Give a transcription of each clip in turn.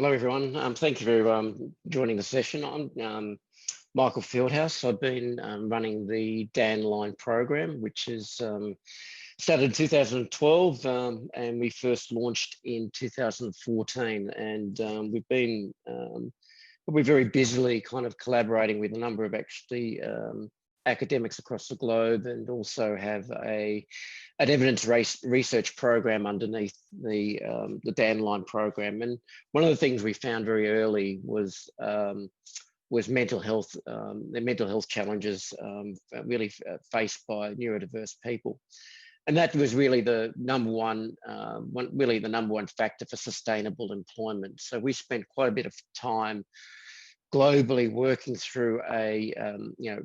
Hello, everyone. Thank you for joining the session. I'm Michael Fieldhouse. I've been running the Dan Line program, which is started in 2012, and we first launched in 2014. And we've been probably very busily kind of collaborating with a number of actually academics across the globe, and also have an evidence research program underneath the Dan Line program. And one of the things we found very early was mental health, the mental health challenges really faced by neurodiverse people. And that was really the number one factor for sustainable employment. So we spent quite a bit of time globally working through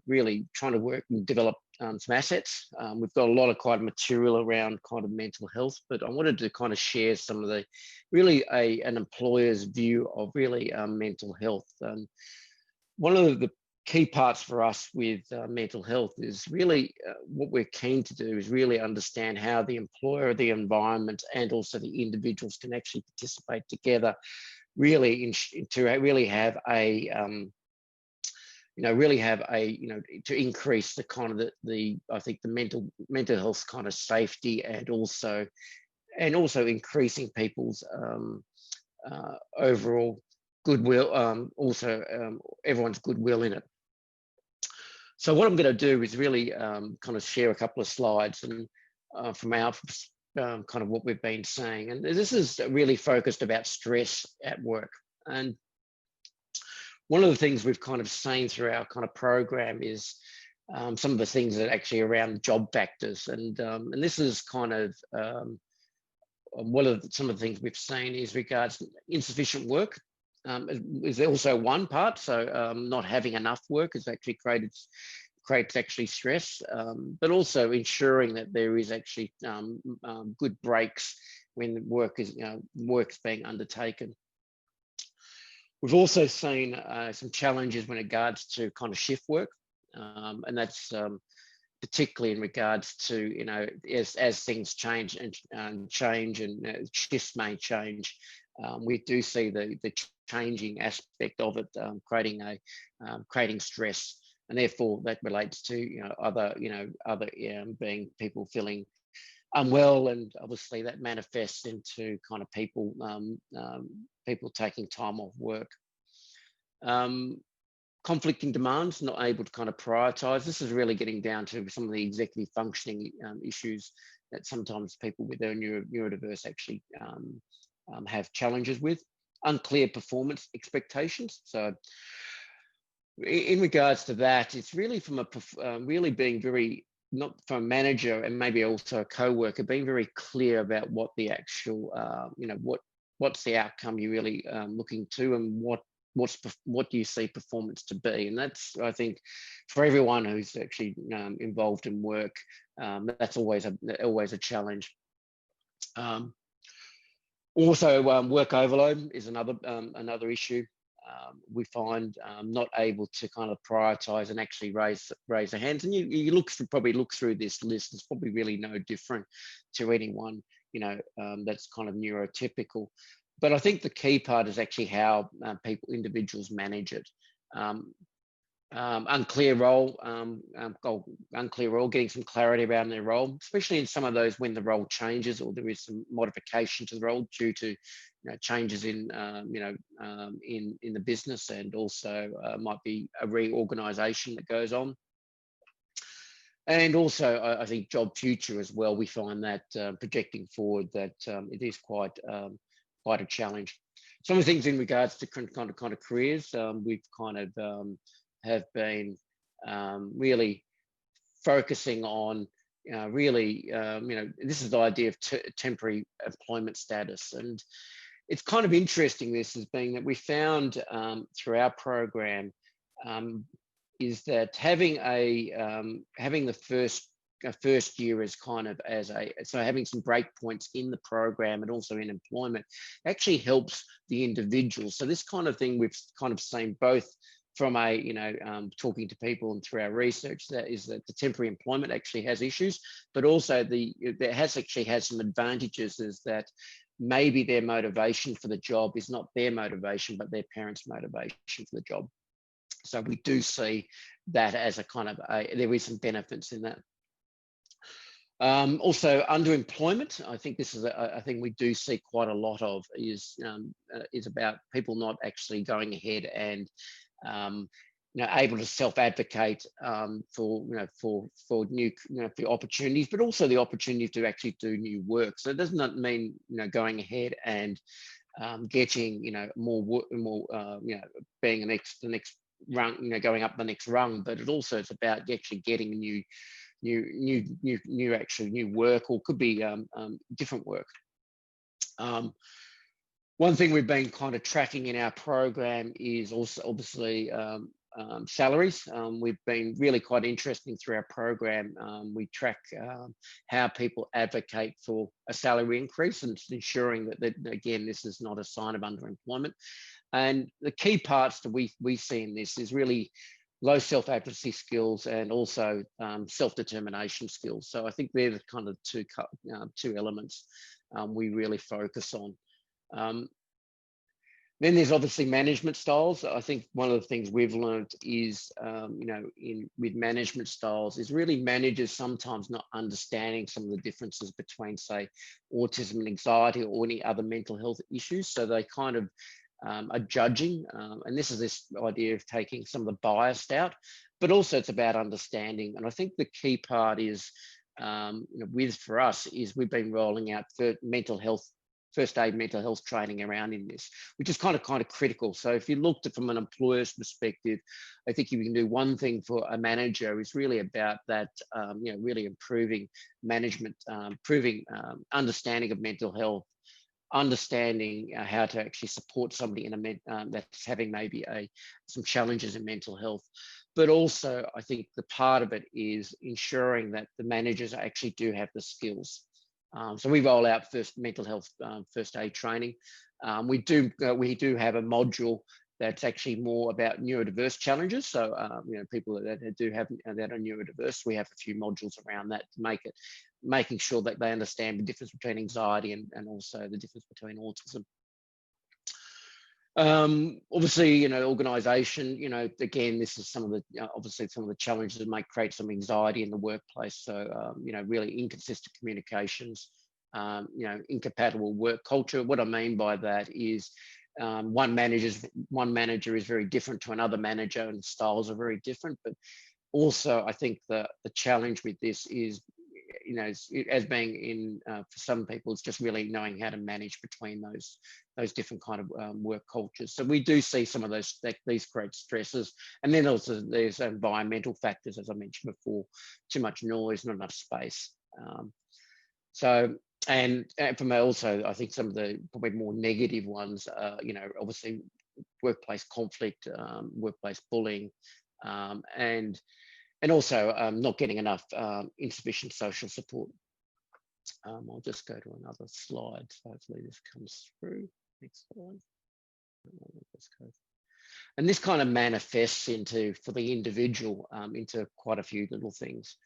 really trying to work and develop some assets. We've got a lot of kind of material around kind of mental health, but I wanted to kind of share some of the really an employer's view of really mental health. One of the key parts for us with mental health is really what we're keen to do is really understand how the employer, the environment, and also the individuals can actually participate together, really to really have a to increase the kind of I think the mental health kind of safety, and also increasing people's overall goodwill, everyone's goodwill in it. So what I'm going to do is really kind of share a couple of slides and from our kind of what we've been saying. And this is really focused about stress at work. And one of the things we've kind of seen through our kind of program is some of the things that actually around job factors. And this is kind of some of the things we've seen is regards to insufficient work. Is also one part. So not having enough work has actually creates actually stress, but also ensuring that there is actually good breaks when work's being undertaken. We've also seen some challenges when regards to kind of shift work, and that's particularly in regards to as things change and shifts may change. We do see the changing aspect of it creating stress, and therefore that relates to other being people feeling unwell, and obviously that manifests into kind of people taking time off work. Conflicting demands, not able to kind of prioritize. This is really getting down to some of the executive functioning issues that sometimes people with their neurodiverse actually have challenges with. Unclear performance expectations. So in regards to that, it's really from really being very, not from a manager and maybe also a co-worker, being very clear about what the actual, what's the outcome you're really looking to, and what do you see performance to be. And that's, I think, for everyone who's actually involved in work, that's always a challenge. Also, work overload is another issue. We find not able to kind of prioritize and actually raise their hands. And you probably look through this list. It's probably really no different to anyone that's kind of neurotypical. But I think the key part is actually how individuals manage it. Unclear role, getting some clarity around their role, especially in some of those when the role changes or there is some modification to the role due to changes in the business, and also might be a reorganization that goes on. And also, I think job future as well. We find that projecting forward that it is quite a challenge. Some of the things in regards to kind of careers, we've kind of have been really focusing on this is the idea of temporary employment status. And it's kind of interesting, this as being that we found through our program is that having the first year as kind of so having some break points in the program and also in employment actually helps the individual. So this kind of thing we've kind of seen both from talking to people and through our research, that the temporary employment actually has issues, but also it has some advantages, is that maybe their motivation for the job is not their motivation, but their parents' motivation for the job. So we do see that as a kind of, there is some benefits in that. Also, underemployment. I think this is a thing we do see quite a lot of, is about people not actually going ahead and able to self-advocate for new for opportunities, but also the opportunity to actually do new work. So it does not mean going ahead and getting more being the next rung, going up the next rung, but it also is about actually getting new work, or could be different work. One thing we've been kind of tracking in our program is also obviously salaries. We've been really quite interesting through our program. We track how people advocate for a salary increase, and ensuring that again, this is not a sign of underemployment. And the key parts that we see in this is really low self-advocacy skills, and also self-determination skills. So I think they're the kind of two elements we really focus on. Then there's obviously management styles. I think one of the things we've learned is, with management styles, is really managers sometimes not understanding some of the differences between, say, autism and anxiety, or any other mental health issues. So they kind of are judging, and this is this idea of taking some of the bias out, but also it's about understanding. And I think the key part is, for us, is we've been rolling out first aid mental health training around in this, which is kind of critical. So if you looked at from an employer's perspective, I think if you can do one thing for a manager, is really about that, really improving management, improving understanding of mental health, understanding how to actually support somebody in that's having maybe some challenges in mental health. But also, I think the part of it is ensuring that the managers actually do have the skills. So we roll out mental health first aid training. We do have a module that's actually more about neurodiverse challenges. So people that are neurodiverse, we have a few modules around that to making sure that they understand the difference between anxiety and also the difference between autism. Obviously, organisation, again, this is some of the challenges that might create some anxiety in the workplace. So, really inconsistent communications, incompatible work culture. What I mean by that is one manager is very different to another manager, and styles are very different. But also, I think the challenge with this is, as being in for some people, it's just really knowing how to manage between those different kind of work cultures. So we do see some of these great stresses, and then also there's environmental factors, as I mentioned before, too much noise, not enough space. And from also, I think some of the probably more negative ones, obviously workplace conflict, workplace bullying, and also not getting enough insufficient social support. I'll just go to another slide. So hopefully this comes through. Next slide. And this kind of manifests for the individual into quite a few little things.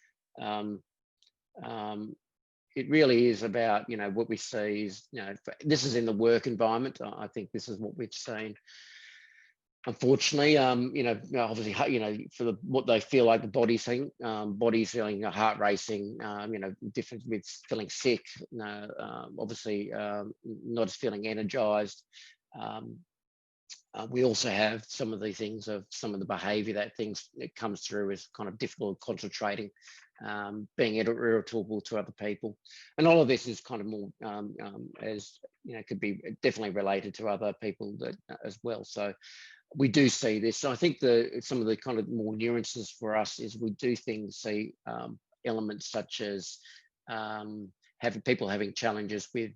It really is about, what we see is, this is in the work environment. I think this is what we've seen. Unfortunately, obviously, for what they feel like the body's feeling heart racing, different with feeling sick, obviously not as feeling energized. We also have some of the things of some of the behavior that comes through is kind of difficult concentrating, being irritable to other people. And all of this is kind of more, could be definitely related to other people as well. So we do see this. So I think some of the kind of more nuances for us is we do see elements such as having people having challenges with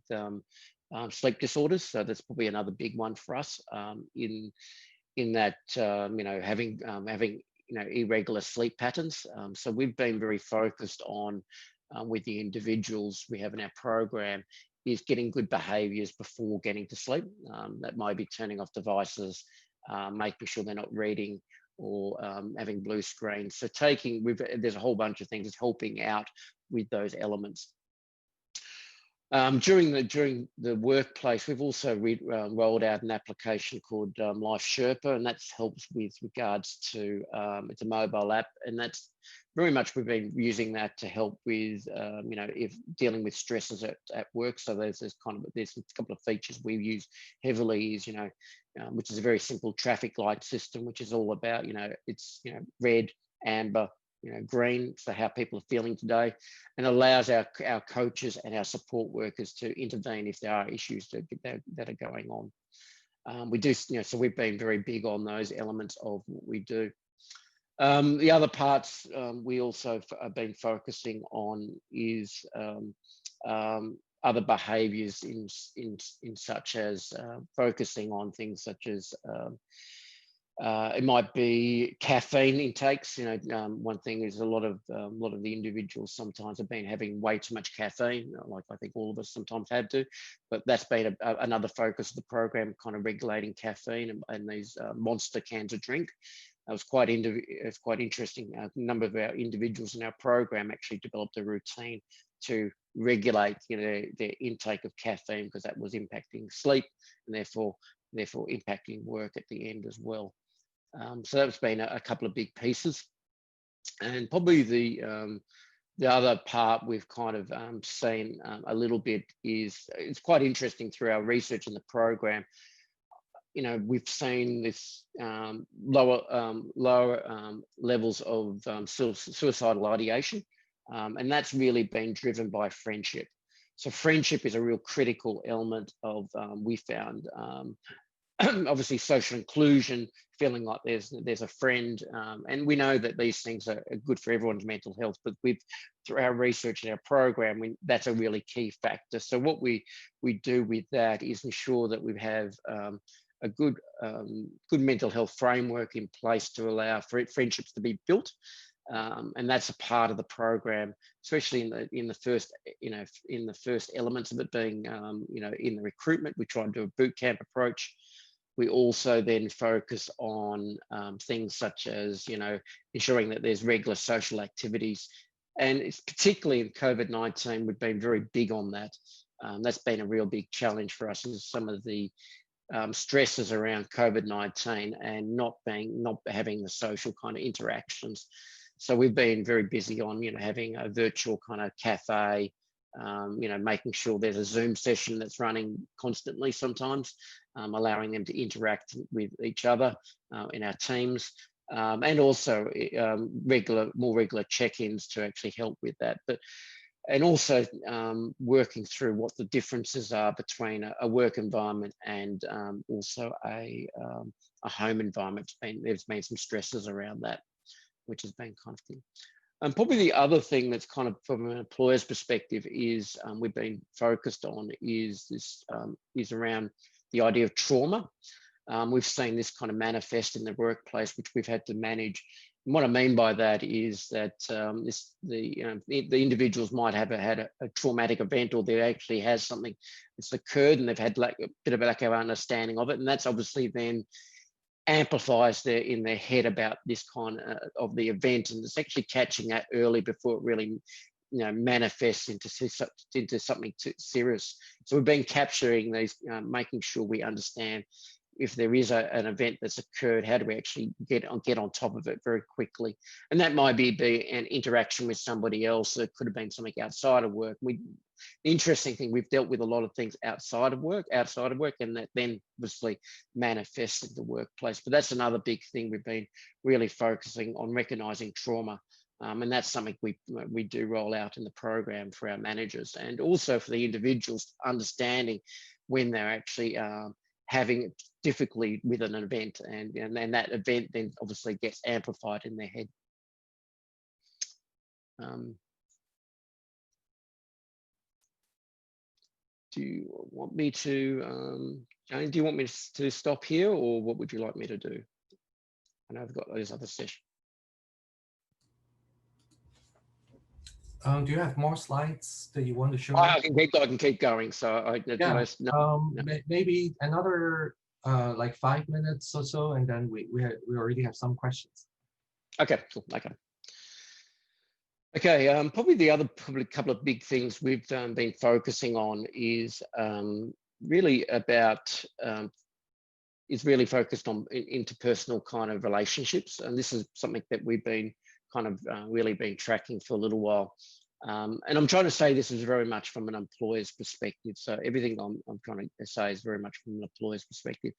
sleep disorders. So that's probably another big one for us in that, having irregular sleep patterns. So we've been very focused on with the individuals we have in our program is getting good behaviors before getting to sleep. That might be turning off devices, making sure they're not reading or having blue screens. So there's a whole bunch of things helping out with those elements. During the workplace, we've also rolled out an application called Life Sherpa, and that's helps with regards to it's a mobile app, and that's very much we've been using that to help with if dealing with stresses at work. So there's a couple of features we use heavily is which is a very simple traffic light system, which is all about it's red, amber, green, so how people are feeling today, and allows our coaches and our support workers to intervene if there are issues that are going on. We do, so we've been very big on those elements of what we do. The other parts we also have been focusing on is other behaviours in such as focusing on things such as it might be caffeine intakes. One thing is a lot of the individuals sometimes have been having way too much caffeine, like I think all of us sometimes have to. But that's been another focus of the program, kind of regulating caffeine and these monster cans of drink. It's quite interesting. A number of our individuals in our program actually developed a routine to regulate their intake of caffeine, because that was impacting sleep and therefore impacting work at the end as well. So that's been a couple of big pieces. And probably the other part we've kind of seen a little bit is, it's quite interesting through our research in the program. We've seen this lower levels of suicidal ideation, and that's really been driven by friendship. So friendship is a real critical element of, we found, obviously social inclusion, feeling like there's a friend, and we know that these things are good for everyone's mental health, but through our research and our program, that's a really key factor. So what we do with that is ensure that we have a good mental health framework in place to allow for friendships to be built, and that's a part of the program, especially in the first elements of it being in the recruitment. We try and do a boot camp approach. We also then focus on things such as ensuring that there's regular social activities, and it's particularly in COVID-19 we've been very big on that. That's been a real big challenge for us, is some of the stresses around COVID-19 and not having the social kind of interactions. So we've been very busy on having a virtual kind of cafe, making sure there's a Zoom session that's running constantly sometimes, allowing them to interact with each other in our teams, and also more regular check-ins to actually help with that. And also working through what the differences are between a work environment and also a home environment. There's been some stresses around that, which has been kind of thing. And probably the other thing that's kind of from an employer's perspective is we've been focused on is around the idea of trauma. We've seen this kind of manifest in the workplace, which we've had to manage. And what I mean by that is that the individuals might have had a traumatic event, or there actually has something that's occurred and they've had a bit of a lack of understanding of it, and that's obviously then amplifies in their head about this kind of the event, and it's actually catching that early before it really manifests into something too serious. So we've been capturing these, making sure we understand if there is an event that's occurred, how do we actually get on top of it very quickly? And that might be an interaction with somebody else. It could have been something outside of work. The interesting thing, we've dealt with a lot of things outside of work, and that then obviously manifests in the workplace. But that's another big thing we've been really focusing on, recognizing trauma. And that's something we do roll out in the program for our managers, and also for the individuals, understanding when they're actually having difficulty with an event, and that event then obviously gets amplified in their head. Do you want me to, Jane, do you want me to stop here, or what would you like me to do? I know I've got those other sessions. Do you have more slides that you want to show? I can keep going. So maybe another like 5 minutes or so, and then we already have some questions. Okay, cool. Okay. Okay, probably the other couple of big things we've been focusing on is really about is really focused on interpersonal kind of relationships, and this is something that we've been kind of really been tracking for a little while. And I'm trying to say this is very much from an employer's perspective. So everything I'm trying to say is very much from an employer's perspective.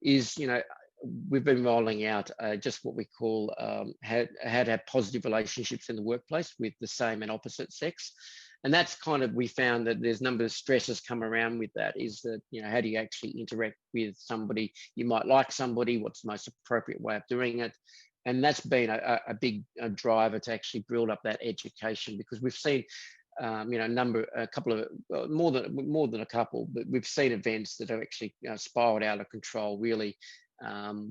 Is, you know, we've been rolling out just what we call how to have positive relationships in the workplace with the same and opposite sex. And that's kind of, we found that there's a number of stresses come around with that, is that, you know, how do you actually interact with somebody? You might like somebody, what's the most appropriate way of doing it? And that's been a big driver to actually build up that education, because we've seen, you know, a couple of, more than a couple, but we've seen events that have actually spiraled out of control, really,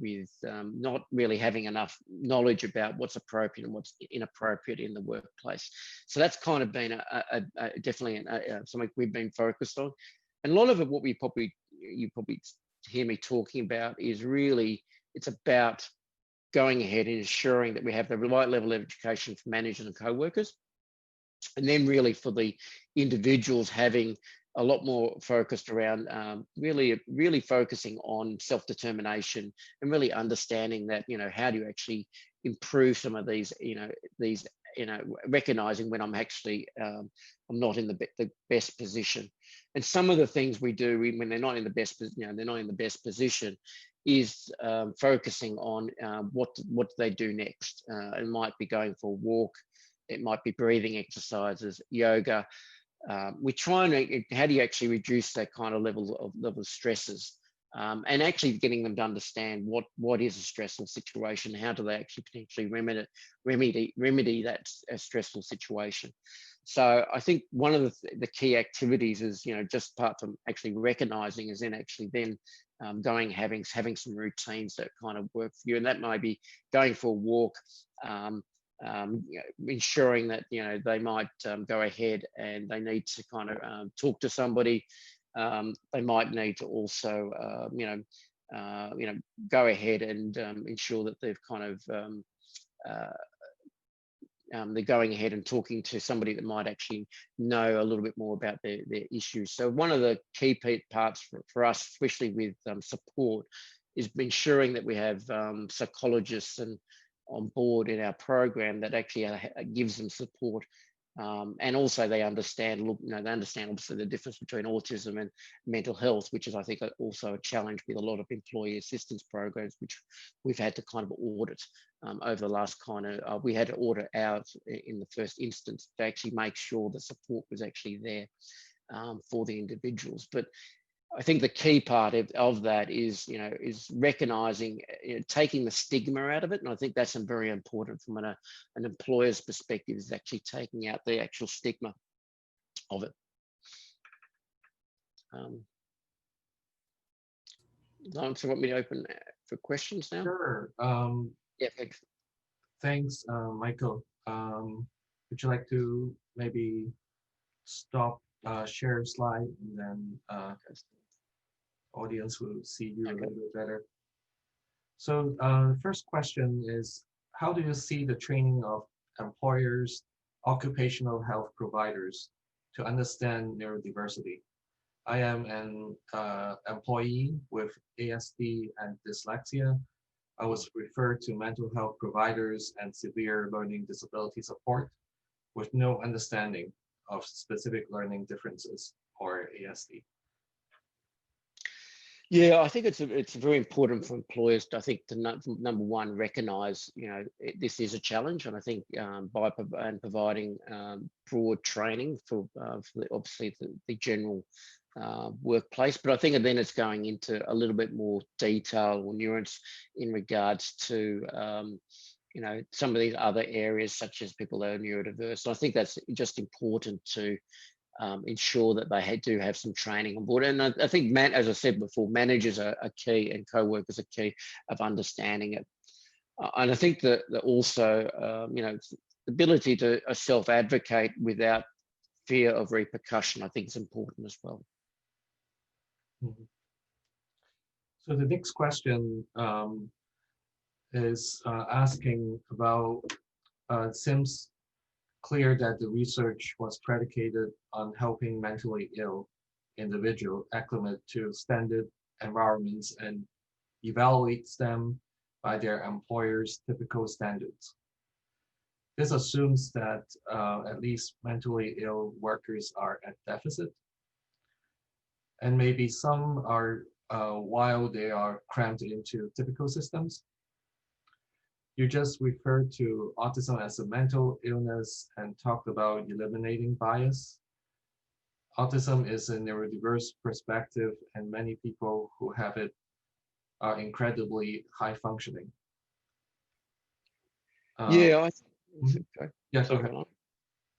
with not really having enough knowledge about what's appropriate and what's inappropriate in the workplace. So that's kind of been definitely something we've been focused on. And a lot of it, what you probably hear me talking about, is really, it's about going ahead and ensuring that we have the right level of education for managers and co-workers. And then really for the individuals, having a lot more focused around really focusing on self-determination, and really understanding that, you know, how do you actually improve some of these, recognizing when I'm actually, I'm not in the best position. And some of the things we do when they're not in the best, they're not in the best position, is focusing on what do they do next. It might be going for a walk, it might be breathing exercises, yoga. We're trying to, how do you actually reduce that kind of level of stresses, and actually getting them to understand what is a stressful situation, how do they actually potentially remedy that stressful situation. So I think one of the key activities is, you know, just apart from actually recognizing, is then actually then having some routines that kind of work for you, and that might be going for a walk. Ensuring that, you know, they might go ahead and they need to kind of talk to somebody. They might need to also, go ahead and ensure that they've kind of they're going ahead and talking to somebody that might actually know a little bit more about their issues. So one of the key parts for us, especially with support, is ensuring that we have psychologists and on board in our program that actually gives them support, and also they understand, they understand obviously the difference between autism and mental health, which is, I think, also a challenge with a lot of employee assistance programs, which we've had to kind of audit over the last we had to audit out in the first instance to actually make sure the support was actually there for the individuals. But I think the key part of that is, you know, is recognizing, taking the stigma out of it. And I think that's very important from an employer's perspective, is actually taking out the actual stigma of it. Lawrence, you want me to open for questions now? Sure. Yeah, thanks. Thanks, Michael. Would you like to maybe stop, share slide, and then audience will see you a little bit better. So the first question is, how do you see the training of employers, occupational health providers to understand neurodiversity? I am an employee with ASD and dyslexia. I was referred to mental health providers and severe learning disability support with no understanding of specific learning differences or ASD. Yeah, I think it's very important for employers to, I think, to number one, recognize, you know, this is a challenge, and I think by providing broad training for obviously the general workplace, but I think then it's going into a little bit more detail or nuance in regards to you know, some of these other areas, such as people that are neurodiverse. So I think that's just important to ensure that they do have some training on board. And I think, as I said before, managers are key, and co-workers are key of understanding it. And I think that also, you know, the ability to self-advocate without fear of repercussion, I think is important as well. Mm-hmm. So the next question is asking about, since clear that the research was predicated on helping mentally ill individuals acclimate to standard environments and evaluates them by their employer's typical standards. This assumes that at least mentally ill workers are at deficit, and maybe some are while they are crammed into typical systems. You just referred to autism as a mental illness and talked about eliminating bias. Autism is a neurodiverse perspective, and many people who have it are incredibly high functioning. Yeah, Yes, okay.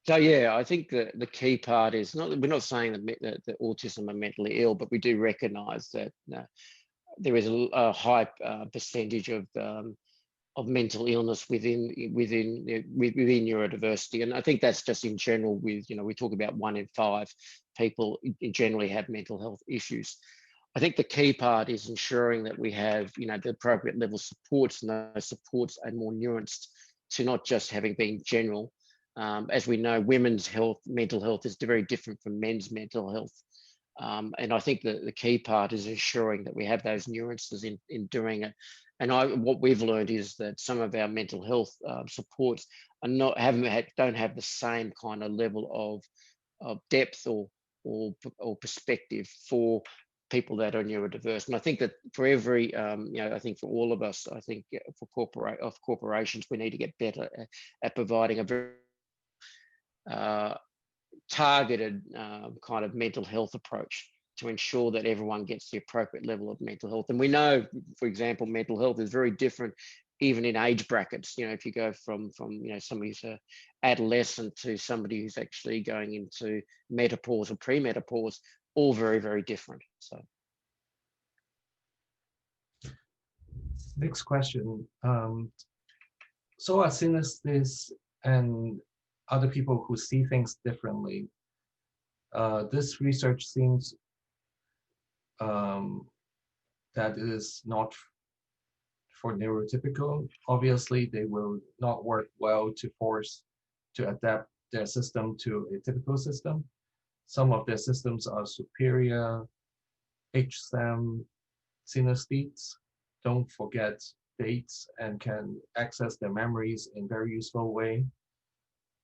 So yeah, I think the key part is not, we're not saying that autism are mentally ill, but we do recognise that there is a high percentage of mental illness within neurodiversity, and I think that's just in general. With we talk about 1 in 5 people generally have mental health issues. I think the key part is ensuring that we have the appropriate level of supports, and those supports are more nuanced to not just having been general. As we know, women's mental health is very different from men's mental health. And I think that the key part is ensuring that we have those nuances in doing it. And what we've learned is that some of our mental health supports are don't have the same kind of level of depth or perspective for people that are neurodiverse. And I think that for every, I think for all of us, I think for corporations, we need to get better at providing a very targeted kind of mental health approach to ensure that everyone gets the appropriate level of mental health. And we know, for example, mental health is very different even in age brackets. If you go from somebody who's an adolescent to somebody who's actually going into menopause or premenopause, all very, very different. Next question. So as synesthetes and other people who see things differently, this research seems that it is not for neurotypical. Obviously, they will not work well to adapt their system to a typical system. Some of their systems are superior. HSAM synesthetes don't forget dates and can access their memories in very useful way.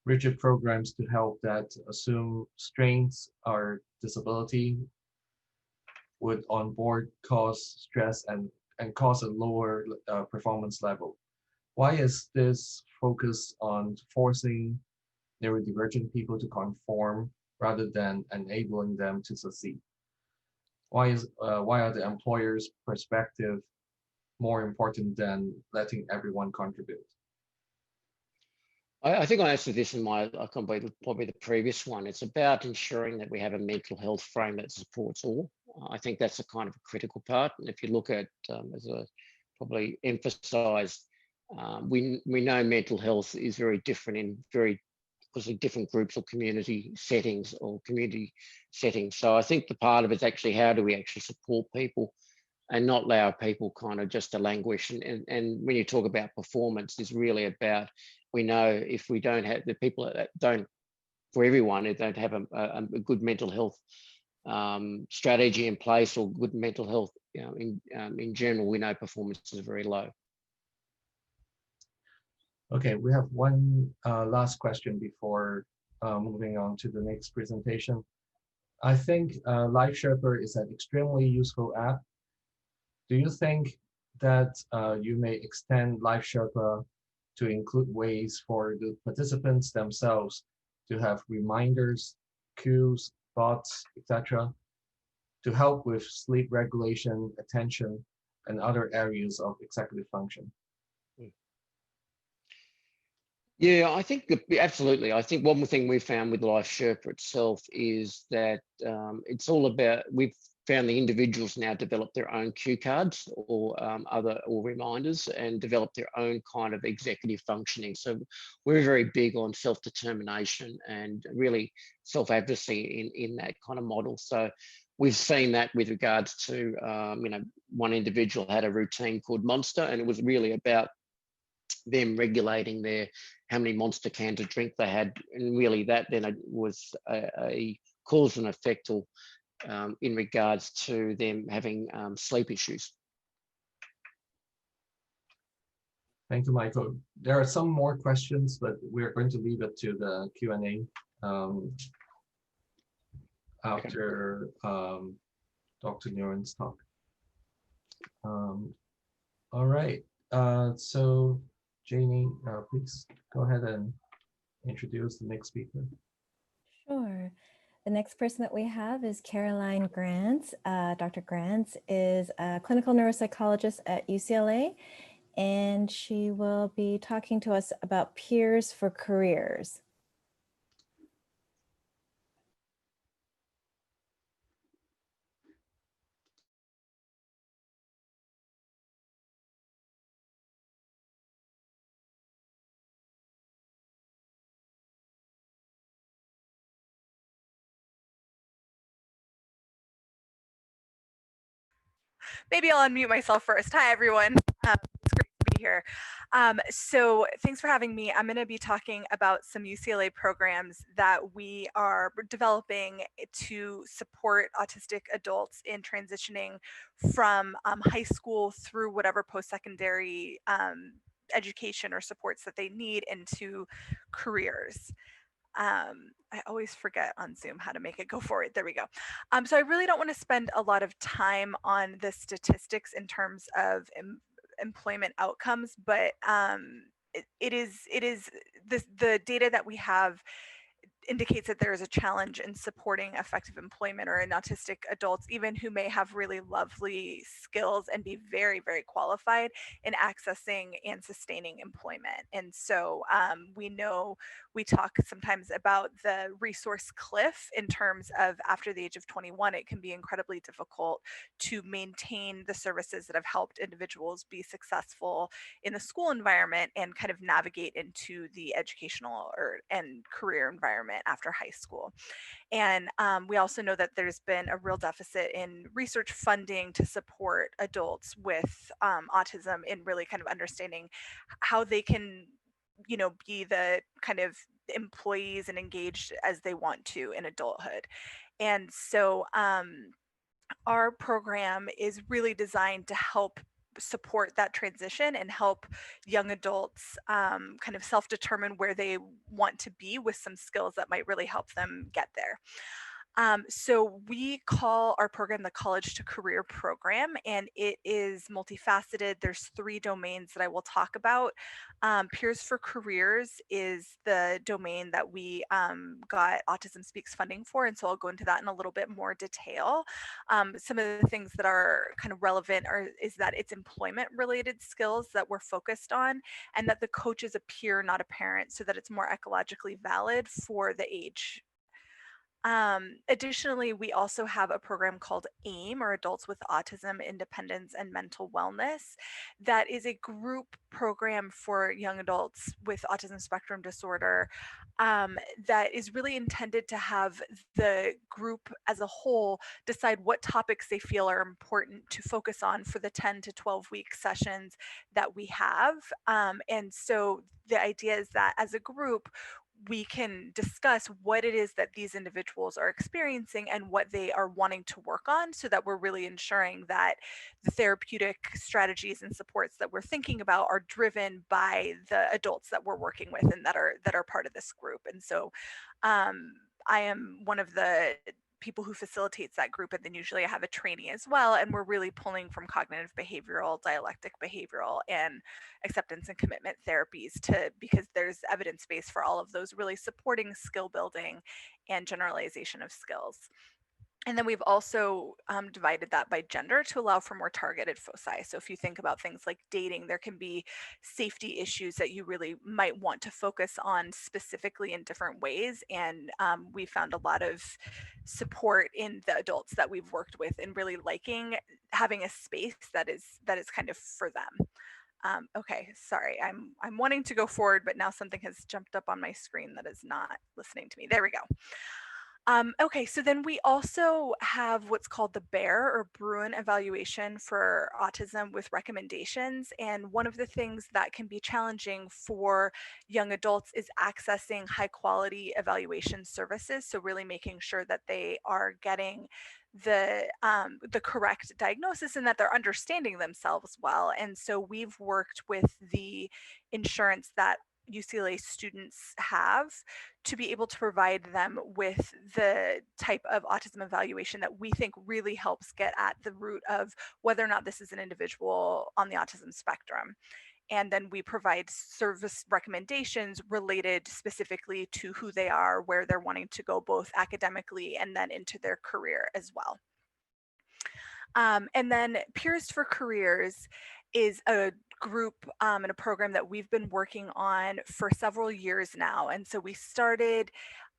Rigid programs to help that assume strains or disability would on board cause stress and cause a lower performance level. Why is this focus on forcing neurodivergent people to conform rather than enabling them to succeed? Why are the employer's perspective more important than letting everyone contribute? I think I answered this in probably the previous one. It's about ensuring that we have a mental health frame that supports all. I think that's a kind of a critical part. And if you look at, as I probably emphasised, we know mental health is very different in obviously different groups or community settings. So I think the part of it's actually how do we actually support people and not allow people kind of just to languish. And when you talk about performance, it's really about, we know if we don't have the people that don't, for everyone who don't have a good mental health strategy in place or good mental health in general, we know performance is very low. Okay, we have one last question before moving on to the next presentation. I think Life Sherpa is an extremely useful app. Do you think that you may extend Life Sherpa to include ways for the participants themselves to have reminders, cues, thoughts, etc., to help with sleep regulation, attention, and other areas of executive function? Yeah, I think absolutely. I think one thing we found with Life Sherpa itself is that it's all about, we've found the individuals now develop their own cue cards or reminders and develop their own kind of executive functioning. So we're very big on self-determination and really self-advocacy in that kind of model. So we've seen that with regards to, one individual had a routine called Monster, and it was really about them regulating how many Monster cans of drink they had, and really that then it was a cause and effect in regards to them having sleep issues. Thank you, Michael. There are some more questions, but we're going to leave it to the Q&A after Dr. Nguyen's talk. All right, so Janie, please go ahead and introduce the next speaker. Sure. The next person that we have is Caroline Grants. Dr. Grants is a clinical neuropsychologist at UCLA, and she will be talking to us about peers for careers. Maybe I'll unmute myself first. Hi, everyone. It's great to be here. So thanks for having me. I'm going to be talking about some UCLA programs that we are developing to support autistic adults in transitioning from high school through whatever post-secondary education or supports that they need into careers. I always forget on Zoom how to make it go forward. There we go. So I really don't want to spend a lot of time on the statistics in terms of employment outcomes, but it is the data that we have indicates that there is a challenge in supporting effective employment or in autistic adults, even who may have really lovely skills and be very, very qualified in accessing and sustaining employment. And so we know we talk sometimes about the resource cliff in terms of after the age of 21, it can be incredibly difficult to maintain the services that have helped individuals be successful in the school environment and kind of navigate into the educational and career environment after high school. And we also know that there's been a real deficit in research funding to support adults with autism in really kind of understanding how they can, you know, be the kind of employees and engaged as they want to in adulthood. And so our program is really designed to help support that transition and help young adults kind of self-determine where they want to be with some skills that might really help them get there. So we call our program the College to Career Program, and it is multifaceted. There's 3 domains that I will talk about. Peers for Careers is the domain that we got Autism Speaks funding for, and so I'll go into that in a little bit more detail. Some of the things that are kind of relevant is that it's employment-related skills that we're focused on, and that the coach is a peer, not a parent, so that it's more ecologically valid for the age. Additionally, we also have a program called AIM, or Adults with Autism, Independence, and Mental Wellness. That is a group program for young adults with autism spectrum disorder that is really intended to have the group as a whole decide what topics they feel are important to focus on for the 10 to 12-week sessions that we have. And so the idea is that as a group, we can discuss what it is that these individuals are experiencing and what they are wanting to work on, so that we're really ensuring that the therapeutic strategies and supports that we're thinking about are driven by the adults that we're working with and that are part of this group. And so I am one of the people who facilitates that group, and then usually I have a trainee as well, and we're really pulling from cognitive behavioral, dialectic behavioral, and acceptance and commitment therapies because there's evidence base for all of those, really supporting skill building and generalization of skills. And then we've also divided that by gender to allow for more targeted foci. So if you think about things like dating, there can be safety issues that you really might want to focus on specifically in different ways. And we found a lot of support in the adults that we've worked with in really liking having a space that is kind of for them. Okay, sorry, I'm wanting to go forward, but now something has jumped up on my screen that is not listening to me. There we go. Okay, so then we also have what's called the BEAR or Bruin evaluation for autism with recommendations. And one of the things that can be challenging for young adults is accessing high quality evaluation services. So really making sure that they are getting the correct diagnosis and that they're understanding themselves well. And so we've worked with the insurance that UCLA students have to be able to provide them with the type of autism evaluation that we think really helps get at the root of whether or not this is an individual on the autism spectrum. And then we provide service recommendations related specifically to who they are, where they're wanting to go, both academically and then into their career as well. And then Peers for Careers is a group and a program that we've been working on for several years now. And so we started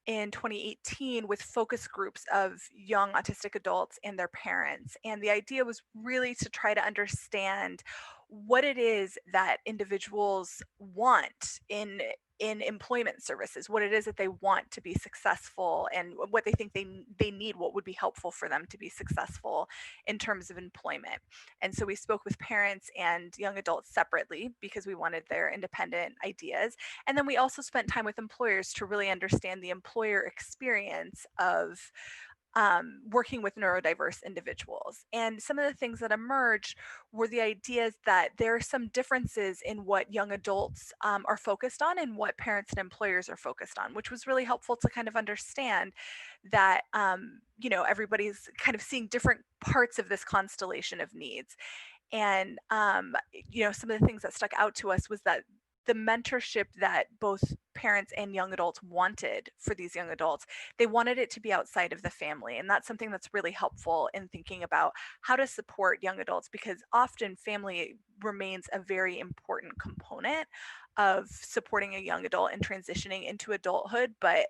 in 2018 with focus groups of young autistic adults and their parents. And the idea was really to try to understand what it is that individuals want in employment services, what it is that they want to be successful and what they think they need, what would be helpful for them to be successful in terms of employment. And so we spoke with parents and young adults separately because we wanted their independent ideas. And then we also spent time with employers to really understand the employer experience of working with neurodiverse individuals. And some of the things that emerged were the ideas that there are some differences in what young adults are focused on and what parents and employers are focused on, which was really helpful to kind of understand that, everybody's kind of seeing different parts of this constellation of needs. And, some of the things that stuck out to us was that the mentorship that both parents and young adults wanted for these young adults, they wanted it to be outside of the family. And that's something that's really helpful in thinking about how to support young adults, because often family remains a very important component of supporting a young adult and transitioning into adulthood. But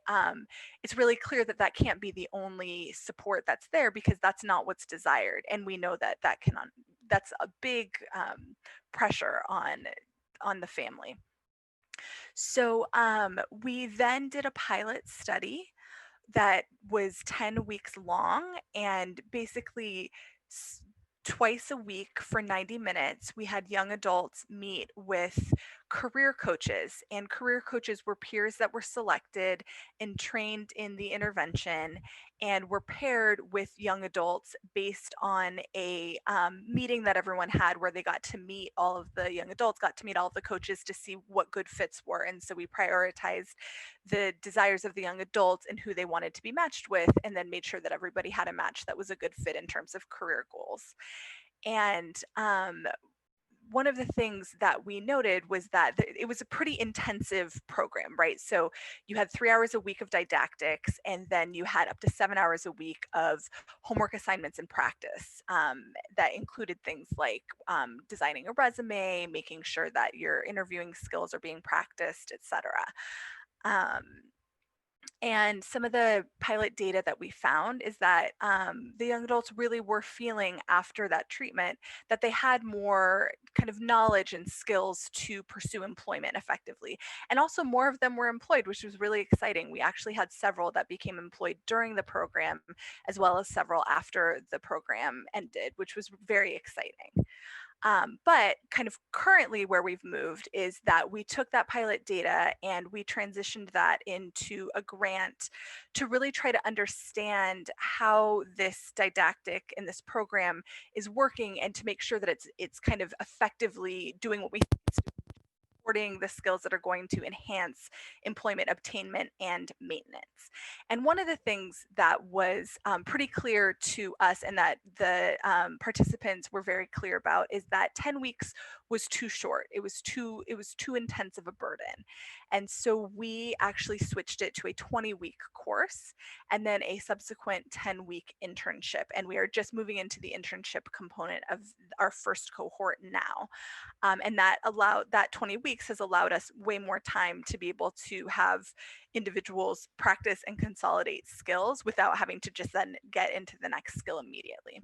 it's really clear that that can't be the only support that's there, because that's not what's desired. And we know that that's a big pressure on the family. So we then did a pilot study that was 10 weeks long, and basically twice a week for 90 minutes, we had young adults meet with career coaches, and career coaches were peers that were selected and trained in the intervention and were paired with young adults based on a meeting that everyone had, where they got to meet all of the young adults, got to meet all of the coaches to see what good fits were. And so we prioritized the desires of the young adults and who they wanted to be matched with, and then made sure that everybody had a match that was a good fit in terms of career goals. And one of the things that we noted was that it was a pretty intensive program, right? So you had 3 hours a week of didactics, and then you had up to 7 hours a week of homework assignments and practice that included things like designing a resume, making sure that your interviewing skills are being practiced, etc. And some of the pilot data that we found is that the young adults really were feeling after that treatment that they had more kind of knowledge and skills to pursue employment effectively. And also more of them were employed, which was really exciting. We actually had several that became employed during the program, as well as several after the program ended, which was very exciting. But kind of currently where we've moved is that we took that pilot data and we transitioned that into a grant to really try to understand how this didactic in this program is working, and to make sure that it's kind of effectively doing what we think it's doing, supporting the skills that are going to enhance employment obtainment and maintenance. And one of the things that was pretty clear to us, and that the participants were very clear about, is that 10 weeks was too short. It was too intense of a burden. And so we actually switched it to a 20-week course and then a subsequent 10-week internship. And we are just moving into the internship component of our first cohort now. And that 20 weeks has allowed us way more time to be able to have individuals practice and consolidate skills without having to just then get into the next skill immediately.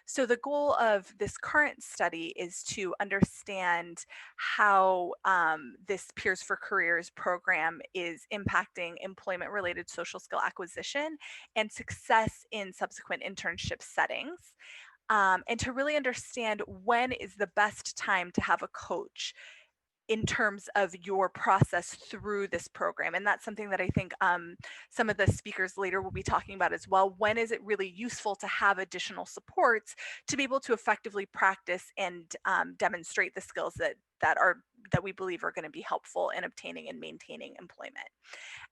So the goal of this current study is to understand understand how this Peers for Careers program is impacting employment-related social skill acquisition and success in subsequent internship settings. And to really understand when is the best time to have a coach in terms of your process through this program. And that's something that I think some of the speakers later will be talking about as well. When is it really useful to have additional supports to be able to effectively practice and demonstrate the skills that we believe are going to be helpful in obtaining and maintaining employment.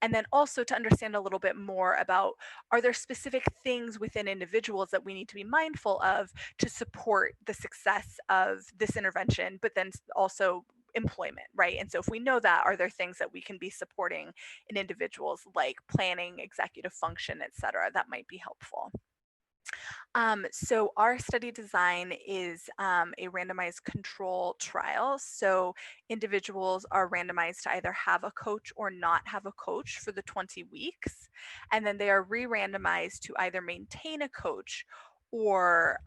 And then also to understand a little bit more about, are there specific things within individuals that we need to be mindful of to support the success of this intervention, but then also employment, right? And so if we know that, are there things that we can be supporting in individuals like planning, executive function, et cetera, that might be helpful. So our study design is a randomized control trial. So individuals are randomized to either have a coach or not have a coach for the 20 weeks. And then they are re-randomized to either maintain a coach or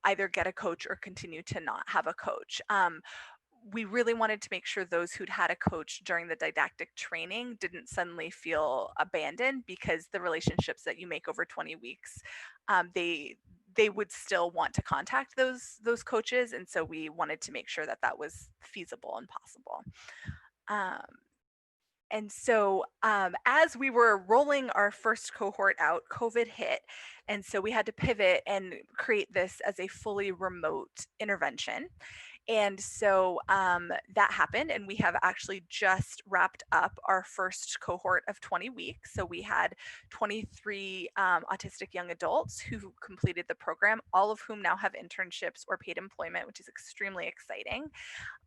either get a coach or continue to not have a coach. We really wanted to make sure those who'd had a coach during the didactic training didn't suddenly feel abandoned, because the relationships that you make over 20 weeks, they would still want to contact those coaches. And so we wanted to make sure that that was feasible and possible. And so as we were rolling our first cohort out, COVID hit. And so we had to pivot and create this as a fully remote intervention. And so that happened, and we have actually just wrapped up our first cohort of 20 weeks. So we had 23 autistic young adults who completed the program, all of whom now have internships or paid employment, which is extremely exciting.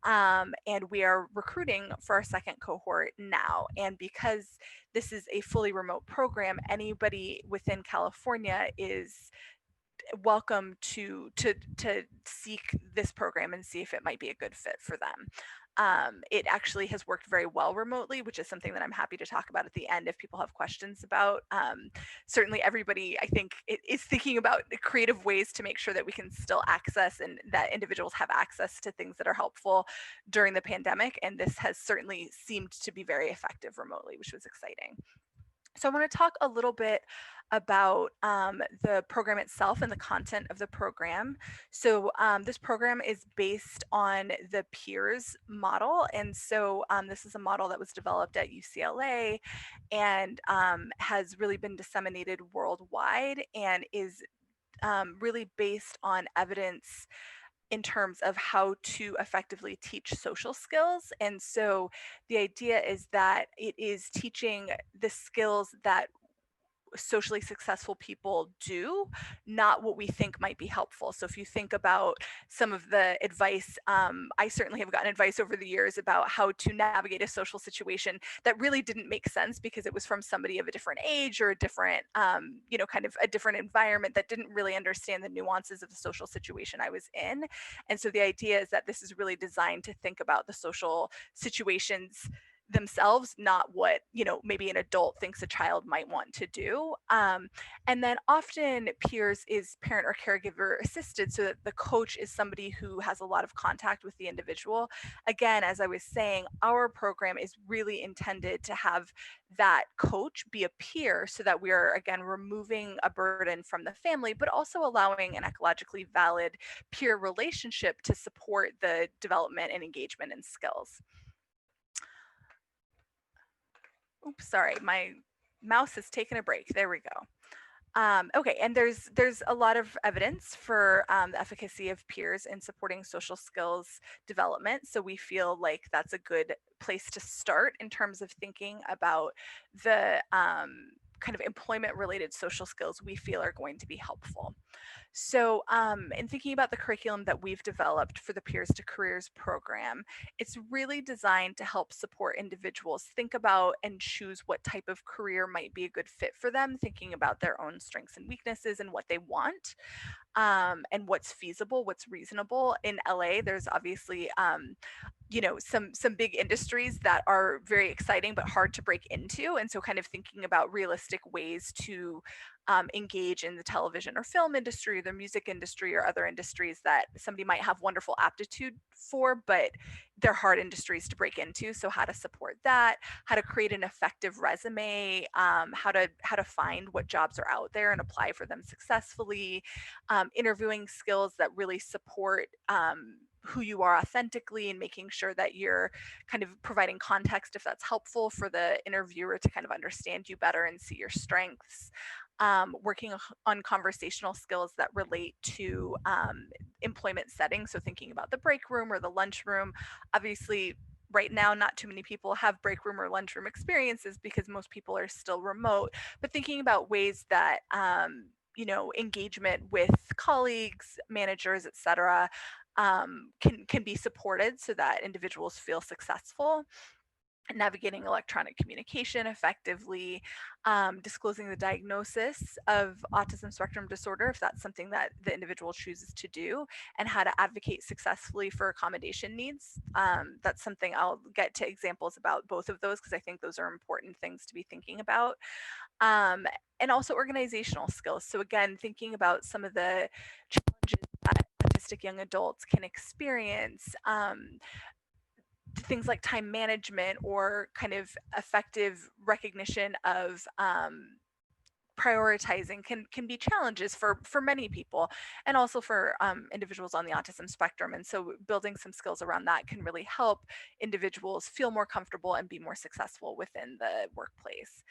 And we are recruiting for our second cohort now. And because this is a fully remote program, anybody within California is welcome to seek this program and see if it might be a good fit for them. It actually has worked very well remotely, which is something that I'm happy to talk about at the end if people have questions about. Certainly everybody, I think, is thinking about creative ways to make sure that we can still access and that individuals have access to things that are helpful during the pandemic. And this has certainly seemed to be very effective remotely, which was exciting. So I want to talk a little bit about the program itself and the content of the program. So this program is based on the Peers model. And so this is a model that was developed at UCLA and has really been disseminated worldwide and is really based on evidence in terms of how to effectively teach social skills. And so the idea is that it is teaching the skills that socially successful people do, not what we think might be helpful. So if you think about some of the advice, I certainly have gotten advice over the years about how to navigate a social situation that really didn't make sense because it was from somebody of a different age or a different, kind of a different environment that didn't really understand the nuances of the social situation I was in. And so the idea is that this is really designed to think about the social situations themselves, not what maybe an adult thinks a child might want to do. And then often Peers is parent or caregiver assisted, so that the coach is somebody who has a lot of contact with the individual. Again, as I was saying, our program is really intended to have that coach be a peer, so that we are again removing a burden from the family, but also allowing an ecologically valid peer relationship to support the development and engagement and skills. Oops, sorry, my mouse has taken a break. There we go. Okay, and there's a lot of evidence for the efficacy of peers in supporting social skills development. So we feel like that's a good place to start in terms of thinking about the kind of employment-related social skills we feel are going to be helpful. So in thinking about the curriculum that we've developed for the Peers to Careers program, it's really designed to help support individuals think about and choose what type of career might be a good fit for them, thinking about their own strengths and weaknesses and what they want, and what's feasible, what's reasonable. In LA, there's obviously some big industries that are very exciting but hard to break into, and so kind of thinking about realistic ways to engage in the television or film industry, or the music industry, or other industries that somebody might have wonderful aptitude for, but they're hard industries to break into. So how to support that, how to create an effective resume, how to find what jobs are out there and apply for them successfully, interviewing skills that really support who you are authentically, and making sure that you're kind of providing context if that's helpful for the interviewer to kind of understand you better and see your strengths. Working on conversational skills that relate to employment settings. So thinking about the break room or the lunchroom. Obviously, right now, not too many people have break room or lunchroom experiences because most people are still remote, but thinking about ways that engagement with colleagues, managers, et cetera, can be supported so that individuals feel successful. Navigating electronic communication effectively, disclosing the diagnosis of autism spectrum disorder if that's something that the individual chooses to do, and how to advocate successfully for accommodation needs. That's something I'll get to examples about both of those because I think those are important things to be thinking about. And also organizational skills. So again, thinking about some of the challenges that autistic young adults can experience, things like time management or kind of effective recognition of prioritizing can be challenges for many people, and also for individuals on the autism spectrum. And so building some skills around that can really help individuals feel more comfortable and be more successful within the workplace.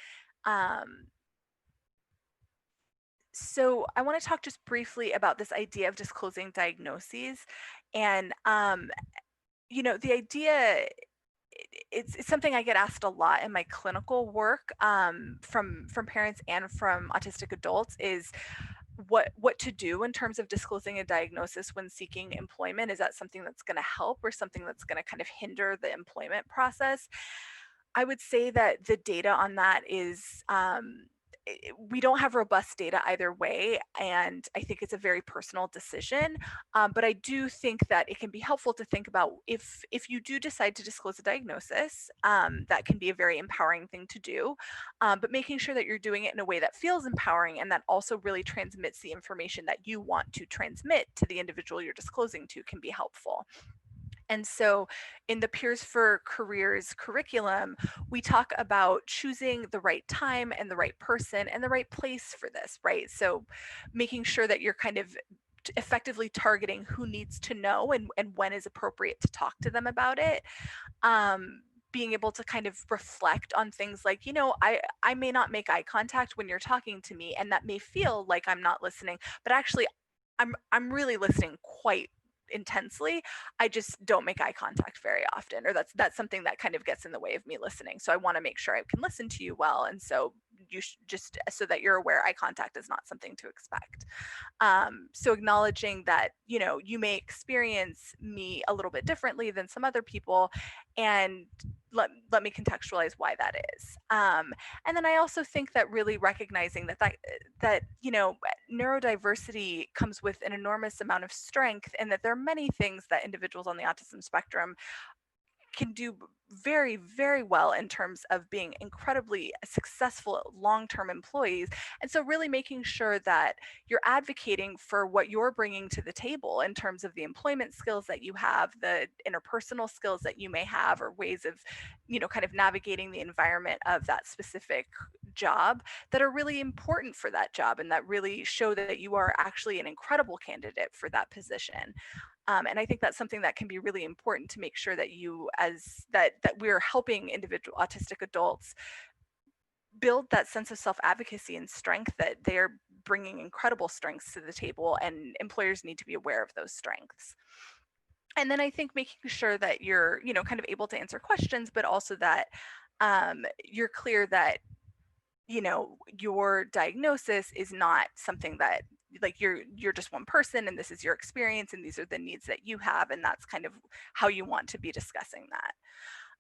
So I want to talk just briefly about this idea of disclosing diagnoses. And the idea, it's something I get asked a lot in my clinical work, from parents and from autistic adults, is what to do in terms of disclosing a diagnosis when seeking employment. Is that something that's going to help or something that's going to kind of hinder the employment process? I would say that the data on that is, we don't have robust data either way, and I think it's a very personal decision. But I do think that it can be helpful to think about if you do decide to disclose a diagnosis, that can be a very empowering thing to do. But making sure that you're doing it in a way that feels empowering and that also really transmits the information that you want to transmit to the individual you're disclosing to can be helpful. And so in the Peers for Careers curriculum, we talk about choosing the right time and the right person and the right place for this, right? So making sure that you're kind of effectively targeting who needs to know and when is appropriate to talk to them about it. Being able to kind of reflect on things like, I may not make eye contact when you're talking to me, and that may feel like I'm not listening, but actually I'm really listening quite intensely. I just don't make eye contact very often, or that's something that kind of gets in the way of me listening. So I want to make sure I can listen to you well, and so you just so that you're aware eye contact is not something to expect. So acknowledging that you may experience me a little bit differently than some other people, and let me contextualize why that is. And then I also think that really recognizing that neurodiversity comes with an enormous amount of strength, and that there are many things that individuals on the autism spectrum can do very, very well in terms of being incredibly successful long-term employees. And so really making sure that you're advocating for what you're bringing to the table in terms of the employment skills that you have, the interpersonal skills that you may have, or ways of, kind of navigating the environment of that specific job that are really important for that job, and that really show that you are actually an incredible candidate for that position. And I think that's something that can be really important to make sure that that we're helping individual autistic adults build that sense of self-advocacy and strength, that they're bringing incredible strengths to the table, and employers need to be aware of those strengths. And then I think making sure that you're, kind of able to answer questions, but also that you're clear that your diagnosis is not something that, like, you're just one person and this is your experience and these are the needs that you have, and that's kind of how you want to be discussing that.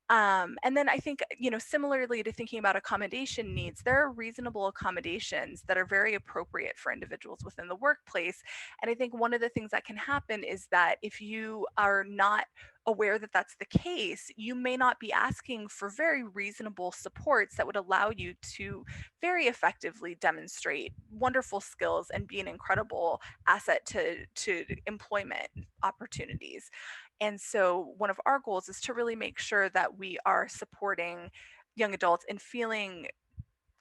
And then I think, similarly to thinking about accommodation needs, there are reasonable accommodations that are very appropriate for individuals within the workplace. And I think one of the things that can happen is that if you are not aware that that's the case, you may not be asking for very reasonable supports that would allow you to very effectively demonstrate wonderful skills and be an incredible asset to employment opportunities. And so one of our goals is to really make sure that we are supporting young adults and feeling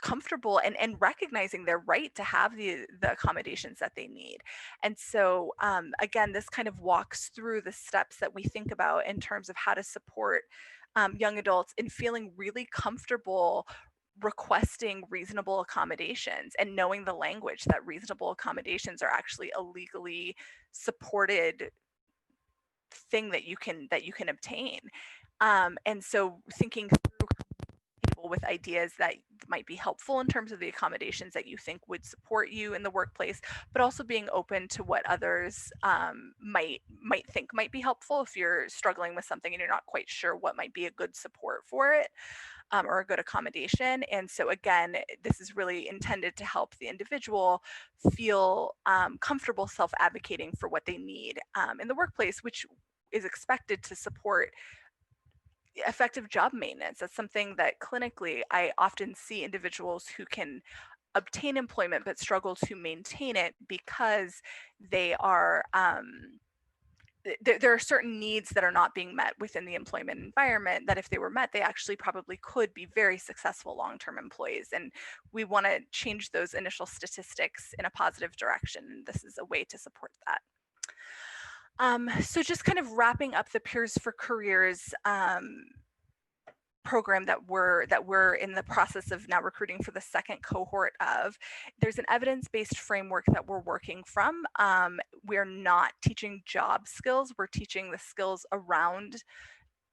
comfortable and recognizing their right to have the accommodations that they need. And so again, this kind of walks through the steps that we think about in terms of how to support young adults in feeling really comfortable requesting reasonable accommodations and knowing the language that reasonable accommodations are actually a legally supported thing that you can obtain. And so thinking through people with ideas that might be helpful in terms of the accommodations that you think would support you in the workplace, but also being open to what others might think might be helpful if you're struggling with something and you're not quite sure what might be a good support for it. Or a good accommodation. And so again, this is really intended to help the individual feel comfortable self-advocating for what they need in the workplace, which is expected to support effective job maintenance. That's something that clinically I often see individuals who can obtain employment but struggle to maintain it because they are there are certain needs that are not being met within the employment environment that if they were met, they actually probably could be very successful long-term employees. And we want to change those initial statistics in a positive direction. This is a way to support that. So just kind of wrapping up the Peers for Careers program that we're in the process of now recruiting for the second cohort of. There's an evidence-based framework that we're working from. We're not teaching job skills, we're teaching the skills around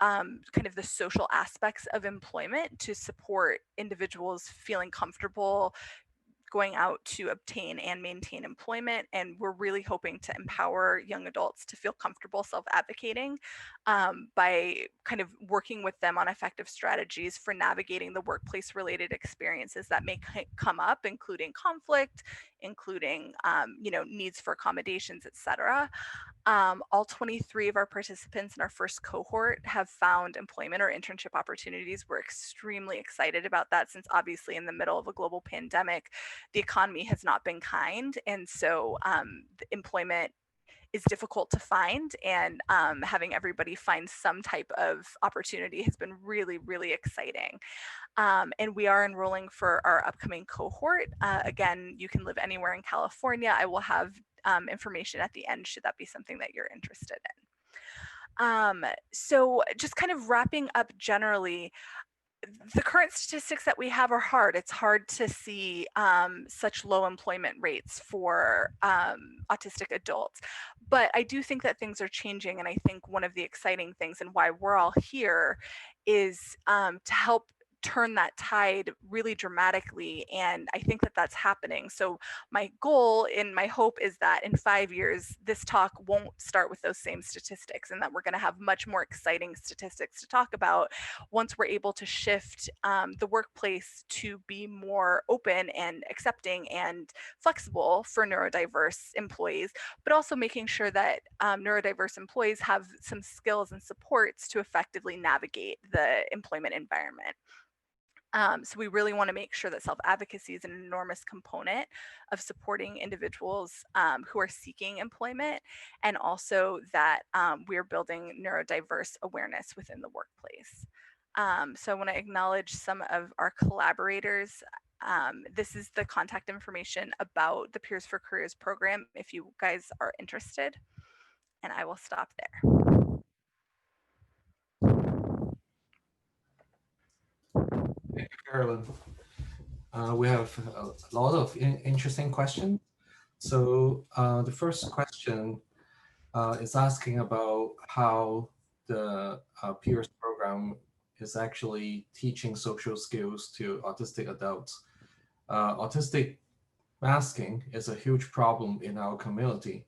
kind of the social aspects of employment to support individuals feeling comfortable going out to obtain and maintain employment. And we're really hoping to empower young adults to feel comfortable self-advocating by kind of working with them on effective strategies for navigating the workplace related experiences that may come up, including conflict, including needs for accommodations, etc. All 23 of our participants in our first cohort have found employment or internship opportunities. We're extremely excited about that since obviously in the middle of a global pandemic, the economy has not been kind. And so employment is difficult to find, and having everybody find some type of opportunity has been really, really exciting. And we are enrolling for our upcoming cohort. Again, you can live anywhere in California. I will have information at the end should that be something that you're interested in. So just kind of wrapping up generally, the current statistics that we have are hard. It's hard to see such low employment rates for autistic adults. But I do think that things are changing. And I think one of the exciting things and why we're all here is to help turn that tide really dramatically. And I think that that's happening. So my goal and my hope is that in 5 years, this talk won't start with those same statistics and that we're going to have much more exciting statistics to talk about once we're able to shift the workplace to be more open and accepting and flexible for neurodiverse employees, but also making sure that neurodiverse employees have some skills and supports to effectively navigate the employment environment. So we really want to make sure that self-advocacy is an enormous component of supporting individuals who are seeking employment, and also that we're building neurodiverse awareness within the workplace. So I want to acknowledge some of our collaborators. This is the contact information about the Peers for Careers program if you guys are interested, and I will stop there. Thank you, Carolyn. We have a lot of interesting questions. So the first question is asking about how the peers program is actually teaching social skills to autistic adults. Autistic masking is a huge problem in our community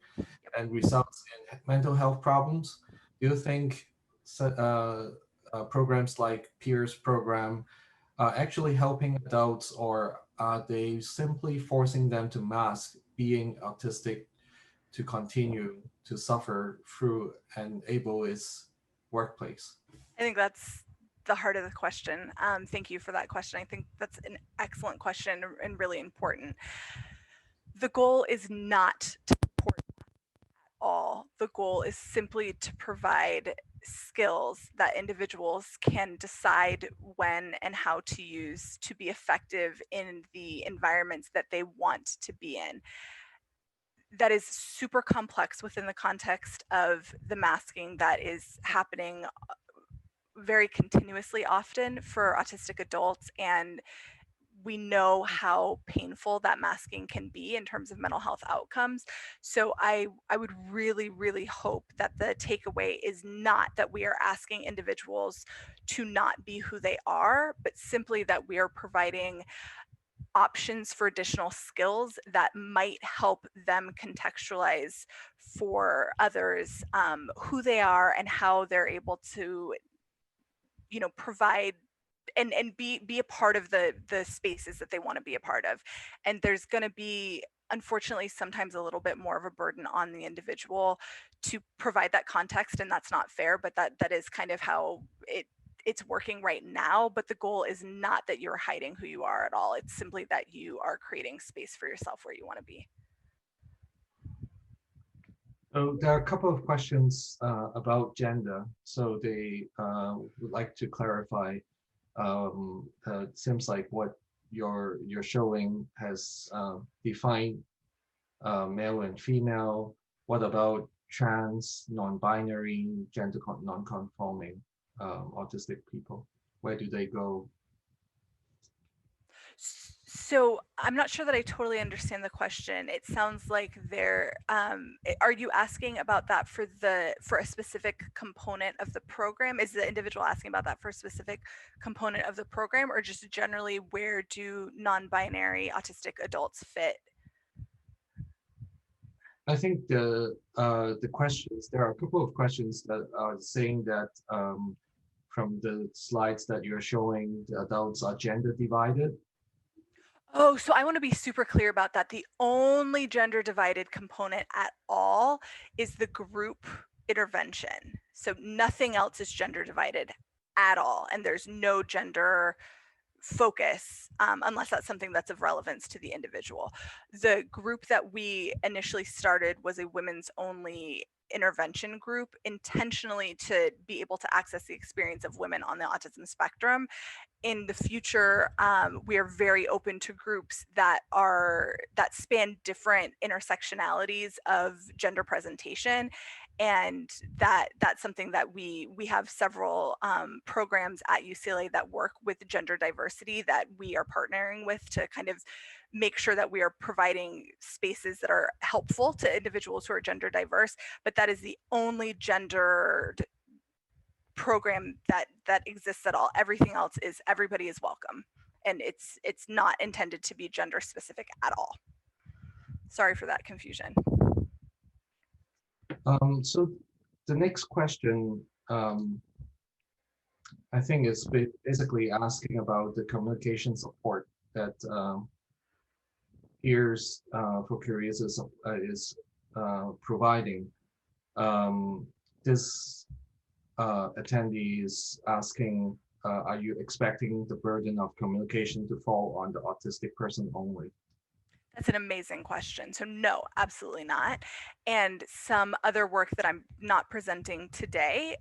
and results in mental health problems. Do you think programs like peers program actually helping adults, or are they simply forcing them to mask being autistic to continue to suffer through an ableist workplace? I think that's the heart of the question. Thank you for that question. I think that's an excellent question and really important. The goal is not to support all. The goal is simply to provide skills that individuals can decide when and how to use to be effective in the environments that they want to be in. That is super complex within the context of the masking that is happening very continuously often for autistic adults, and we know how painful that masking can be in terms of mental health outcomes. So I would really, really hope that the takeaway is not that we are asking individuals to not be who they are, but simply that we are providing options for additional skills that might help them contextualize for others who they are and how they're able to, provide and be a part of the spaces that they want to be a part of. And there's going to be, unfortunately, sometimes a little bit more of a burden on the individual to provide that context, and that's not fair, but that is kind of how it's working right now. But the goal is not that you're hiding who you are at all. It's simply that you are creating space for yourself where you want to be. So there are a couple of questions about gender. So they would like to clarify. It seems like what you're showing has defined male and female. What about trans, non-binary, gender non-conforming autistic people? Where do they go? So I'm not sure that I totally understand the question. It sounds like are you asking about that for a specific component of the program? Is the individual asking about that for a specific component of the program, or just generally where do non-binary autistic adults fit? I think the questions, there are a couple of questions that are saying that from the slides that you're showing, the adults are gender divided. Oh, so I want to be super clear about that. The only gender divided component at all is the group intervention. So nothing else is gender divided at all. And there's no gender focus unless that's something that's of relevance to the individual. The group that we initially started was a women's only intervention group, intentionally to be able to access the experience of women on the autism spectrum. In the future, we are very open to groups that span different intersectionalities of gender presentation, and that's something that we have several programs at UCLA that work with gender diversity that we are partnering with to kind of make sure that we are providing spaces that are helpful to individuals who are gender diverse. But that is the only gendered program that exists at all. Everything else is everybody is welcome, and it's not intended to be gender specific at all. Sorry for that confusion. So the next question, I think, is basically asking about the communication support that Peers for Careers is providing. This attendee is asking, are you expecting the burden of communication to fall on the autistic person only? That's an amazing question. So no, absolutely not. And some other work that I'm not presenting today,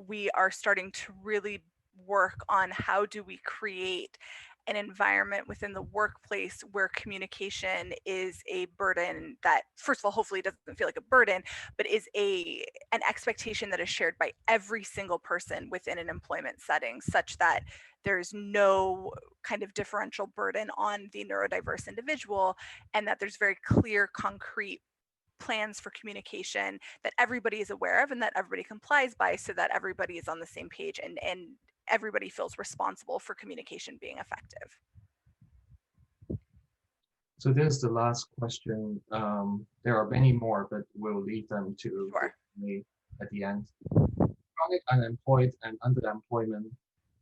we are starting to really work on how do we create an environment within the workplace where communication is a burden that, first of all, hopefully doesn't feel like a burden, but is an expectation that is shared by every single person within an employment setting, such that there's no kind of differential burden on the neurodiverse individual, and that there's very clear, concrete plans for communication that everybody is aware of and that everybody complies by, so that everybody is on the same page and everybody feels responsible for communication being effective. So this is the last question. There are many more, but we'll leave them to Sure. me at the end. Chronic unemployed and underemployment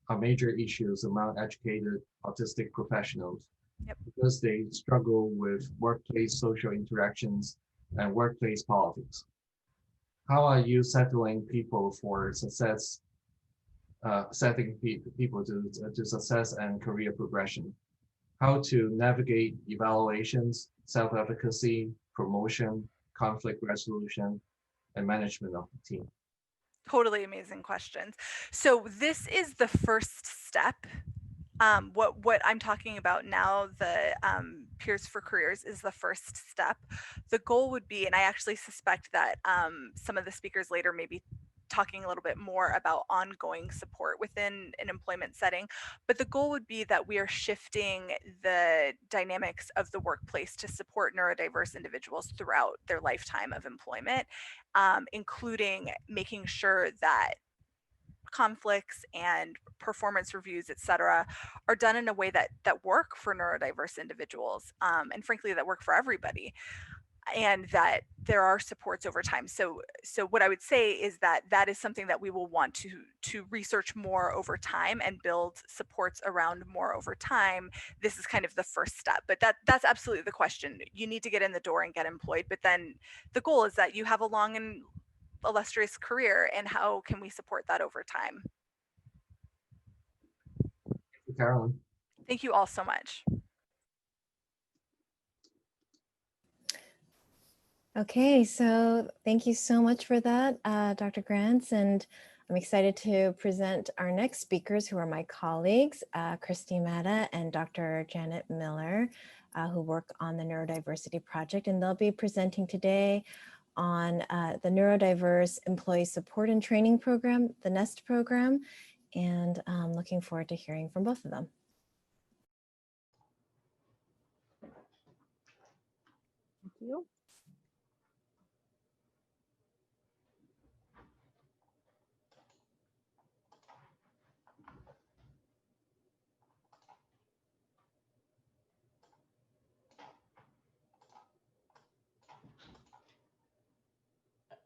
are major issues among educated autistic professionals. Yep. Because they struggle with workplace social interactions and workplace politics. How are you settling people for success, setting people to success and career progression? How to navigate evaluations, self-efficacy, promotion, conflict resolution, and management of the team? Totally amazing questions. So this is the first step. What I'm talking about now, the Peers for Careers, is the first step. The goal would be, and I actually suspect that some of the speakers later may be talking a little bit more about ongoing support within an employment setting, but the goal would be that we are shifting the dynamics of the workplace to support neurodiverse individuals throughout their lifetime of employment, including making sure that conflicts and performance reviews, et cetera, are done in a way that work for neurodiverse individuals, and frankly, that work for everybody, and that there are supports over time. So what I would say is that is something that we will want to research more over time and build supports around more over time. This is kind of the first step, but that's absolutely the question. You need to get in the door and get employed, but then the goal is that you have a long and illustrious career, and how can we support that over time? Thank you, Carolyn. Thank you all so much. Okay, so thank you so much for that, Dr. Grants, and I'm excited to present our next speakers, who are my colleagues, Christy Matta and Dr. Janet Miller, who work on the Neurodiversity Project, and they'll be presenting today on the Neurodiverse Employee Support and Training Program, the NEST program, and I'm looking forward to hearing from both of them. Thank you.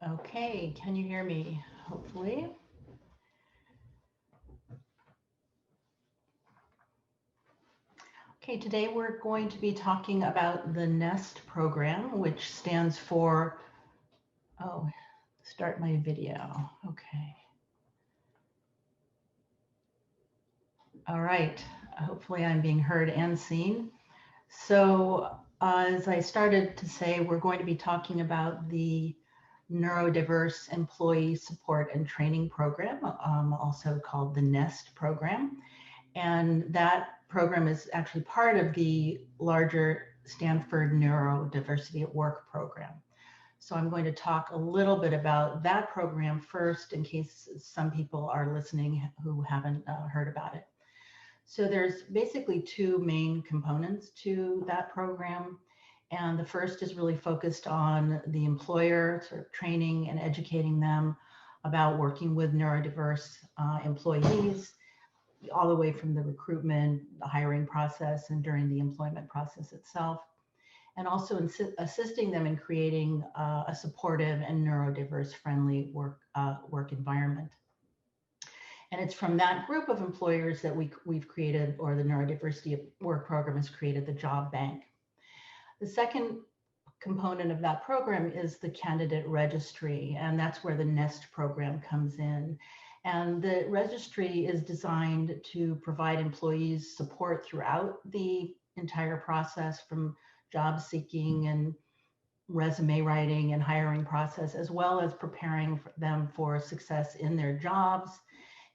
Okay, can you hear me? Hopefully. Okay, today we're going to be talking about the NEST program, which stands for, oh, start my video. Okay. All right, hopefully I'm being heard and seen. So as I started to say, we're going to be talking about the Neurodiverse Employee Support and Training Program, also called the NEST program. And that program is actually part of the larger Stanford Neurodiversity at Work program. So I'm going to talk a little bit about that program first, in case some people are listening who haven't heard about it. So there's basically two main components to that program. And the first is really focused on the employer, sort of training and educating them about working with neurodiverse employees, all the way from the recruitment, the hiring process, and during the employment process itself, and also assisting them in creating a supportive and neurodiverse friendly work environment. And it's from that group of employers that we've created, or the Neurodiversity at Work program has created, the job bank. The second component of that program is the candidate registry, and that's where the NEST program comes in. And the registry is designed to provide employees support throughout the entire process, from job seeking and resume writing and hiring process, as well as preparing them for success in their jobs,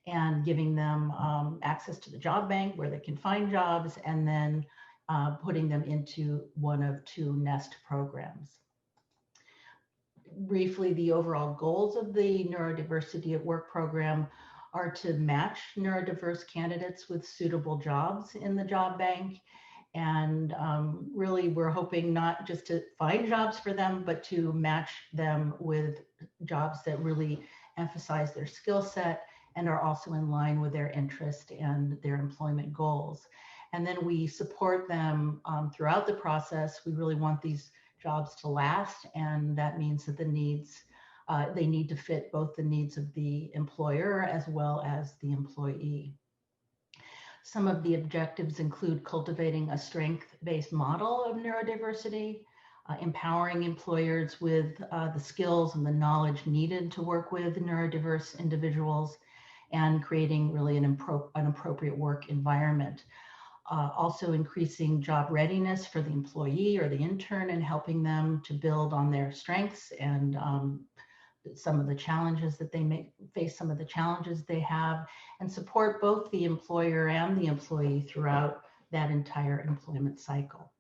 and giving them access to the job bank where they can find jobs, and then putting them into one of two NEST programs. Briefly, the overall goals of the Neurodiversity at Work program are to match neurodiverse candidates with suitable jobs in the job bank. And really, we're hoping not just to find jobs for them, but to match them with jobs that really emphasize their skill set and are also in line with their interest and their employment goals. And then we support them throughout the process. We really want these jobs to last, and that means that the needs they need to fit both the needs of the employer as well as the employee. Some of the objectives include cultivating a strength-based model of neurodiversity, empowering employers with the skills and the knowledge needed to work with neurodiverse individuals, and creating really an appropriate work environment. Also increasing job readiness for the employee or the intern and helping them to build on their strengths and some of the challenges that they may face, some of the challenges they have, and support both the employer and the employee throughout that entire employment cycle.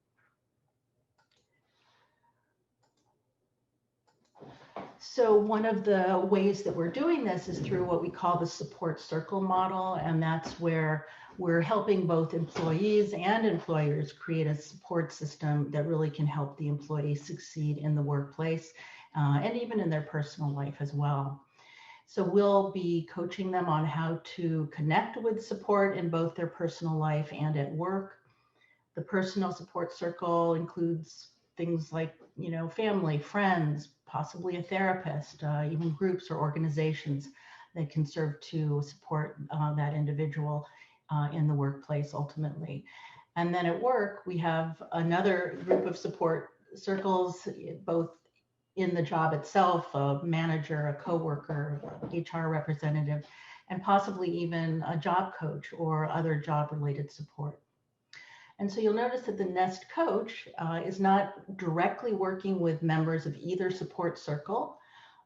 So one of the ways that we're doing this is through what we call the support circle model, and that's where we're helping both employees and employers create a support system that really can help the employee succeed in the workplace and even in their personal life as well. So we'll be coaching them on how to connect with support in both their personal life and at work. The personal support circle includes things like, family, friends, possibly a therapist, even groups or organizations that can serve to support that individual in the workplace ultimately. And then at work, we have another group of support circles, both in the job itself, a manager, a coworker, HR representative, and possibly even a job coach or other job-related support. And so you'll notice that the Nest coach is not directly working with members of either support circle,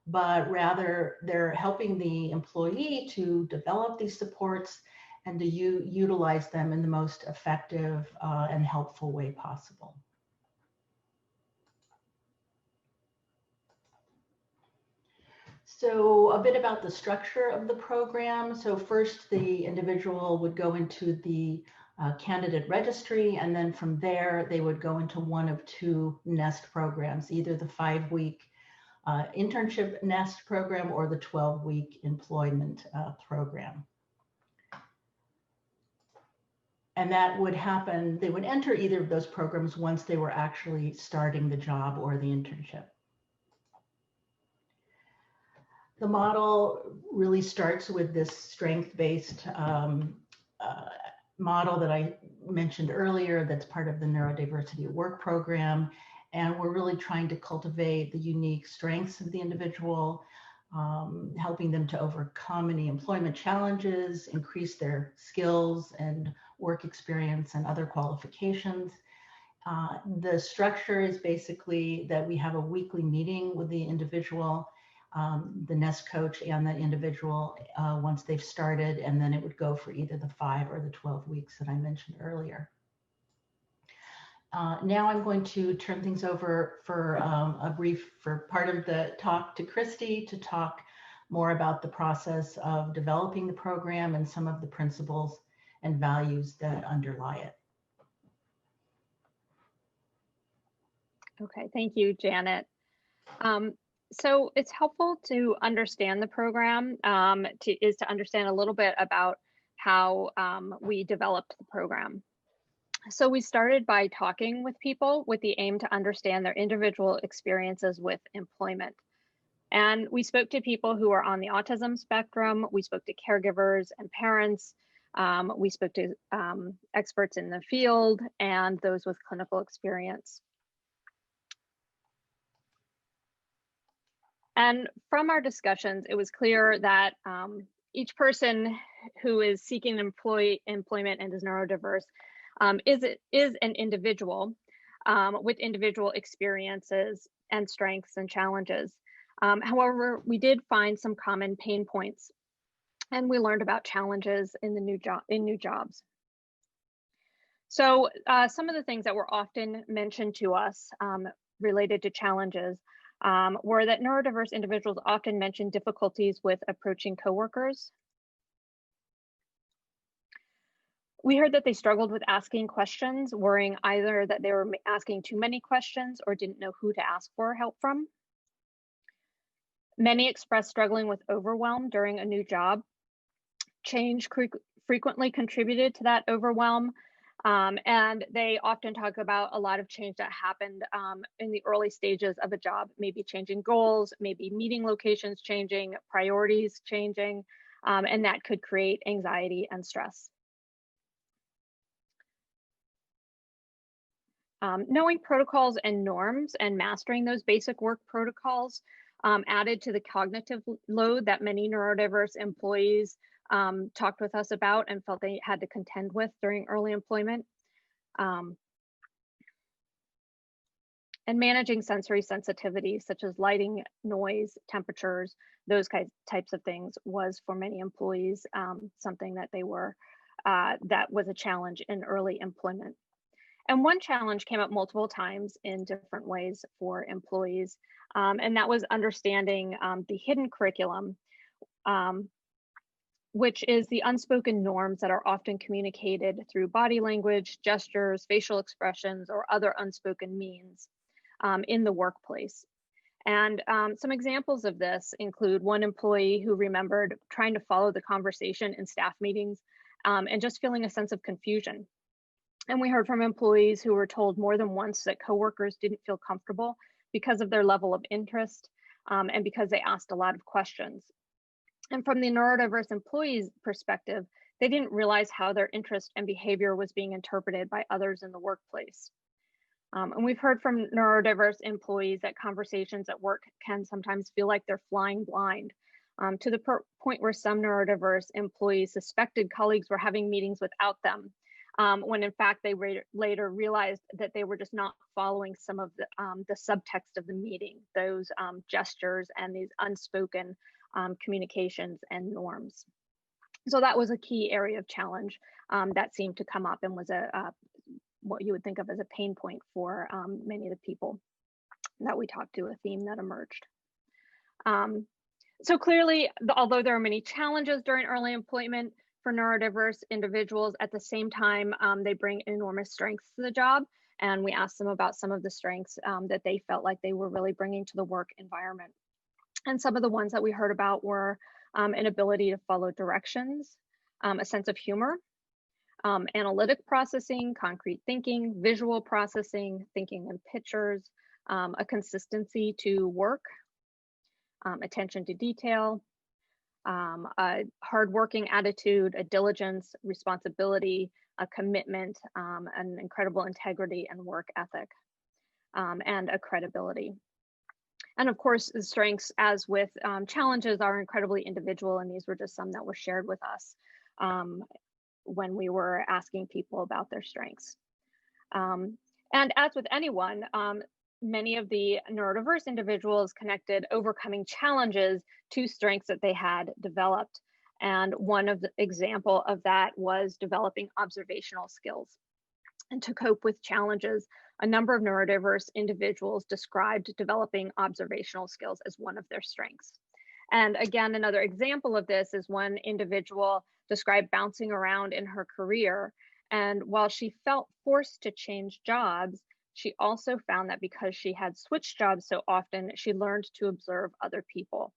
but rather they're helping the employee to develop these supports and to utilize them in the most effective and helpful way possible. So a bit about the structure of the program. So first, the individual would go into the candidate registry, and then from there, they would go into one of two NEST programs, either the 5-week internship NEST program or the 12-week employment program. And that would happen, they would enter either of those programs once they were actually starting the job or the internship. The model really starts with this strength-based model that I mentioned earlier that's part of the Neurodiversity at Work program. And we're really trying to cultivate the unique strengths of the individual, helping them to overcome any employment challenges, increase their skills and work experience and other qualifications. The structure is basically that we have a weekly meeting with the individual, the Nest coach and the individual once they've started, and then it would go for either the 5 or the 12 weeks that I mentioned earlier. Now I'm going to turn things over for part of the talk to Christy to talk more about the process of developing the program and some of the principles and values that underlie it. Okay, thank you, Janet. So it's helpful to understand the program, to understand a little bit about how we developed the program. So we started by talking with people with the aim to understand their individual experiences with employment. And we spoke to people who are on the autism spectrum. We spoke to caregivers and parents. We spoke to experts in the field and those with clinical experience. And from our discussions, it was clear that each person who is seeking employment and is neurodiverse is an individual with individual experiences and strengths and challenges. However, we did find some common pain points, and we learned about challenges in the new jobs. So some of the things that were often mentioned to us related to challenges were that neurodiverse individuals often mention difficulties with approaching coworkers. We heard that they struggled with asking questions, worrying either that they were asking too many questions or didn't know who to ask for help from. Many expressed struggling with overwhelm during a new job. Change frequently contributed to that overwhelm. And they often talk about a lot of change that happened in the early stages of a job, maybe changing goals, maybe meeting locations changing, priorities changing, and that could create anxiety and stress. Knowing protocols and norms and mastering those basic work protocols added to the cognitive load that many neurodiverse employees talked with us about and felt they had to contend with during early employment. And managing sensory sensitivity, such as lighting, noise, temperatures, those types of things was for many employees something that they were, that was a challenge in early employment. And one challenge came up multiple times in different ways for employees, and that was understanding the hidden curriculum, which is the unspoken norms that are often communicated through body language, gestures, facial expressions, or other unspoken means in the workplace. And some examples of this include one employee who remembered trying to follow the conversation in staff meetings and just feeling a sense of confusion. And we heard from employees who were told more than once that coworkers didn't feel comfortable because of their level of interest and because they asked a lot of questions. And from the neurodiverse employees' perspective, they didn't realize how their interest and behavior was being interpreted by others in the workplace. And we've heard from neurodiverse employees that conversations at work can sometimes feel like they're flying blind, to the point where some neurodiverse employees suspected colleagues were having meetings without them, when in fact they later realized that they were just not following some of the subtext of the meeting, those gestures and these unspoken communications and norms. So that was a key area of challenge that seemed to come up and was what you would think of as a pain point for many of the people that we talked to, a theme that emerged. So clearly, although there are many challenges during early employment for neurodiverse individuals, at the same time, they bring enormous strengths to the job. And we asked them about some of the strengths that they felt like they were really bringing to the work environment. And some of the ones that we heard about were an ability to follow directions, a sense of humor, analytic processing, concrete thinking, visual processing, thinking in pictures, a consistency to work, attention to detail, a hardworking attitude, a diligence, responsibility, a commitment, an incredible integrity and work ethic, and a credibility. And of course, the strengths, as with challenges, are incredibly individual, and these were just some that were shared with us when we were asking people about their strengths. And as with anyone, many of the neurodiverse individuals connected overcoming challenges to strengths that they had developed. And one of the example of that was developing observational skills. And to cope with challenges, a number of neurodiverse individuals described developing observational skills as one of their strengths. And again, another example of this is one individual described bouncing around in her career. And while she felt forced to change jobs, she also found that because she had switched jobs so often, she learned to observe other people.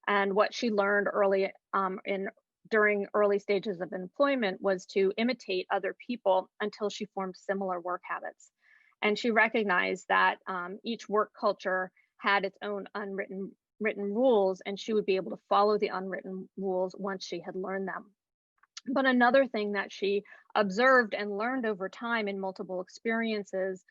And what she learned during early stages of employment was to imitate other people until she formed similar work habits. And she recognized that each work culture had its own written rules, and she would be able to follow the unwritten rules once she had learned them. But another thing that she observed and learned over time in multiple experiences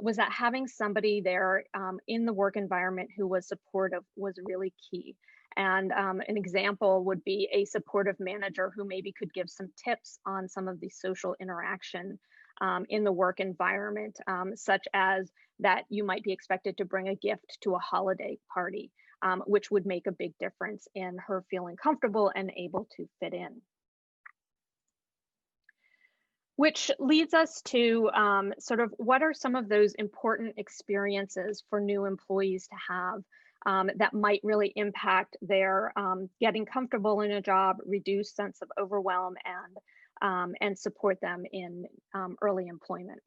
was that having somebody there in the work environment who was supportive was really key. And an example would be a supportive manager who maybe could give some tips on some of the social interaction in the work environment, such as that you might be expected to bring a gift to a holiday party, which would make a big difference in her feeling comfortable and able to fit in. Which leads us to sort of what are some of those important experiences for new employees to have that might really impact their getting comfortable in a job, reduce sense of overwhelm, and support them in early employment.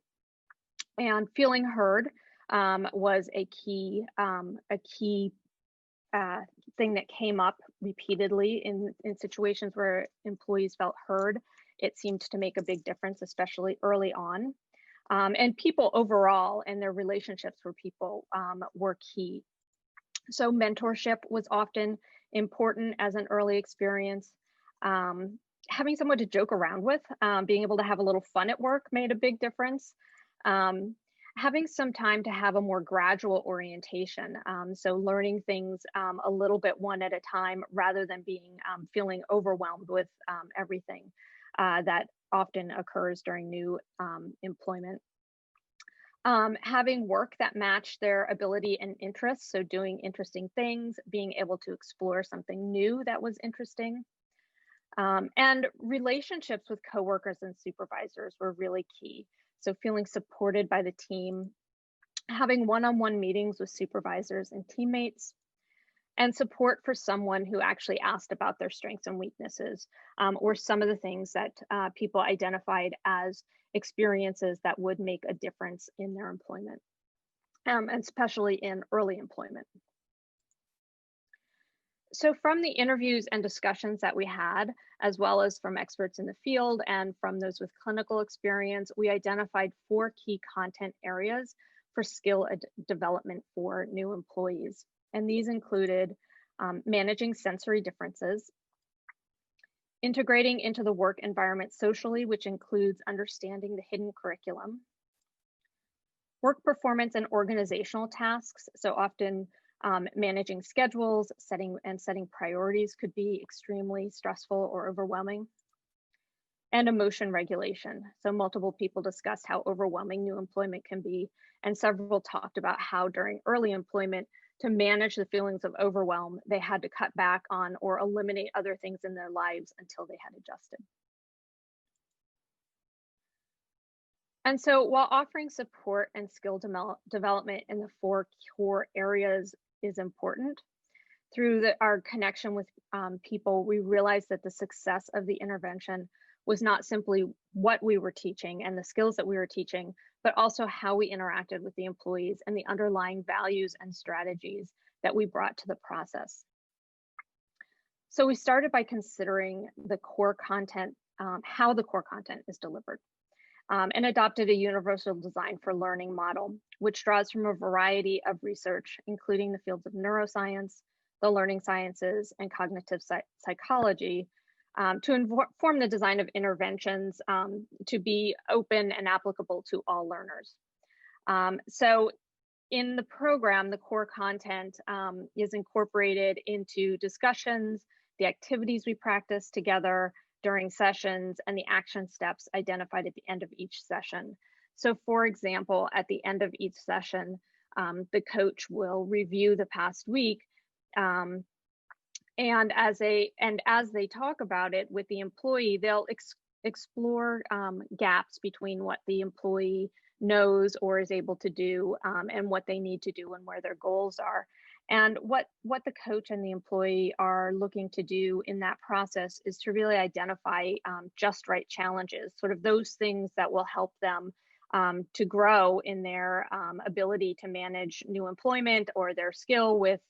And feeling heard was a key thing that came up repeatedly in situations where employees felt heard it seemed to make a big difference, especially early on. And people overall and their relationships with people were key. So mentorship was often important as an early experience. Having someone to joke around with, being able to have a little fun at work made a big difference. Having some time to have a more gradual orientation. So learning things a little bit one at a time rather than feeling overwhelmed with everything that often occurs during new employment. Having work that matched their ability and interests, so doing interesting things, being able to explore something new that was interesting. And relationships with coworkers and supervisors were really key. So feeling supported by the team, having one-on-one meetings with supervisors and teammates, and support for someone who actually asked about their strengths and weaknesses, or some of the things that people identified as experiences that would make a difference in their employment, and especially in early employment. So from the interviews and discussions that we had, as well as from experts in the field and from those with clinical experience, we identified 4 key content areas for skill development for new employees. And these included managing sensory differences, integrating into the work environment socially, which includes understanding the hidden curriculum, work performance and organizational tasks. So often managing schedules, setting priorities could be extremely stressful or overwhelming. And emotion regulation. So multiple people discussed how overwhelming new employment can be, and several talked about how during early employment, to manage the feelings of overwhelm, they had to cut back on or eliminate other things in their lives until they had adjusted. And so while offering support and skill development in the 4 core areas is important, through our connection with people, we realized that the success of the intervention was not simply what we were teaching and the skills that we were teaching, but also how we interacted with the employees and the underlying values and strategies that we brought to the process. So we started by considering the core content, how the core content is delivered, and adopted a universal design for learning model, which draws from a variety of research, including the fields of neuroscience, the learning sciences, and cognitive psychology, to inform the design of interventions to be open and applicable to all learners. So in the program, the core content is incorporated into discussions, the activities we practice together during sessions, and the action steps identified at the end of each session. So for example, at the end of each session, the coach will review the past week, and as they talk about it with the employee, they'll explore gaps between what the employee knows or is able to do and what they need to do and where their goals are. And what the coach and the employee are looking to do in that process is to really identify just right challenges, sort of those things that will help them to grow in their ability to manage new employment or their skill with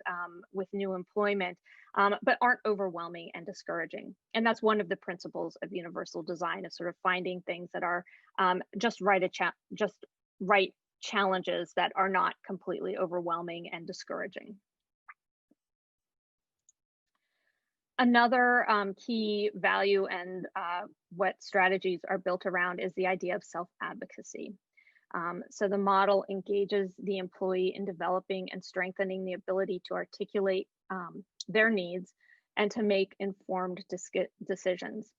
new employment, but aren't overwhelming and discouraging. And that's one of the principles of universal design, is sort of finding things that are just right challenges that are not completely overwhelming and discouraging. Another key value and what strategies are built around is the idea of self-advocacy. So the model engages the employee in developing and strengthening the ability to articulate their needs and to make informed decisions,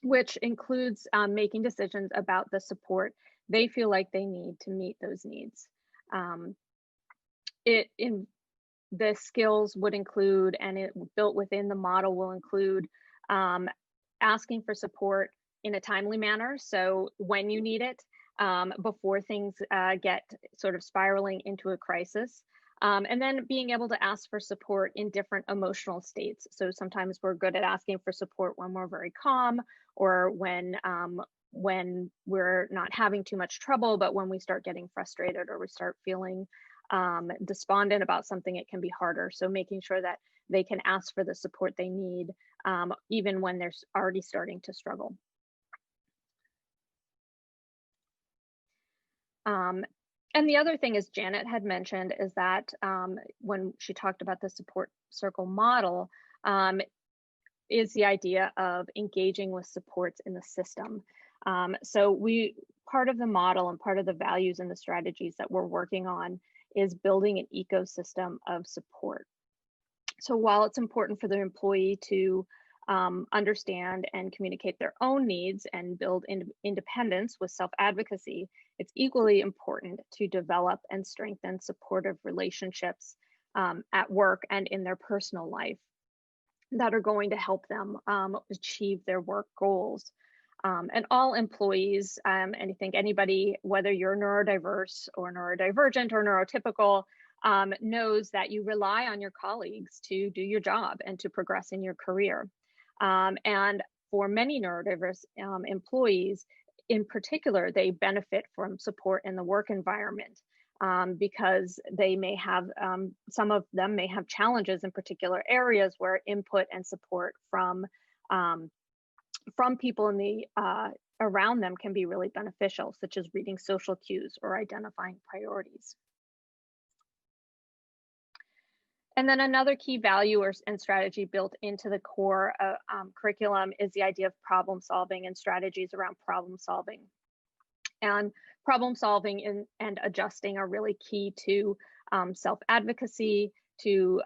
which includes making decisions about the support they feel like they need to meet those needs. The skills would include, and it built within the model will include, asking for support in a timely manner. So when you need it, before things get sort of spiraling into a crisis. And then being able to ask for support in different emotional states. So sometimes we're good at asking for support when we're very calm, or when we're not having too much trouble, but when we start getting frustrated or we start feeling despondent about something, it can be harder. So making sure that they can ask for the support they need, even when they're already starting to struggle. And the other thing, as Janet had mentioned, is that when she talked about the support circle model, is the idea of engaging with supports in the system. So part of the model and part of the values and the strategies that we're working on is building an ecosystem of support. So while it's important for the employee to understand and communicate their own needs and build independence with self-advocacy, it's equally important to develop and strengthen supportive relationships at work and in their personal life that are going to help them achieve their work goals. And all employees, and I think anybody, whether you're neurodiverse or neurodivergent or neurotypical, knows that you rely on your colleagues to do your job and to progress in your career. And for many neurodiverse employees, in particular, they benefit from support in the work environment because they may have, some of them may have challenges in particular areas where input and support from people in the around them can be really beneficial, such as reading social cues or identifying priorities. And then another key value and strategy built into the core curriculum is the idea of problem solving and strategies around problem solving. And problem solving and adjusting are really key to self-advocacy, to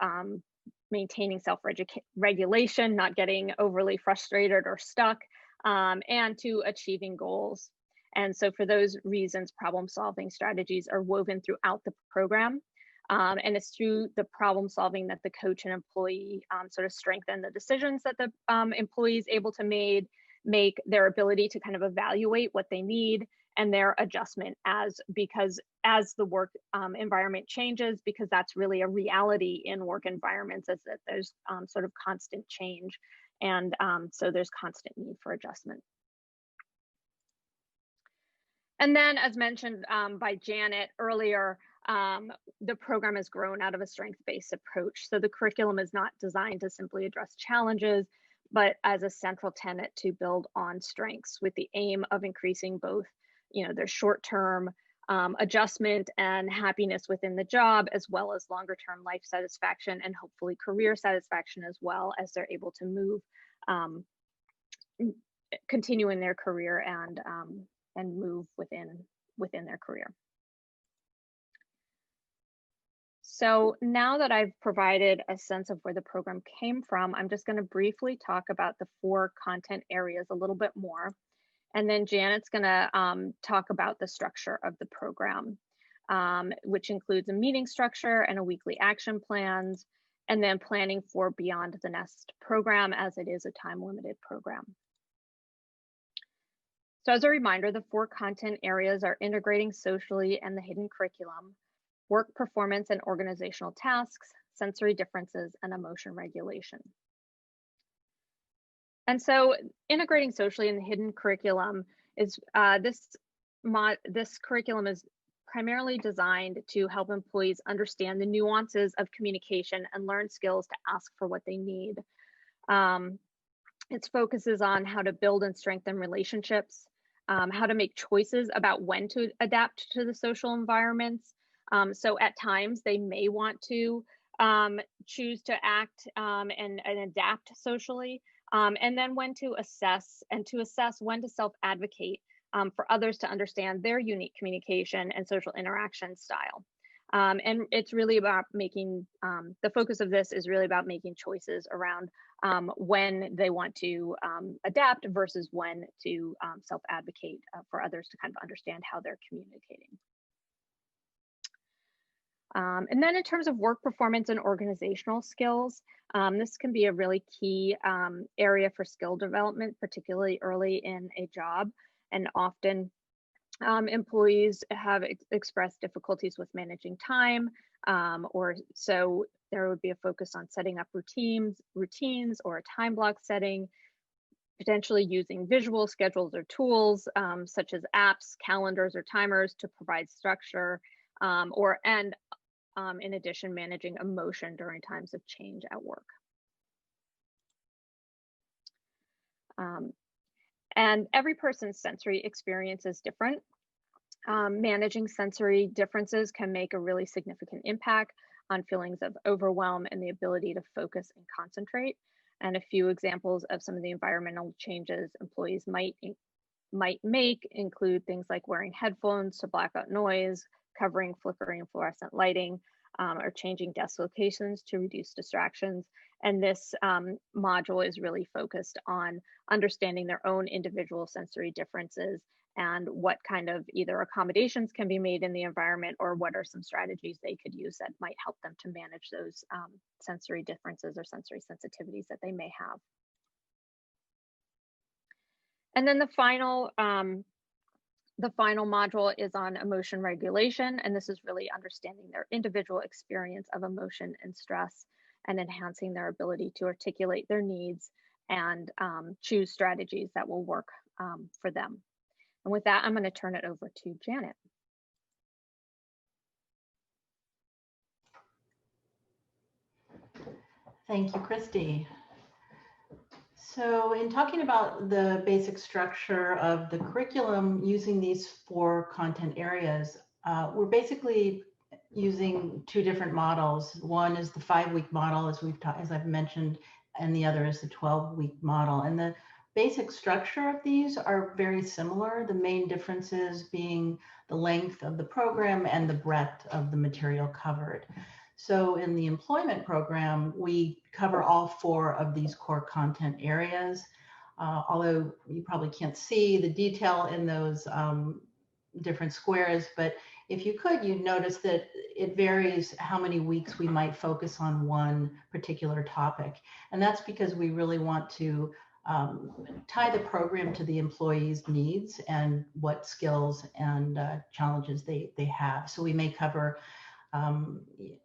maintaining self-regulation, not getting overly frustrated or stuck, and to achieving goals. And so for those reasons, problem solving strategies are woven throughout the program. And it's through the problem solving that the coach and employee sort of strengthen the decisions that the employee is able to make their ability to kind of evaluate what they need and their adjustment because as the work environment changes, because that's really a reality in work environments, is that there's sort of constant change. And so there's constant need for adjustment. And then, as mentioned by Janet earlier, the program has grown out of a strength-based approach. So the curriculum is not designed to simply address challenges, but as a central tenet to build on strengths with the aim of increasing both, their short-term adjustment and happiness within the job, as well as longer-term life satisfaction and hopefully career satisfaction as well, as they're able to move, continue in their career and move within their career. So now that I've provided a sense of where the program came from, I'm just going to briefly talk about the 4 content areas a little bit more. And then Janet's going to talk about the structure of the program, which includes a meeting structure and a weekly action plans, and then planning for Beyond the Nest program, as it is a time-limited program. So as a reminder, the 4 content areas are integrating socially and the hidden curriculum, work performance and organizational tasks, sensory differences, and emotion regulation. And so integrating socially in the hidden curriculum is, this curriculum is primarily designed to help employees understand the nuances of communication and learn skills to ask for what they need. It focuses on how to build and strengthen relationships, how to make choices about when to adapt to the social environments. So at times they may want to choose to act and adapt socially, and then when to assess when to self-advocate for others to understand their unique communication and social interaction style. And it's really about making, the focus of this is really about making choices around when they want to adapt versus when to self-advocate for others to kind of understand how they're communicating. And then in terms of work performance and organizational skills, this can be a really key area for skill development, particularly early in a job. And often employees have expressed difficulties with managing time, or so there would be a focus on setting up routines or a time block setting, potentially using visual schedules or tools such as apps, calendars, or timers to provide structure, in addition, managing emotion during times of change at work. And every person's sensory experience is different. Managing sensory differences can make a really significant impact on feelings of overwhelm and the ability to focus and concentrate. And a few examples of some of the environmental changes employees might make include things like wearing headphones to block out noise, covering flickering and fluorescent lighting, or changing desk locations to reduce distractions. And this module is really focused on understanding their own individual sensory differences and what kind of either accommodations can be made in the environment, or what are some strategies they could use that might help them to manage those sensory differences or sensory sensitivities that they may have. And then the final module is on emotion regulation, and this is really understanding their individual experience of emotion and stress and enhancing their ability to articulate their needs and choose strategies that will work for them. And with that, I'm going to turn it over to Janet. Thank you, Christy. So in talking about the basic structure of the curriculum using these 4 content areas, we're basically using 2 different models. One is the 5-week model, as I've mentioned, and the other is the 12-week model. And the basic structure of these are very similar, the main differences being the length of the program and the breadth of the material covered. So in the employment program, we cover all 4 of these core content areas, although you probably can't see the detail in those different squares, but if you could, you'd notice that it varies how many weeks we might focus on one particular topic. And that's because we really want to tie the program to the employee's needs and what skills and challenges they have. So we may cover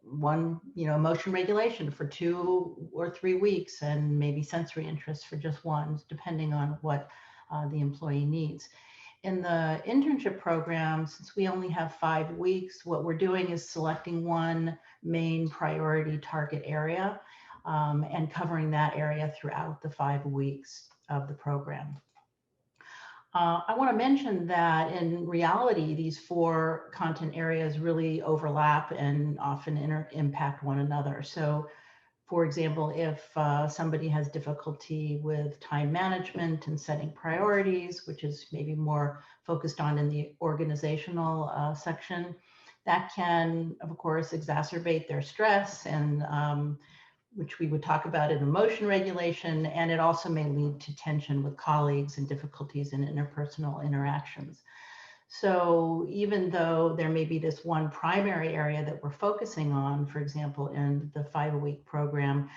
one, emotion regulation for 2 or 3 weeks, and maybe sensory interest for just 1, depending on what the employee needs. In the internship program, since we only have 5 weeks, what we're doing is selecting one main priority target area and covering that area throughout the 5 weeks of the program. I want to mention that in reality, these 4 content areas really overlap and often impact one another. So, for example, if somebody has difficulty with time management and setting priorities, which is maybe more focused on in the organizational section, that can, of course, exacerbate their stress, and which we would talk about in emotion regulation, and it also may lead to tension with colleagues and difficulties in interpersonal interactions. So even though there may be this one primary area that we're focusing on, for example, in the 5-week program,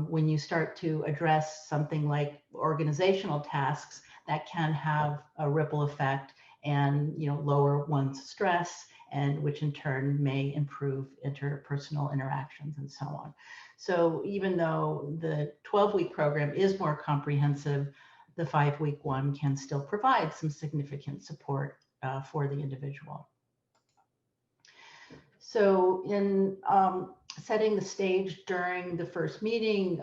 when you start to address something like organizational tasks, that can have a ripple effect and lower one's stress, and which in turn may improve interpersonal interactions and so on. So even though the 12-week program is more comprehensive, the 5-week one can still provide some significant support for the individual. So in setting the stage during the first meeting,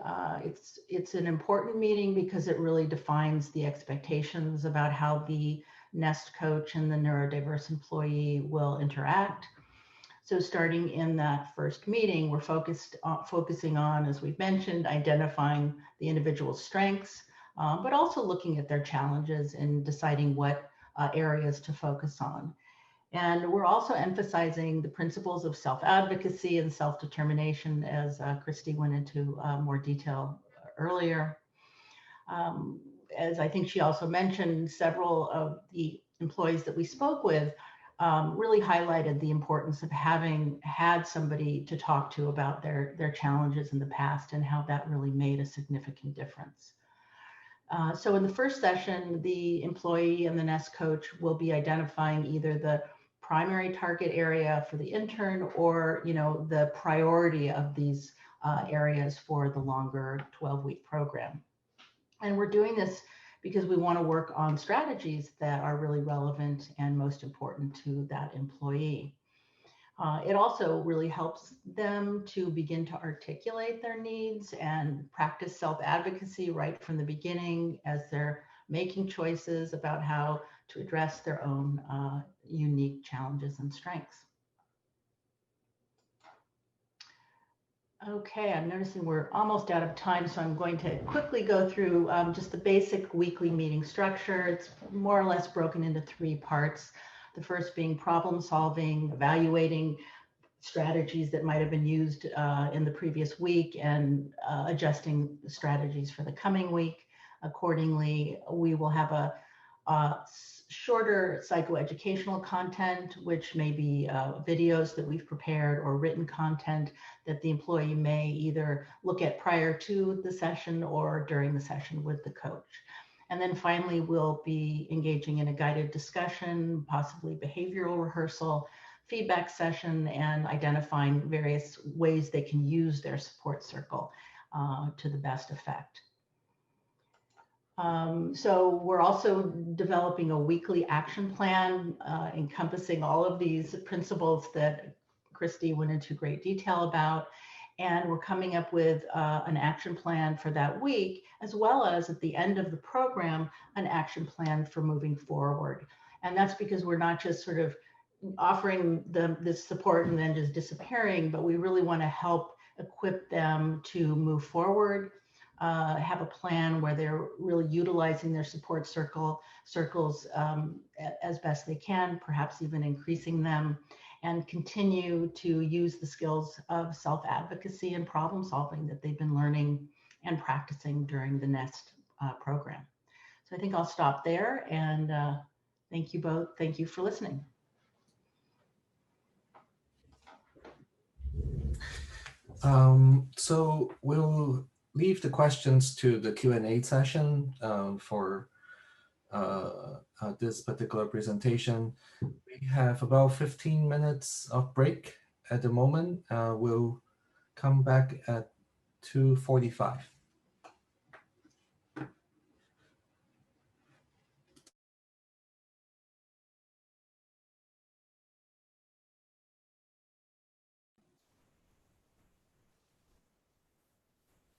it's an important meeting because it really defines the expectations about how the nest coach and the neurodiverse employee will interact. So starting in that first meeting, we're focusing on, as we've mentioned, identifying the individual's strengths, but also looking at their challenges and deciding what areas to focus on. And we're also emphasizing the principles of self-advocacy and self-determination, as Christy went into more detail earlier. As I think she also mentioned, several of the employees that we spoke with really highlighted the importance of having had somebody to talk to about their challenges in the past and how that really made a significant difference. So in the first session, the employee and the nest coach will be identifying either the primary target area for the intern or the priority of these areas for the longer 12-week program. And we're doing this because we want to work on strategies that are really relevant and most important to that employee. It also really helps them to begin to articulate their needs and practice self-advocacy right from the beginning as they're making choices about how to address their own unique challenges and strengths. Okay, I'm noticing we're almost out of time, so I'm going to quickly go through just the basic weekly meeting structure. It's more or less broken into 3 parts. The first being problem solving, evaluating strategies that might have been used in the previous week, and adjusting the strategies for the coming week. Accordingly, we will have a shorter psychoeducational content, which may be videos that we've prepared or written content that the employee may either look at prior to the session or during the session with the coach. And then finally, we'll be engaging in a guided discussion, possibly behavioral rehearsal, feedback session, and identifying various ways they can use their support circle to the best effect. So we're also developing a weekly action plan encompassing all of these principles that Christy went into great detail about. And we're coming up with an action plan for that week, as well as at the end of the program, an action plan for moving forward. And that's because we're not just sort of offering them this support and then just disappearing, but we really want to help equip them to move forward, have a plan where they're really utilizing their support circles as best they can, perhaps even increasing them, and continue to use the skills of self-advocacy and problem solving that they've been learning and practicing during the NEST program. So I think I'll stop there, and thank you both. Thank you for listening. So we'll leave the questions to the Q&A session for this particular presentation. We have about 15 minutes of break at the moment. We'll come back at 2:45.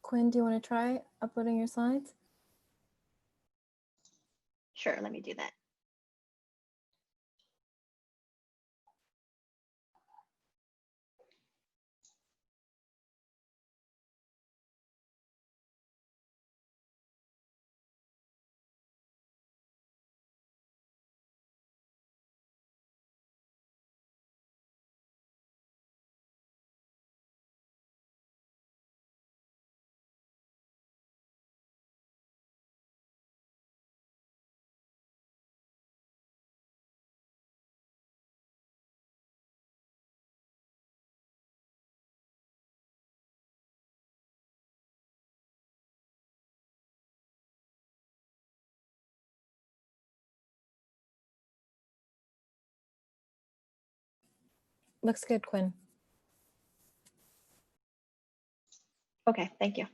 Quinn, do you want to try uploading your slides? Sure, let me do that. Looks good, Quinn. Okay, thank you.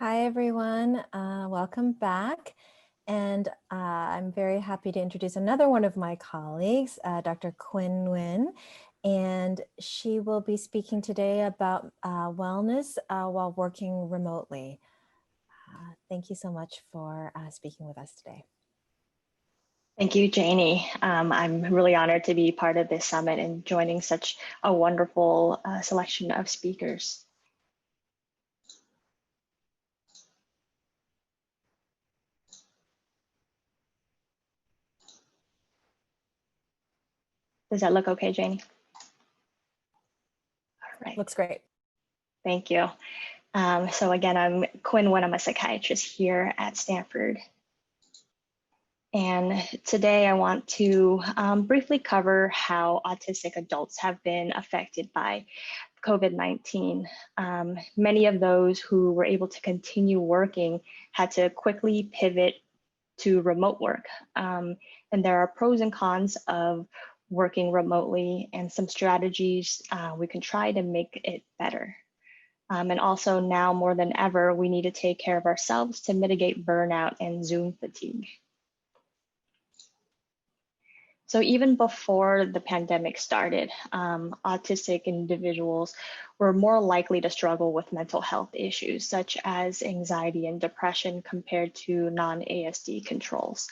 Hi, everyone. Welcome back. And I'm very happy to introduce another one of my colleagues, Dr. Quinn Nguyen. And she will be speaking today about wellness while working remotely. Thank you so much for speaking with us today. Thank you, Janie. I'm really honored to be part of this summit and joining such a wonderful selection of speakers. Does that look okay, Janie? All right. Looks great. Thank you. So again, I'm Quinn Nguyen. I'm a psychiatrist here at Stanford. And today I want to briefly cover how autistic adults have been affected by COVID-19. Many of those who were able to continue working had to quickly pivot to remote work. And there are pros and cons of working remotely and some strategies we can try to make it better. And also now more than ever, we need to take care of ourselves to mitigate burnout and Zoom fatigue. So even before the pandemic started, autistic individuals were more likely to struggle with mental health issues such as anxiety and depression compared to non-ASD controls.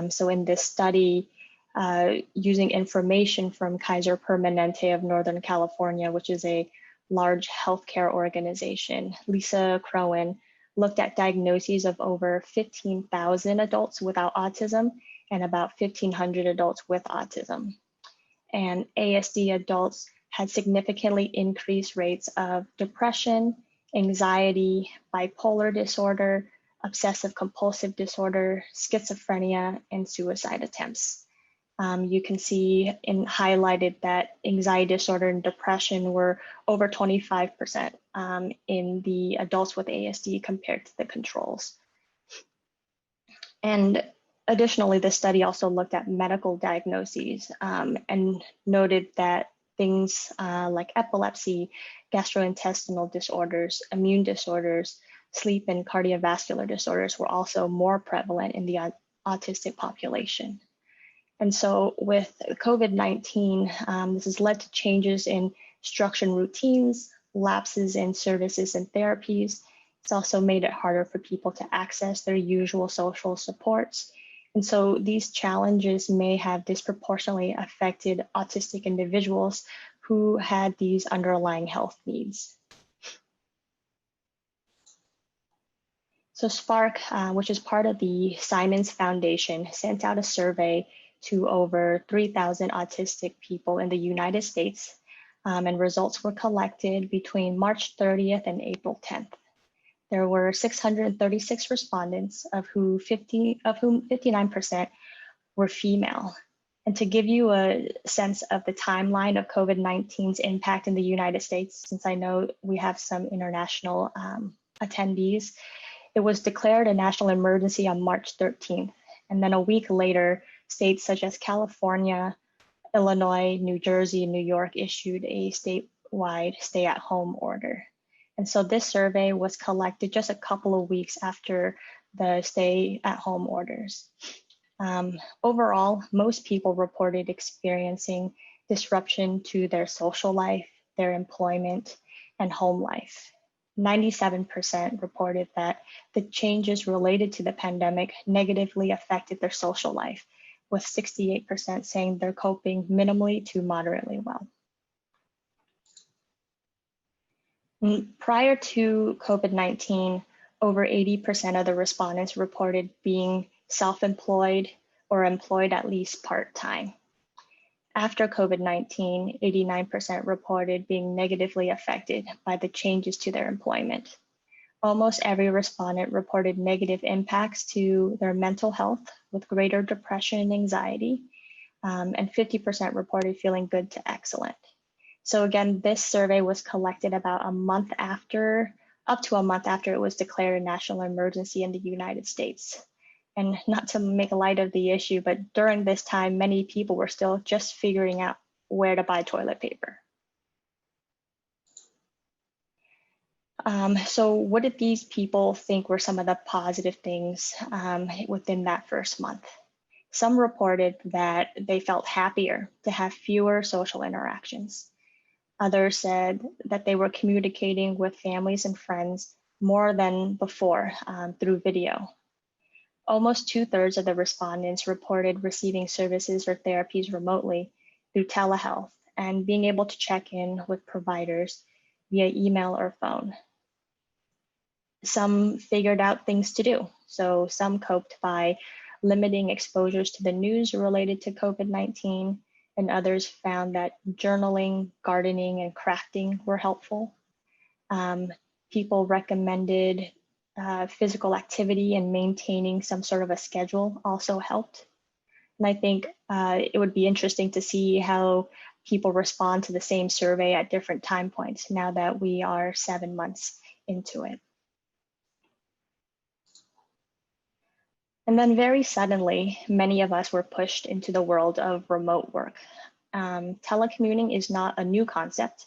So in this study, using information from Kaiser Permanente of Northern California, which is a large healthcare organization, Lisa Crowan looked at diagnoses of over 15,000 adults without autism and about 1,500 adults with autism. And ASD adults had significantly increased rates of depression, anxiety, bipolar disorder, obsessive compulsive disorder, schizophrenia, and suicide attempts. You can see highlighted that anxiety disorder and depression were over 25% in the adults with ASD compared to the controls. And additionally, the study also looked at medical diagnoses and noted that things like epilepsy, gastrointestinal disorders, immune disorders, sleep and cardiovascular disorders were also more prevalent in the autistic population. And so with COVID-19, this has led to changes in structure and routines, lapses in services and therapies. It's also made it harder for people to access their usual social supports. And so these challenges may have disproportionately affected autistic individuals who had these underlying health needs. So Spark, which is part of the Simons Foundation, sent out a survey to over 3,000 autistic people in the United States, and results were collected between March 30th and April 10th. There were 636 respondents, of whom 59% were female. And to give you a sense of the timeline of COVID-19's impact in the United States, since I know we have some international attendees, it was declared a national emergency on March 13th. And then a week later, states such as California, Illinois, New Jersey, and New York issued a statewide stay-at-home order. And so this survey was collected just a couple of weeks after the stay-at-home orders. Overall, most people reported experiencing disruption to their social life, their employment, and home life. 97% reported that the changes related to the pandemic negatively affected their social life, with 68% saying they're coping minimally to moderately well. Prior to COVID-19, over 80% of the respondents reported being self-employed or employed at least part-time. After COVID-19, 89% reported being negatively affected by the changes to their employment. Almost every respondent reported negative impacts to their mental health with greater depression and anxiety, and 50% reported feeling good to excellent. So again, this survey was collected about a month after, up to a month after it was declared a national emergency in the United States. And not to make light of the issue, but during this time, many people were still just figuring out where to buy toilet paper. So what did these people think were some of the positive things within that first month? Some reported that they felt happier to have fewer social interactions. Others said that they were communicating with families and friends more than before through video. Almost 2/3 of the respondents reported receiving services or therapies remotely through telehealth and being able to check in with providers via email or phone. Some figured out things to do. So some coped by limiting exposures to the news related to COVID-19, and others found that journaling, gardening, and crafting were helpful. People recommended physical activity and maintaining some sort of a schedule also helped. And I think it would be interesting to see how people respond to the same survey at different time points now that we are 7 months into it. And then very suddenly, many of us were pushed into the world of remote work. Telecommuting is not a new concept.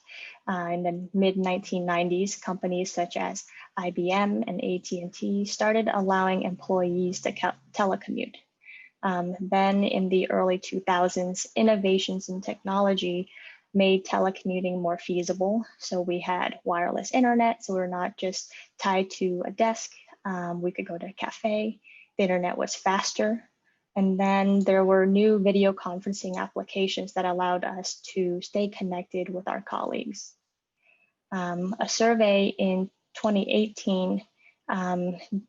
In the mid-1990s, companies such as IBM and AT&T started allowing employees to telecommute. Then in the early 2000s, innovations in technology made telecommuting more feasible. So we had wireless internet, so we're not just tied to a desk. We could go to a cafe. The internet was faster. And then there were new video conferencing applications that allowed us to stay connected with our colleagues. A survey in 2018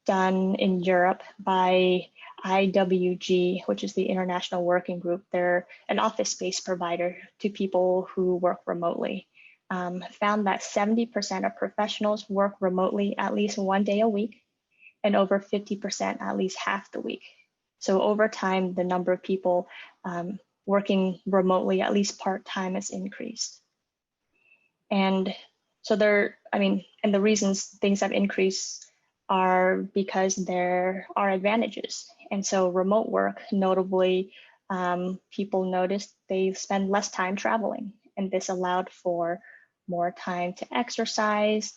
done in Europe by IWG, which is the International Working Group. They're an office space provider to people who work remotely. Found that 70% of professionals work remotely at least 1 day a week, and over 50% at least half the week. So over time, the number of people working remotely, at least part-time, has increased. And so and the reasons things have increased are because there are advantages. And so remote work, notably, people noticed they spend less time traveling, and this allowed for more time to exercise,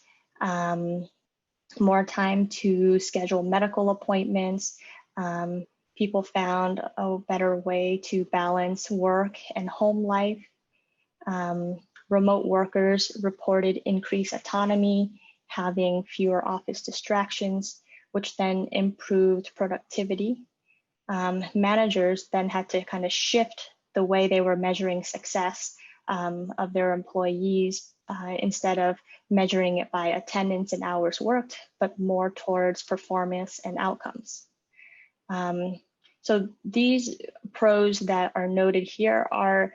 more time to schedule medical appointments. People found a better way to balance work and home life. Remote workers reported increased autonomy, having fewer office distractions, which then improved productivity. Managers then had to kind of shift the way they were measuring success of their employees, instead of measuring it by attendance and hours worked, but more towards performance and outcomes. So these pros that are noted here are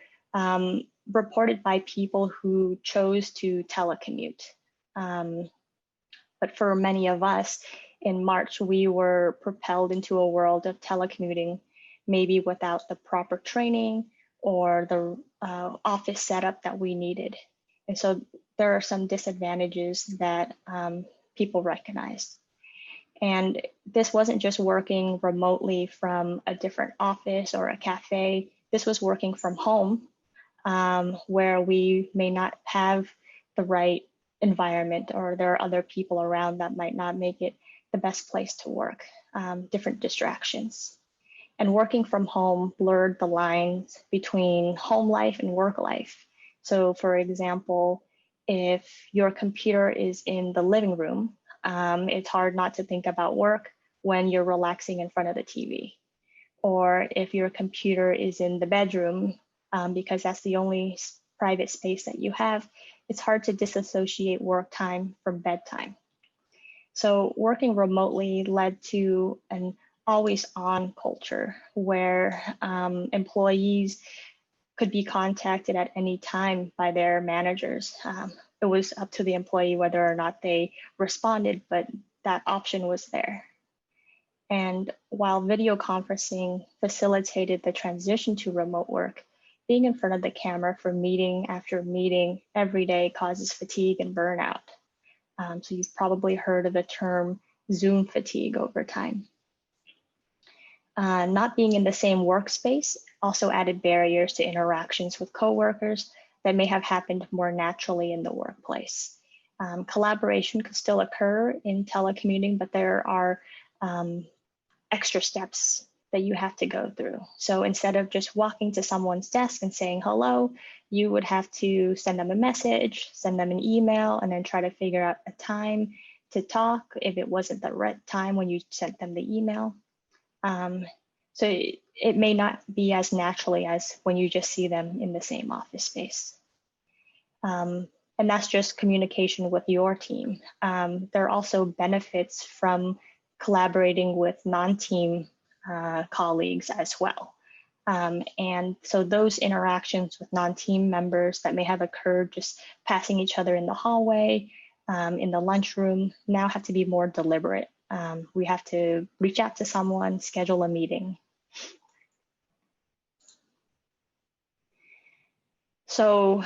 reported by people who chose to telecommute. But for many of us, in March, we were propelled into a world of telecommuting, maybe without the proper training or the office setup that we needed. And so there are some disadvantages that people recognized. And this wasn't just working remotely from a different office or a cafe. This was working from home, where we may not have the right environment, or there are other people around that might not make it the best place to work, different distractions. And working from home blurred the lines between home life and work life. So for example, if your computer is in the living room, it's hard not to think about work when you're relaxing in front of the TV. Or if your computer is in the bedroom, because that's the only private space that you have, it's hard to disassociate work time from bedtime. So working remotely led to an always-on culture where employees could be contacted at any time by their managers. It was up to the employee whether or not they responded, but that option was there. And while video conferencing facilitated the transition to remote work, being in front of the camera for meeting after meeting every day causes fatigue and burnout. So you've probably heard of the term Zoom fatigue over time. Not being in the same workspace also added barriers to interactions with coworkers that may have happened more naturally in the workplace. Collaboration could still occur in telecommuting, but there are extra steps that you have to go through. So instead of just walking to someone's desk and saying hello, you would have to send them a message, send them an email, and then try to figure out a time to talk if it wasn't the right time when you sent them the email. So it may not be as naturally as when you just see them in the same office space. And that's just communication with your team. There are also benefits from collaborating with non-team colleagues as well. And so those interactions with non-team members that may have occurred just passing each other in the hallway, in the lunchroom, now have to be more deliberate. We have to reach out to someone, schedule a meeting. So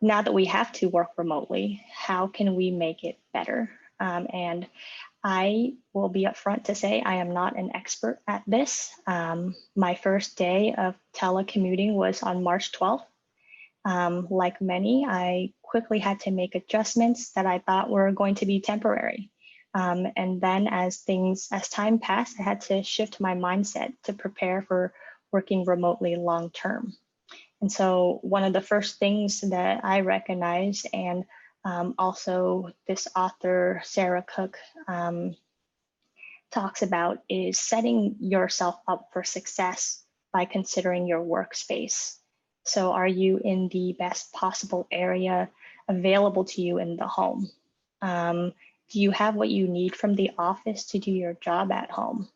now that we have to work remotely, how can we make it better? And I will be upfront to say I am not an expert at this. My first day of telecommuting was on March 12th. Like many, I quickly had to make adjustments that I thought were going to be temporary. And then as time passed, I had to shift my mindset to prepare for working remotely long term. And so one of the first things that I recognize, and also this author, Sarah Cook, talks about, is setting yourself up for success by considering your workspace. So are you in the best possible area available to you in the home? Do you have what you need from the office to do your job at home?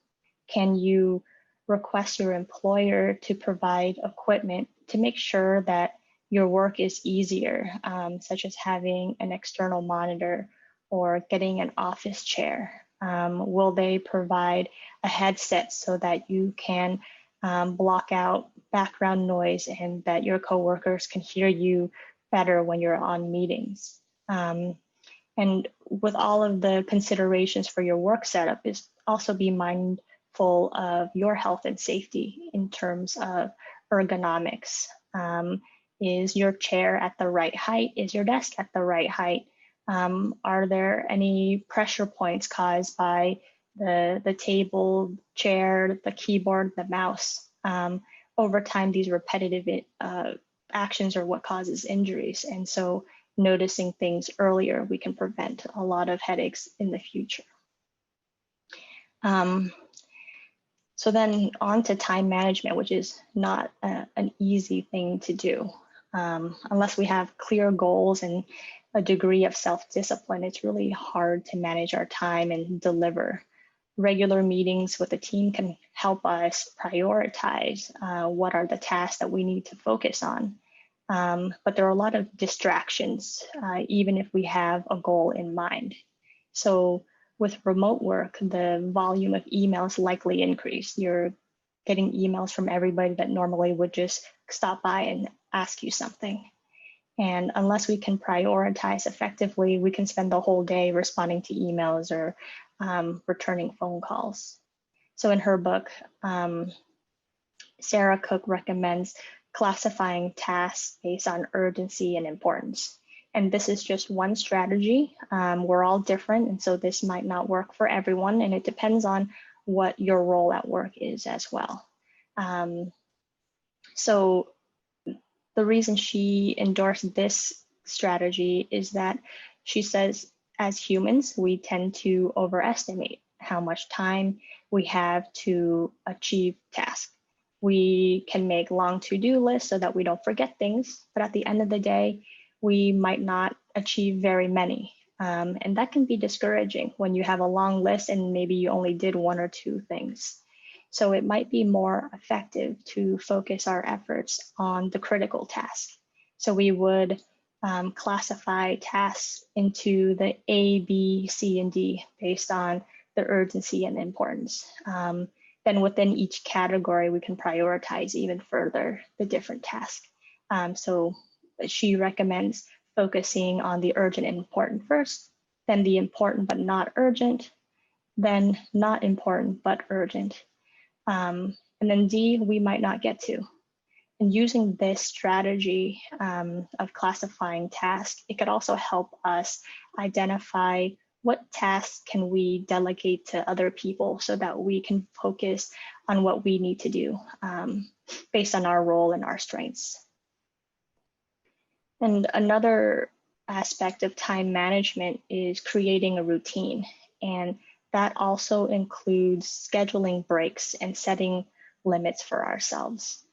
Can you request your employer to provide equipment to make sure that your work is easier, such as having an external monitor or getting an office chair? Will they provide a headset so that you can block out background noise and that your coworkers can hear you better when you're on meetings? And with all of the considerations for your work setup, is also be mindful of your health and safety in terms of ergonomics. Is your chair at the right height? Is your desk at the right height? Are there any pressure points caused by the table, chair, the keyboard, the mouse? Over time, these repetitive actions are what causes injuries. And so noticing things earlier, we can prevent a lot of headaches in the future. So then on to time management, which is not an easy thing to do. Unless we have clear goals and a degree of self-discipline, it's really hard to manage our time and deliver. Regular meetings with the team can help us prioritize what are the tasks that we need to focus on. But there are a lot of distractions, even if we have a goal in mind. So with remote work, the volume of emails likely increase. You're getting emails from everybody that normally would just stop by and ask you something. And unless we can prioritize effectively, we can spend the whole day responding to emails or returning phone calls. So in her book, Sarah Cook recommends classifying tasks based on urgency and importance. And this is just one strategy. We're all different, and so this might not work for everyone, and it depends on what your role at work is as well. So the reason she endorsed this strategy is that she says, as humans, we tend to overestimate how much time we have to achieve tasks. We can make long to-do lists so that we don't forget things, but at the end of the day, we might not achieve very many. And that can be discouraging when you have a long list and maybe you only did one or two things. So it might be more effective to focus our efforts on the critical task. So we would classify tasks into the A, B, C, and D based on the urgency and importance. Then within each category, we can prioritize even further the different tasks. So she recommends focusing on the urgent and important first, then the important but not urgent, then not important but urgent. And then D, we might not get to. And using this strategy of classifying tasks, it could also help us identify what tasks can we delegate to other people so that we can focus on what we need to do based on our role and our strengths. And another aspect of time management is creating a routine. And that also includes scheduling breaks and setting limits for ourselves.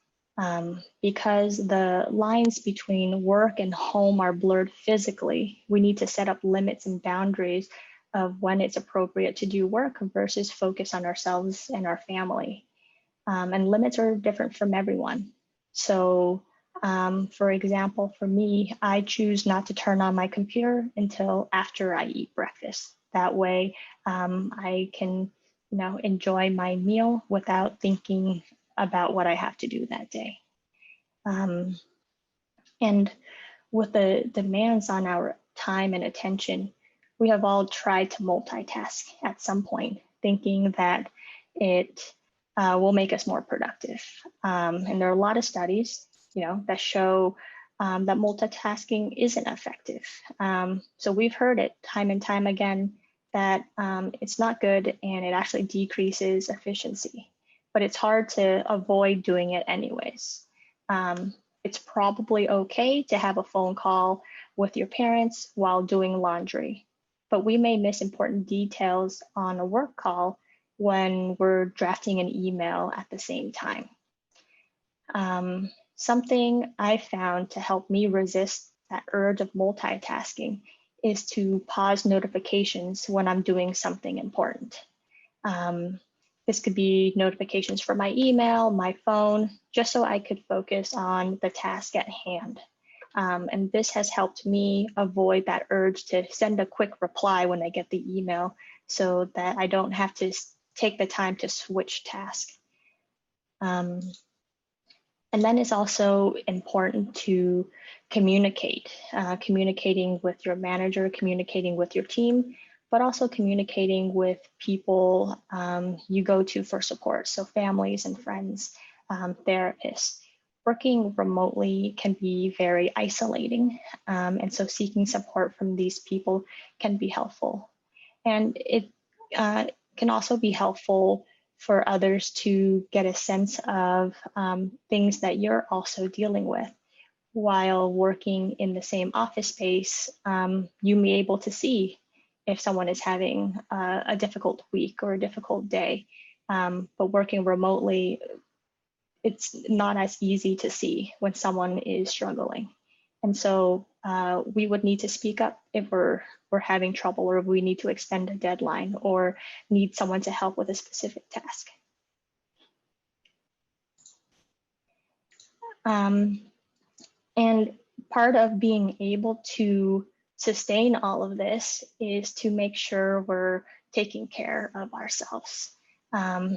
Because the lines between work and home are blurred physically, we need to set up limits and boundaries of when it's appropriate to do work versus focus on ourselves and our family. And limits are different from everyone. So, for example, for me, I choose not to turn on my computer until after I eat breakfast. That way, I can, enjoy my meal without thinking about what I have to do that day. And with the demands on our time and attention, we have all tried to multitask at some point, thinking that it will make us more productive. And there are a lot of studies, that show that multitasking isn't effective. So we've heard it time and time again that it's not good and it actually decreases efficiency, but it's hard to avoid doing it anyways. It's probably okay to have a phone call with your parents while doing laundry, but we may miss important details on a work call when we're drafting an email at the same time. Something I found to help me resist that urge of multitasking is to pause notifications when I'm doing something important. This could be notifications for my email, my phone, just so I could focus on the task at hand. And this has helped me avoid that urge to send a quick reply when I get the email so that I don't have to take the time to switch tasks. And then it's also important to communicate, communicating with your manager, communicating with your team, but also communicating with people you go to for support. So families and friends, therapists. Working remotely can be very isolating. And so seeking support from these people can be helpful. And it can also be helpful for others to get a sense of things that you're also dealing with. While working in the same office space, you may be able to see if someone is having a difficult week or a difficult day. But working remotely, it's not as easy to see when someone is struggling. And so we would need to speak up if we're having trouble, or if we need to extend a deadline or need someone to help with a specific task. And part of being able to sustain all of this is to make sure we're taking care of ourselves.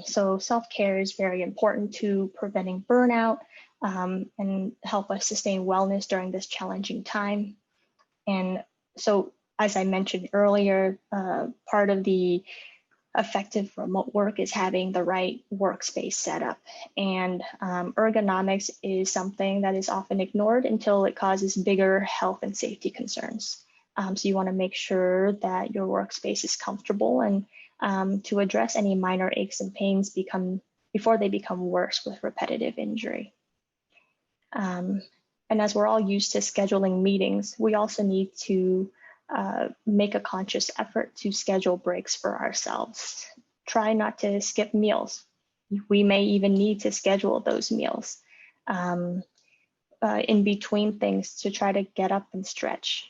So self-care is very important to preventing burnout and help us sustain wellness during this challenging time. And so, as I mentioned earlier, part of the effective remote work is having the right workspace setup. And ergonomics is something that is often ignored until it causes bigger health and safety concerns. So you want to make sure that your workspace is comfortable, and to address any minor aches and pains before they become worse with repetitive injury. And as we're all used to scheduling meetings, we also need to make a conscious effort to schedule breaks for ourselves. Try not to skip meals. We may even need to schedule those meals in between things to try to get up and stretch.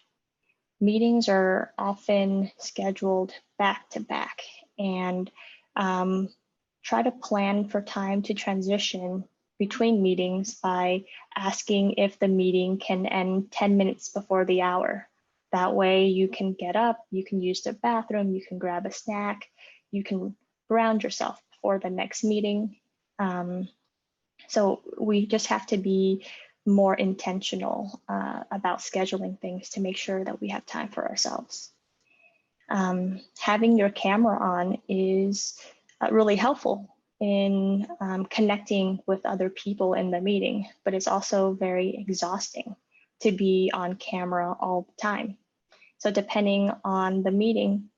Meetings are often scheduled back to back, and try to plan for time to transition between meetings by asking if the meeting can end 10 minutes before the hour. That way you can get up, you can use the bathroom, you can grab a snack, you can ground yourself before the next meeting. So we just have to be more intentional about scheduling things to make sure that we have time for ourselves. Having your camera on is really helpful in connecting with other people in the meeting, but it's also very exhausting to be on camera all the time. So depending on the meeting,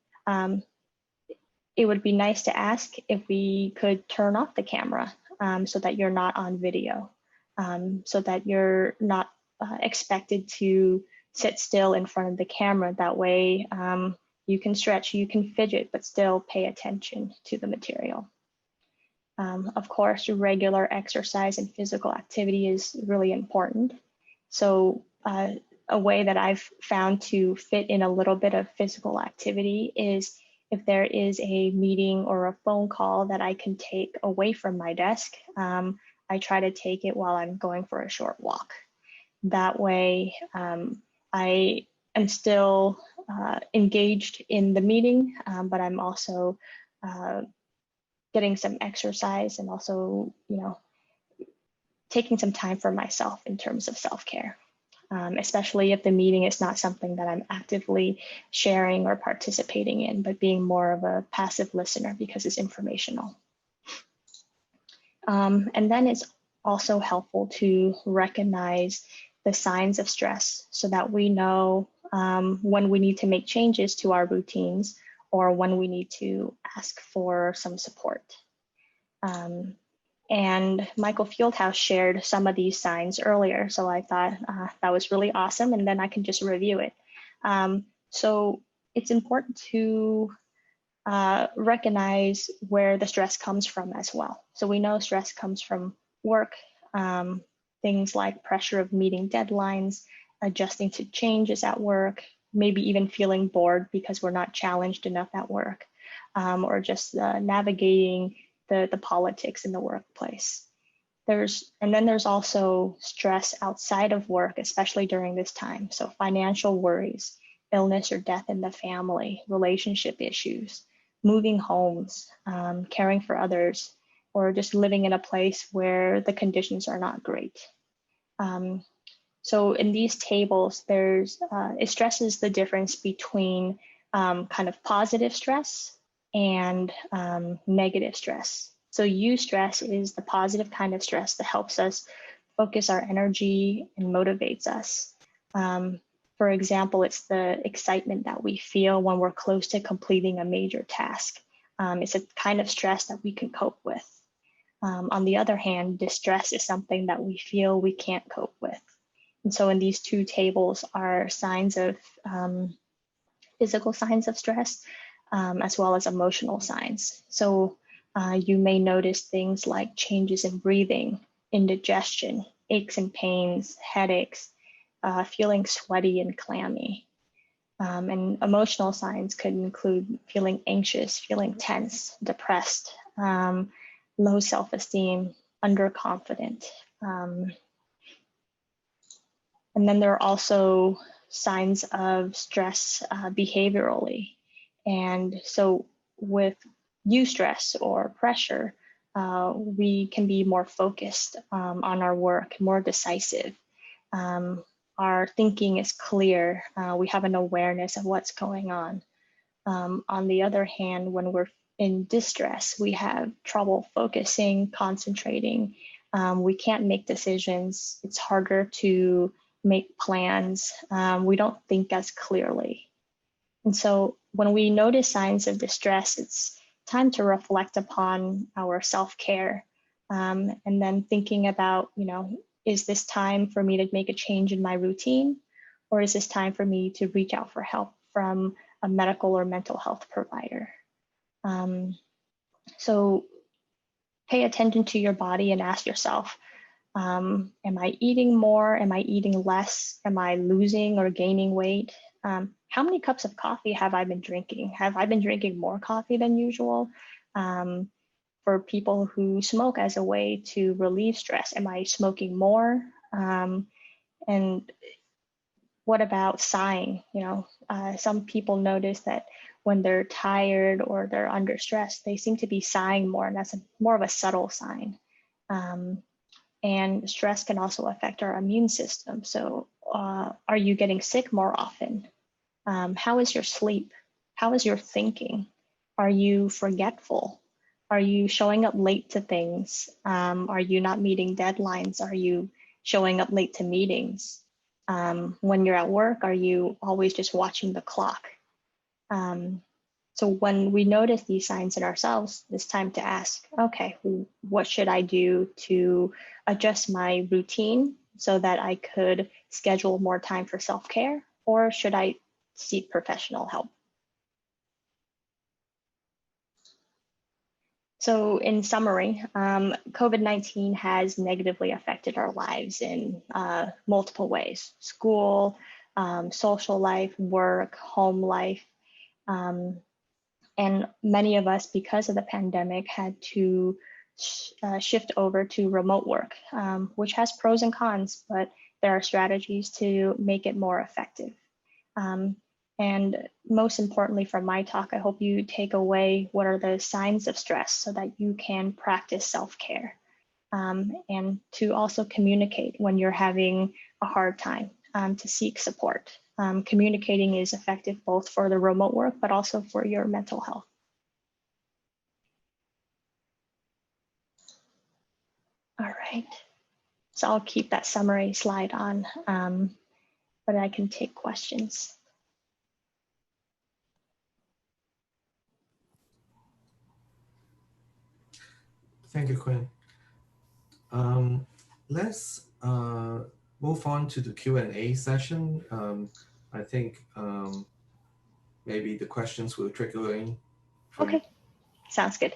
it would be nice to ask if we could turn off the camera so that you're not on video, so that you're not expected to sit still in front of the camera. That way you can stretch, you can fidget, but still pay attention to the material. Of course, regular exercise and physical activity is really important. So a way that I've found to fit in a little bit of physical activity is if there is a meeting or a phone call that I can take away from my desk, I try to take it while I'm going for a short walk. That way, I am still engaged in the meeting, but I'm also getting some exercise and also, taking some time for myself in terms of self-care, especially if the meeting is not something that I'm actively sharing or participating in, but being more of a passive listener because it's informational. And then it's also helpful to recognize the signs of stress so that we know when we need to make changes to our routines or when we need to ask for some support. And Michael Fieldhouse shared some of these signs earlier, so I thought that was really awesome, and then I can just review it. So it's important to recognize where the stress comes from as well. So we know stress comes from work, things like pressure of meeting deadlines, adjusting to changes at work, maybe even feeling bored because we're not challenged enough at work, or just navigating the politics in the workplace. And then there's also stress outside of work, especially during this time. So financial worries, illness or death in the family, relationship issues, moving homes, caring for others, or just living in a place where the conditions are not great. So in these tables, it stresses the difference between kind of positive stress and negative stress. So eustress is the positive kind of stress that helps us focus our energy and motivates us. For example, it's the excitement that we feel when we're close to completing a major task. It's a kind of stress that we can cope with. On the other hand, distress is something that we feel we can't cope with. And so in these two tables are signs of physical signs of stress, as well as emotional signs. So you may notice things like changes in breathing, indigestion, aches and pains, headaches, feeling sweaty and clammy. And emotional signs could include feeling anxious, feeling tense, depressed, low self-esteem, underconfident. And then there are also signs of stress behaviorally. And so with eustress or pressure, we can be more focused on our work, more decisive. Our thinking is clear. We have an awareness of what's going on. On the other hand, when we're in distress, we have trouble focusing, concentrating. We can't make decisions. It's harder to make plans. We don't think as clearly. And so when we notice signs of distress, it's time to reflect upon our self-care, and then thinking about, is this time for me to make a change in my routine, or is this time for me to reach out for help from a medical or mental health provider? So pay attention to your body and ask yourself, am I eating more? Am I eating less? Am I losing or gaining weight? How many cups of coffee have I been drinking? Have I been drinking more coffee than usual? For people who smoke as a way to relieve stress, am I smoking more? And what about sighing? Some people notice that when they're tired or they're under stress, they seem to be sighing more, and that's more of a subtle sign. And stress can also affect our immune system. So are you getting sick more often? How is your sleep? How is your thinking? Are you forgetful? Are you showing up late to things? Are you not meeting deadlines? Are you showing up late to meetings? When you're at work, are you always just watching the clock? So when we notice these signs in ourselves, it's time to ask, okay, what should I do to adjust my routine so that I could schedule more time for self-care, or should I seek professional help? So in summary, COVID-19 has negatively affected our lives in multiple ways: school, social life, work, home life. And many of us, because of the pandemic, had to shift over to remote work, which has pros and cons, but there are strategies to make it more effective. And most importantly from my talk, I hope you take away what are the signs of stress so that you can practice self-care, and to also communicate when you're having a hard time, to seek support. Communicating is effective both for the remote work, but also for your mental health. All right, so I'll keep that summary slide on, but I can take questions. Thank you, Quinn. Let's move on to the Q&A session. I think maybe the questions will trickle in. Okay, sounds good.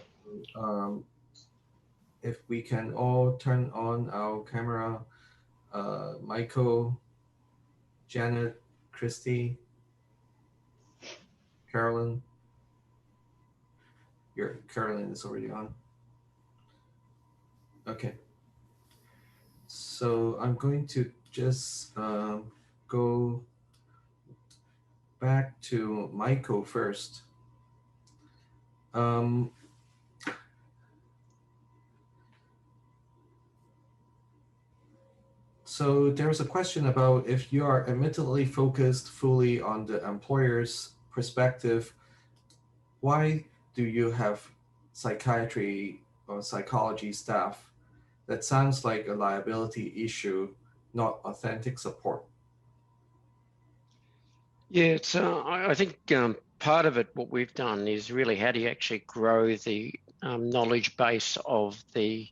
If we can all turn on our camera, Michael, Janet, Christy, Carolyn. Carolyn is already on. Okay. So I'm going to just go back to Michael first. So there's a question about if you are admittedly focused fully on the employer's perspective, why do you have psychiatry or psychology staff? That sounds like a liability issue, not authentic support. Yeah, it's, I think part of it, what we've done is really how do you actually grow the knowledge base of the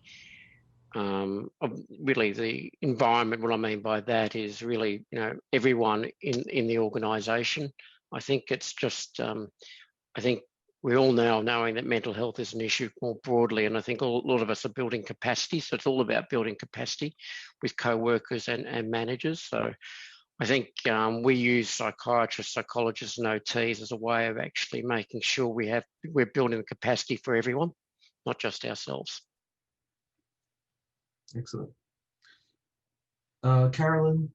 really the environment. What I mean by that is really, everyone in the organisation. I think it's just, I think we all now knowing that mental health is an issue more broadly, and I think a lot of us are building capacity. So it's all about building capacity with co-workers and managers. So I think we use psychiatrists, psychologists, and OTs as a way of actually making sure we're building the capacity for everyone, not just ourselves. Excellent. Carolyn,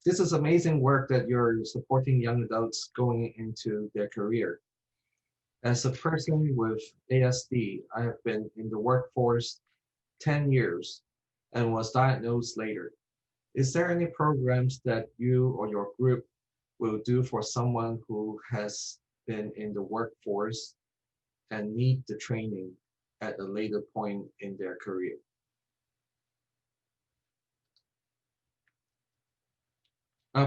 this is amazing work that you're supporting young adults going into their career. As a person with ASD, I have been in the workforce 10 years and was diagnosed later. Is there any programs that you or your group will do for someone who has been in the workforce and need the training at a later point in their career?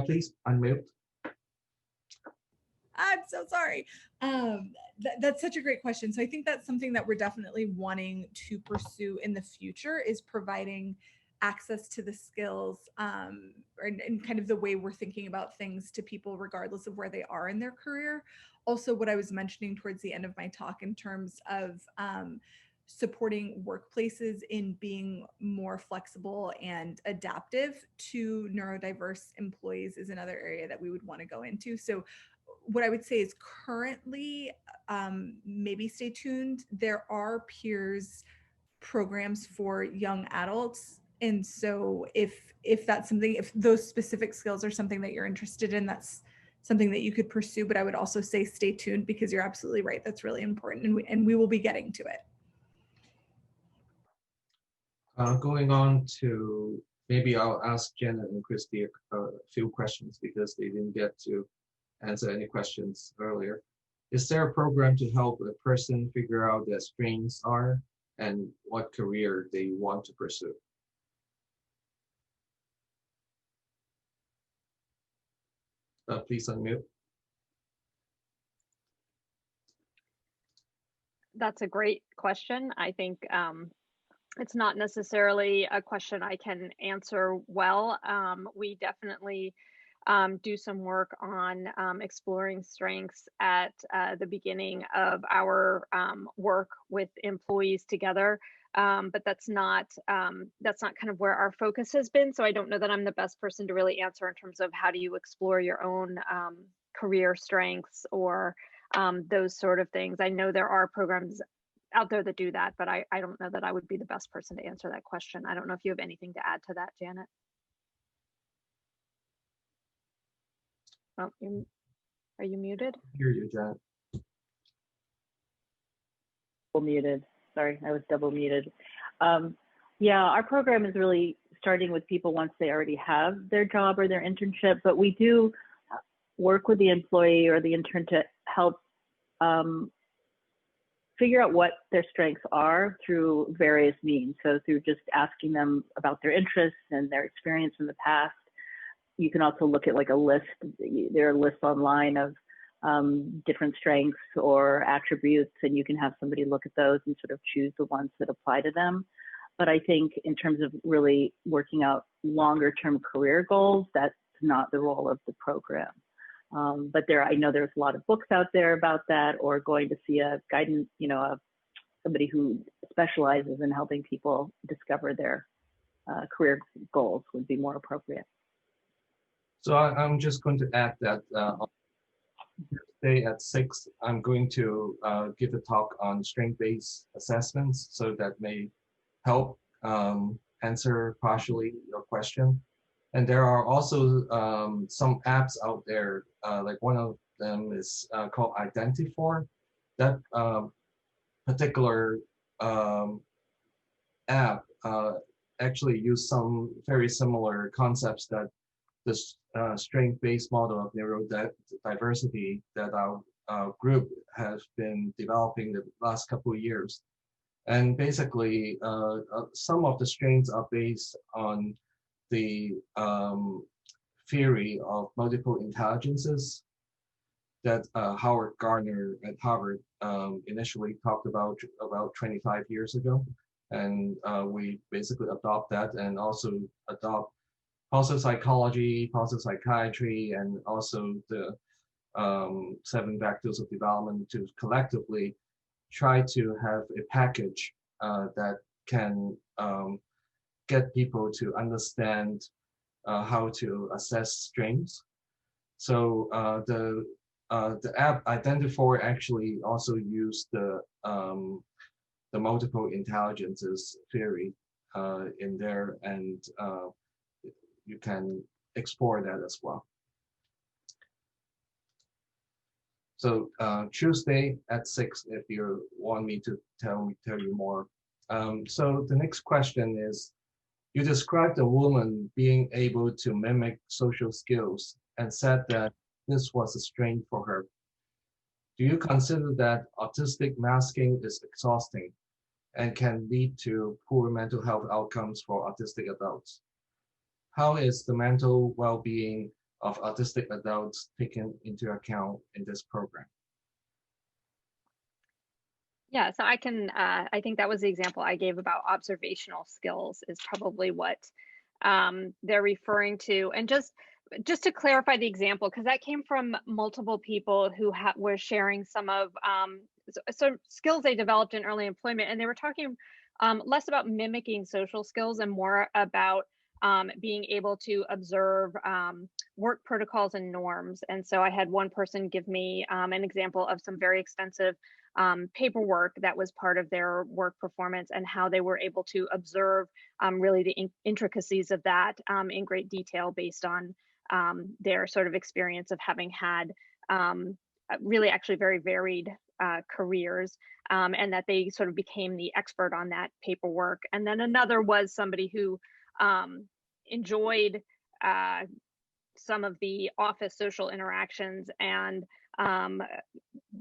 Please unmute. I'm so sorry. That's such a great question. So I think that's something that we're definitely wanting to pursue in the future, is providing access to the skills and kind of the way we're thinking about things to people regardless of where they are in their career. Also, what I was mentioning towards the end of my talk in terms of supporting workplaces in being more flexible and adaptive to neurodiverse employees is another area that we would want to go into. So what I would say is currently, maybe stay tuned, there are peers programs for young adults. And so if that's something, if those specific skills are something that you're interested in, that's something that you could pursue. But I would also say stay tuned, because you're absolutely right. That's really important. And we will be getting to it. Going on to, maybe I'll ask Janet and Christy a few questions because they didn't get to answer any questions earlier. Is there a program to help a person figure out their strengths are and what career they want to pursue? Please unmute. That's a great question. I think it's not necessarily a question I can answer well. We definitely do some work on exploring strengths at the beginning of our work with employees together. But that's not kind of where our focus has been. So I don't know that I'm the best person to really answer in terms of how do you explore your own career strengths or those sort of things. I know there are programs out there that do that, but I don't know that I would be the best person to answer that question. I don't know if you have anything to add to that, Janet. Oh, are you muted? I hear you, Janet. Muted. Sorry, I was double muted. Yeah, our program is really starting with people once they already have their job or their internship, but we do work with the employee or the intern to help figure out what their strengths are through various means. So through just asking them about their interests and their experience in the past. You can also look at like a list. There are lists online of different strengths or attributes, and you can have somebody look at those and sort of choose the ones that apply to them. But I think in terms of really working out longer term career goals, that's not the role of the program. But I know there's a lot of books out there about that, or going to see a guidance, somebody who specializes in helping people discover their career goals would be more appropriate. So I'm just going to add that on Thursday at 6, I'm going to give a talk on strength-based assessments, so that may help answer partially your question. And there are also some apps out there, like one of them is called Identifor. That particular app actually use some very similar concepts that this strength-based model of neurodiversity that our group has been developing the last couple of years. And basically, some of the strengths are based on the theory of multiple intelligences that Howard Gardner at Harvard initially talked about 25 years ago. And we basically adopt that and also adopt positive psychology, positive psychiatry, and also the 7 vectors of development to collectively try to have a package that can get people to understand how to assess strengths. So the app Identifor actually also used the multiple intelligences theory in there, and you can explore that as well. So Tuesday at 6, if you want me to tell you more. So the next question is, you described a woman being able to mimic social skills and said that this was a strength for her. Do you consider that autistic masking is exhausting and can lead to poor mental health outcomes for autistic adults? How is the mental well-being of autistic adults taken into account in this program? Yeah, so I think that was the example I gave about observational skills is probably what they're referring to. And just to clarify the example, because that came from multiple people who were sharing some of some skills they developed in early employment, and they were talking less about mimicking social skills and more about being able to observe work protocols and norms. And so I had one person give me an example of some very extensive paperwork that was part of their work performance and how they were able to observe really the intricacies of that in great detail based on their sort of experience of having had really actually very varied careers, and that they sort of became the expert on that paperwork. And then another was somebody who enjoyed some of the office social interactions and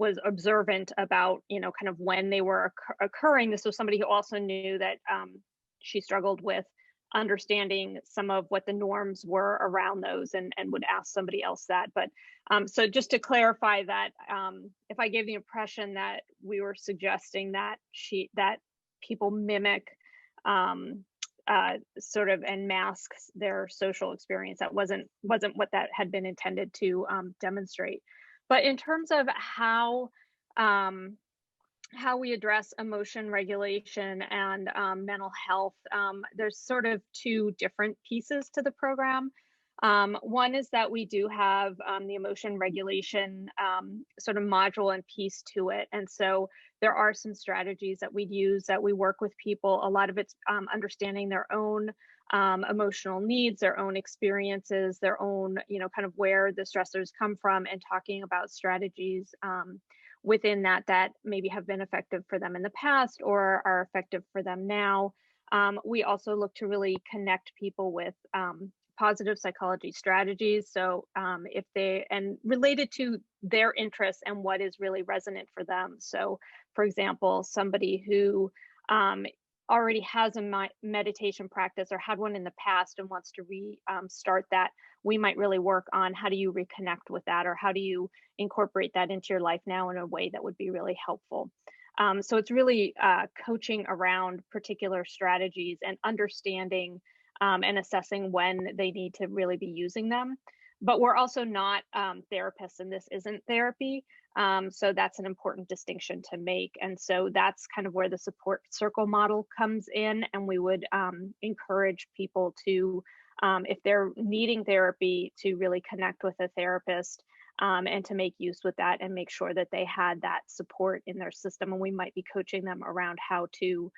was observant about, kind of when they were occurring. This was somebody who also knew that she struggled with understanding some of what the norms were around those, and would ask somebody else that. But so just to clarify that, if I gave the impression that we were suggesting that people mimic sort of and mask their social experience, that wasn't what that had been intended to demonstrate. But in terms of how we address emotion regulation and mental health, there's sort of two different pieces to the program. One is that we do have the emotion regulation sort of module and piece to it. And so there are some strategies that we'd use, that we work with people. A lot of it's understanding their own emotional needs, their own experiences, their own, kind of where the stressors come from, and talking about strategies within that maybe have been effective for them in the past or are effective for them now. We also look to really connect people with positive psychology strategies. So and related to their interests and what is really resonant for them. So for example, somebody who already has a meditation practice or had one in the past and wants to start that, we might really work on how do you reconnect with that, or how do you incorporate that into your life now in a way that would be really helpful. So it's really coaching around particular strategies and understanding and assessing when they need to really be using them. But we're also not therapists, and this isn't therapy. So that's an important distinction to make. And so that's kind of where the support circle model comes in. And we would encourage people to, if they're needing therapy, to really connect with a therapist and to make use with that and make sure that they had that support in their system. And we might be coaching them around how to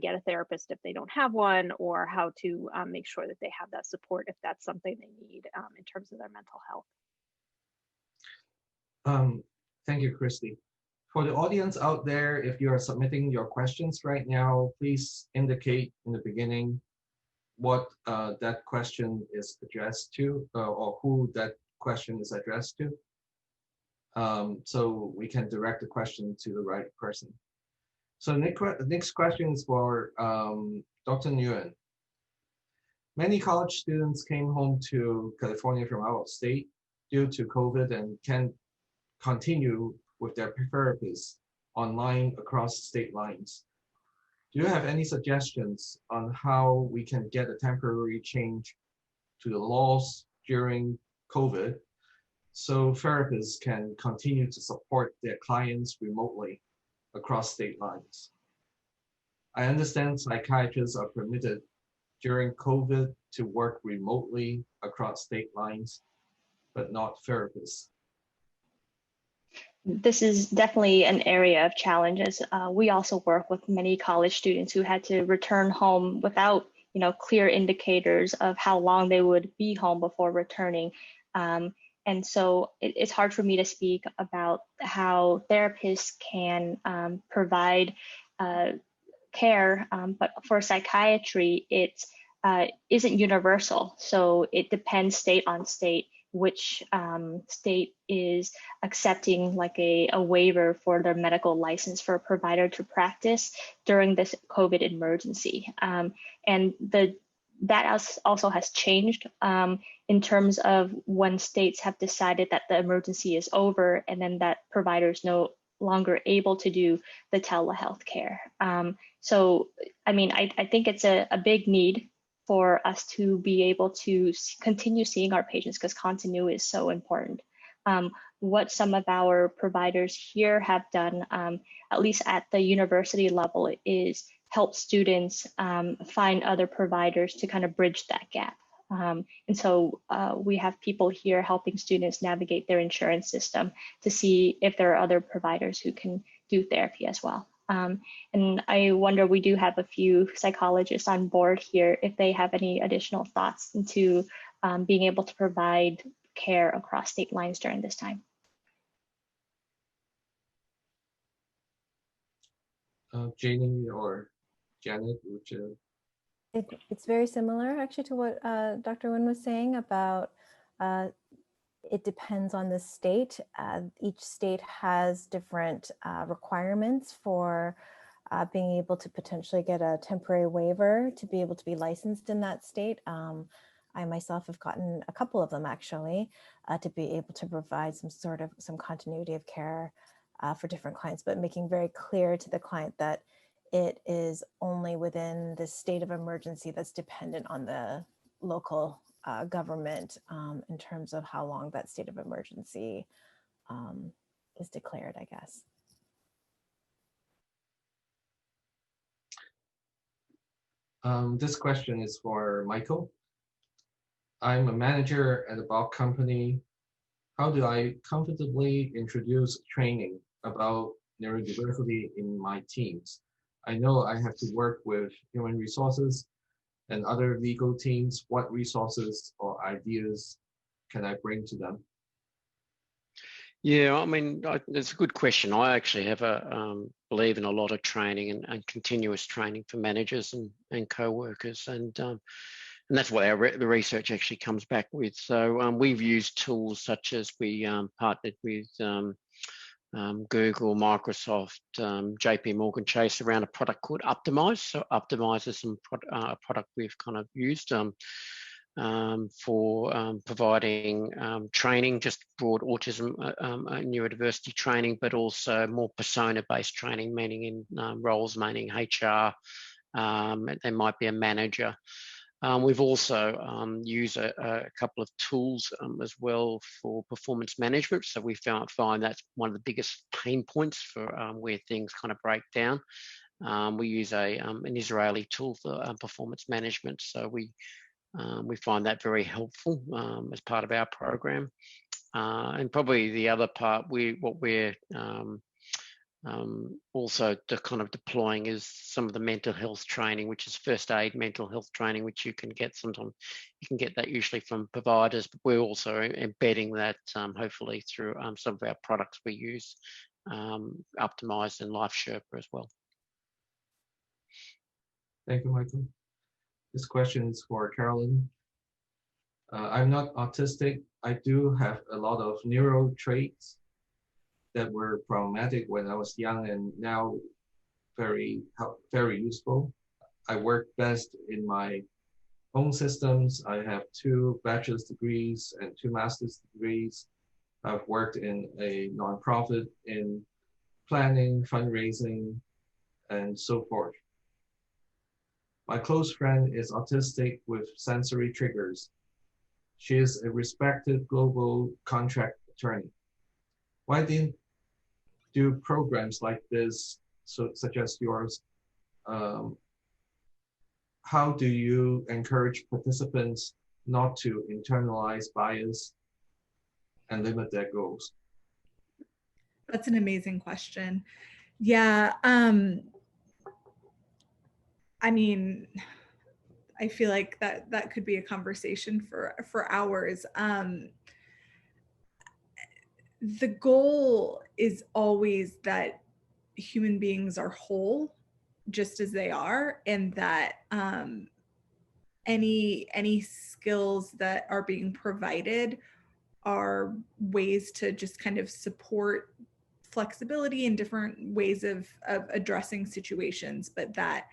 get a therapist if they don't have one, or how to make sure that they have that support if that's something they need in terms of their mental health. Thank you, Christy. For the audience out there, if you are submitting your questions right now, please indicate in the beginning what that question is addressed to, or who that question is addressed to, so we can direct the question to the right person. So next question is for Dr. Nguyen. Many college students came home to California from out of state due to COVID and can continue with their therapists online across state lines. Do you have any suggestions on how we can get a temporary change to the laws during COVID so therapists can continue to support their clients remotely across state lines? I understand psychiatrists are permitted during COVID to work remotely across state lines, but not therapists. This is definitely an area of challenges. We also work with many college students who had to return home without, clear indicators of how long they would be home before returning. And so it's hard for me to speak about how therapists can provide care, but for psychiatry, it isn't universal. So it depends state on state, which state is accepting like a waiver for their medical license for a provider to practice during this COVID emergency. And that also has changed in terms of when states have decided that the emergency is over, and then that providers no longer able to do the telehealth care. So, I think it's a big need for us to be able to continue seeing our patients, because continuity is so important. What some of our providers here have done, at least at the university level, is help students find other providers to kind of bridge that gap. And so we have people here helping students navigate their insurance system to see if there are other providers who can do therapy as well. And I wonder, we do have a few psychologists on board here, if they have any additional thoughts into being able to provide care across state lines during this time. Janie or Janet, would you? It's very similar actually to what Dr. Nguyen was saying about it depends on the state. Each state has different requirements for being able to potentially get a temporary waiver to be able to be licensed in that state. I myself have gotten a couple of them actually to be able to provide some continuity of care for different clients, but making very clear to the client that it is only within the state of emergency that's dependent on the local government in terms of how long that state of emergency is declared, I guess. This question is for Michael. I'm a manager at a bulk company. How do I comfortably introduce training about neurodiversity in my teams? I know I have to work with human resources and other legal teams. What resources or ideas can I bring to them? Yeah, I mean, it's a good question. I actually have believe in a lot of training and continuous training for managers and co-workers, and that's what the research actually comes back with. So we've used tools such as we partnered with Google, Microsoft, JP Morgan Chase around a product called Optimize. So Optimize is a product we've kind of used for providing training, just broad autism neurodiversity training, but also more persona-based training, meaning in roles, meaning HR. There might be a manager. We've also used a couple of tools as well for performance management. So we find that's one of the biggest pain points for where things kind of break down. We use an Israeli tool for performance management. So we find that very helpful as part of our program. And probably the other part, what we're also kind of deploying is some of the mental health training, which is first aid mental health training, which you can get sometimes. You can get that usually from providers, but we're also embedding that hopefully through some of our products we use, Optimized and Life Sherpa as well. Thank you, Michael. This question is for Carolyn. I'm not autistic. I do have a lot of neuro traits that were problematic when I was young and now very useful. I work best in my own systems. I have 2 bachelor's degrees and 2 master's degrees. I've worked in a nonprofit in planning, fundraising, and so forth. My close friend is autistic with sensory triggers. She is a respected global contract attorney. Why didn't do programs like this, such as yours? How do you encourage participants not to internalize bias and limit their goals? That's an amazing question. Yeah, I mean, I feel like that could be a conversation for hours. The goal is always that human beings are whole, just as they are, and that any skills that are being provided are ways to just kind of support flexibility and different ways of addressing situations, but that,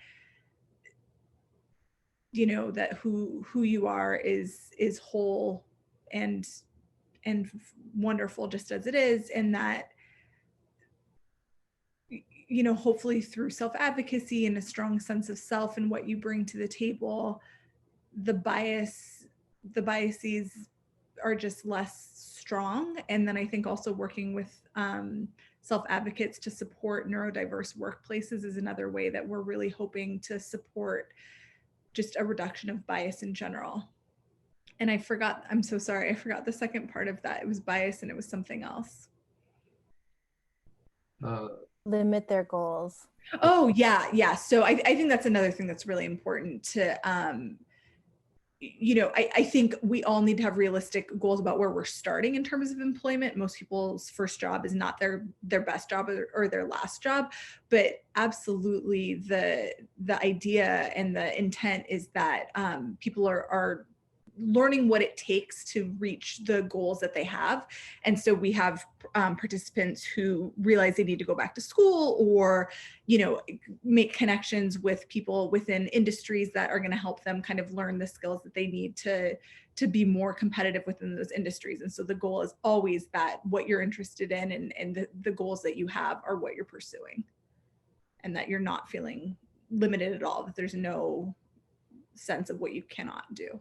you know, that who you are is whole and wonderful just as it is, and that, you know, hopefully through self-advocacy and a strong sense of self and what you bring to the table, the biases are just less strong. And then I think also working with self-advocates to support neurodiverse workplaces is another way that we're really hoping to support just a reduction of bias in general. And I'm so sorry, I forgot the second part of that. It was bias and it was something else. Limit their goals. Oh, yeah. So I think that's another thing that's really important to, you know, I think we all need to have realistic goals about where we're starting in terms of employment. Most people's first job is not their best job or their last job, but absolutely the idea and the intent is that people are learning what it takes to reach the goals that they have. And so we have participants who realize they need to go back to school, or, you know, make connections with people within industries that are going to help them kind of learn the skills that they need to be more competitive within those industries. And so the goal is always that what you're interested in and the goals that you have are what you're pursuing, and that you're not feeling limited at all, that there's no sense of what you cannot do.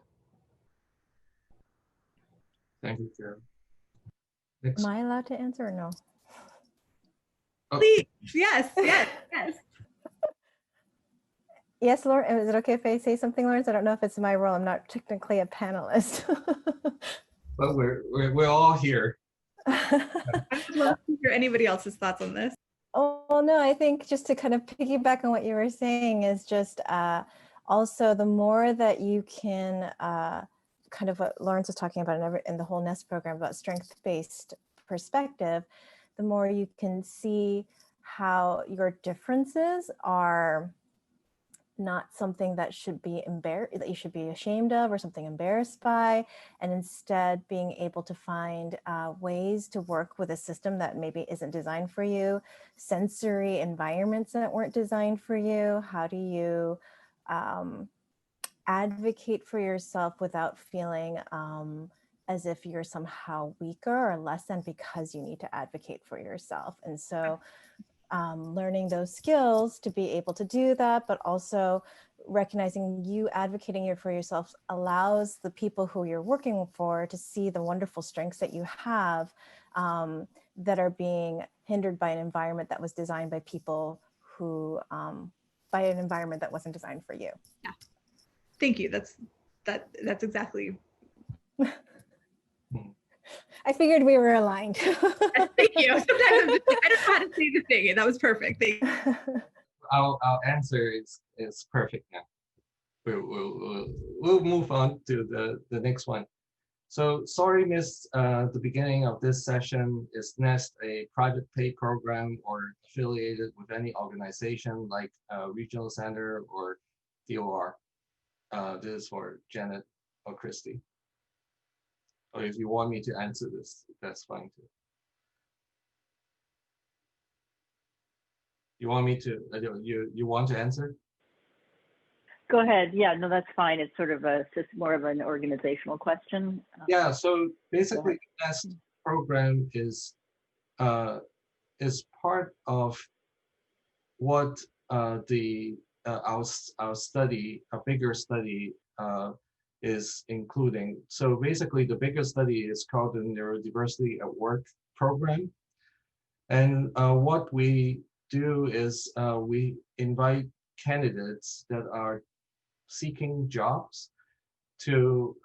Thank you, Karen. Am I allowed to answer or no? Oh. Please, yes, yes, yes. Yes, Lauren, is it okay if I say something, Lawrence? I don't know if it's my role. I'm not technically a panelist. But we're all here. I would love to hear anybody else's thoughts on this. Oh, no, I think just to kind of piggyback on what you were saying is just also the more that you can kind of what Lawrence was talking about in the whole NEST program about strength-based perspective, the more you can see how your differences are not something that should be that you should be ashamed of or something embarrassed by, and instead being able to find ways to work with a system that maybe isn't designed for you, sensory environments that weren't designed for you. How do you advocate for yourself without feeling as if you're somehow weaker or less than because you need to advocate for yourself? And so learning those skills to be able to do that, but also recognizing you advocating for yourself allows the people who you're working for to see the wonderful strengths that you have that are being hindered by an environment that was designed by people who, by an environment that wasn't designed for you. Yeah, thank you. That's exactly. I figured we were aligned. Thank you. Sometimes I don't know how to say the thing. That was perfect. Thank you. Our answer is perfect now. We'll move on to the next one. So sorry, missed the beginning of this session. Is NEST a private pay program or affiliated with any organization like Regional Center or DOR? This is for Janet or Christy. Or if you want me to answer this, that's fine too. You want me to, you want to answer? Go ahead. Yeah, no, that's fine. It's sort of just more of an organizational question. Yeah, so basically the NEST program is part of what our study, a bigger study is including. So basically the bigger study is called the Neurodiversity at Work program. And what we do is we invite candidates that are seeking jobs to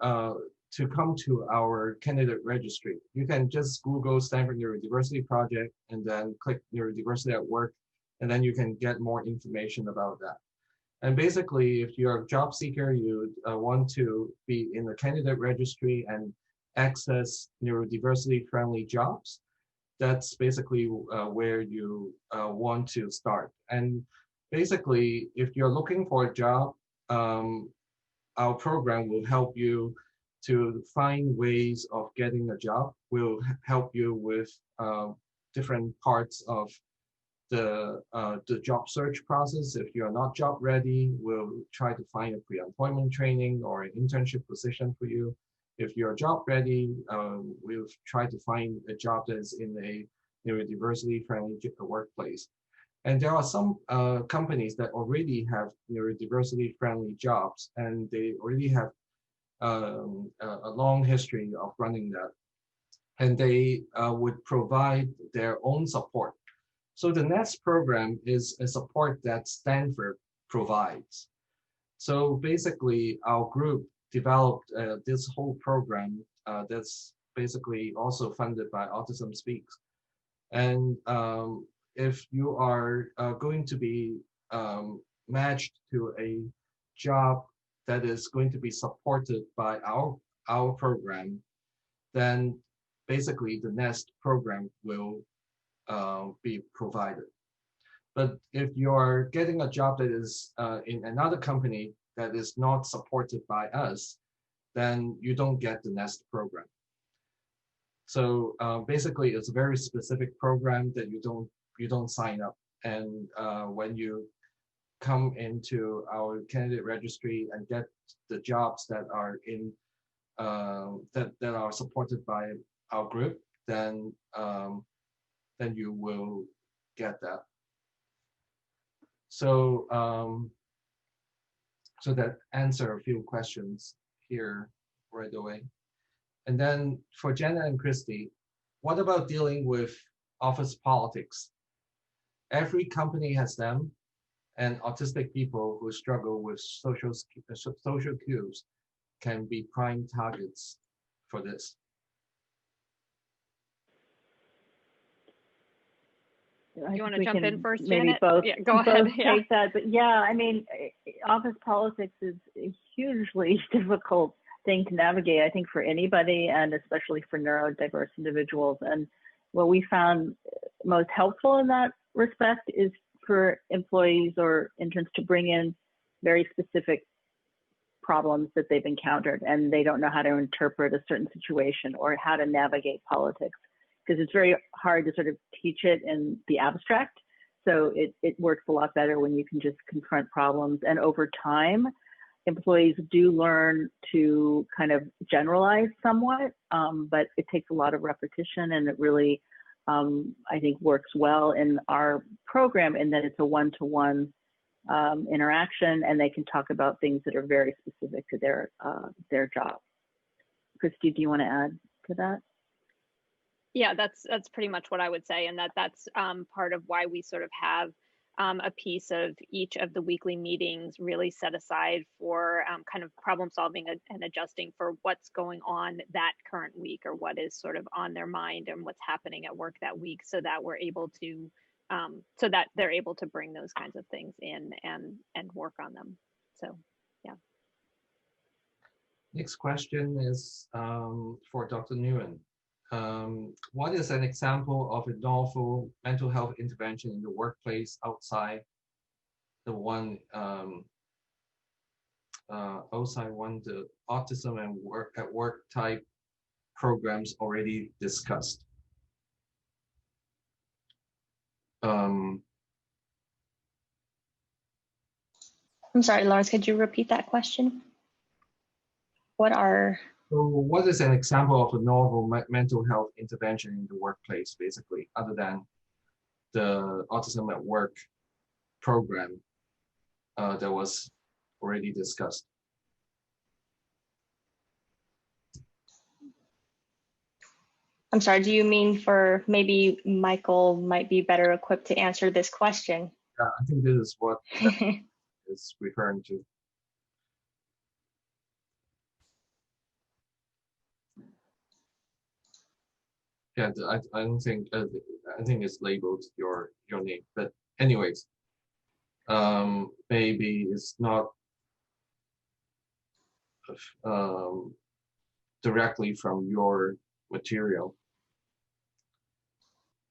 come to our candidate registry. You can just Google Stanford Neurodiversity Project and then click Neurodiversity at Work, and then you can get more information about that. And basically, if you're a job seeker, you want to be in the candidate registry and access neurodiversity friendly jobs, that's basically where you want to start. And basically, if you're looking for a job, our program will help you to find ways of getting a job. We'll help you with different parts of the job search process. If you're not job ready, we'll try to find a pre-employment training or an internship position for you. If you're job ready, we'll try to find a job that is in a neurodiversity friendly workplace. And there are some companies that already have neurodiversity friendly jobs, and they already have a long history of running that. And they would provide their own support. So the NEST program is a support that Stanford provides. So basically, our group developed this whole program that's basically also funded by Autism Speaks. And if you are going to be matched to a job that is going to be supported by our program, then basically the NEST program will be provided. But if you're getting a job that is in another company that is not supported by us, then you don't get the NEST program. So basically, it's a very specific program that you don't sign up. And when you come into our candidate registry and get the jobs that are in that are supported by our group, then you will get that. So so that answer a few questions here right away. And then for Jenna and Christy, what about dealing with office politics? Every company has them, and autistic people who struggle with social cues can be prime targets for this. You want to jump in first, maybe Janet? both, Yeah, go ahead. Yeah. take that. But yeah, I mean, office politics is a hugely difficult thing to navigate, I think, for anybody, and especially for neurodiverse individuals. And what we found most helpful in that respect is for employees or interns to bring in very specific problems that they've encountered, and they don't know how to interpret a certain situation or how to navigate politics, because it's very hard to sort of teach it in the abstract. So it works a lot better when you can just confront problems. And over time, employees do learn to kind of generalize somewhat, but it takes a lot of repetition, and it really, I think, works well in our program in that it's a one-to-one interaction, and they can talk about things that are very specific to their job. Christy, do you want to add to that? Yeah, that's pretty much what I would say, and that's part of why we sort of have a piece of each of the weekly meetings really set aside for kind of problem solving and adjusting for what's going on that current week, or what is sort of on their mind and what's happening at work that week, so that we're able to so that they're able to bring those kinds of things in and work on them. So yeah. Next question is for Dr. Nguyen. What is an example of a novel mental health intervention in the workplace outside the the autism and work at work type programs already discussed? I'm sorry, Lawrence, could you repeat that question? So what is an example of a novel mental health intervention in the workplace, basically, other than the autism at work program that was already discussed? I'm sorry, do you mean for maybe Michael might be better equipped to answer this question? Yeah, I think this is what is referring to. Yeah, I don't think I think it's labeled your name, but anyways, maybe it's not directly from your material.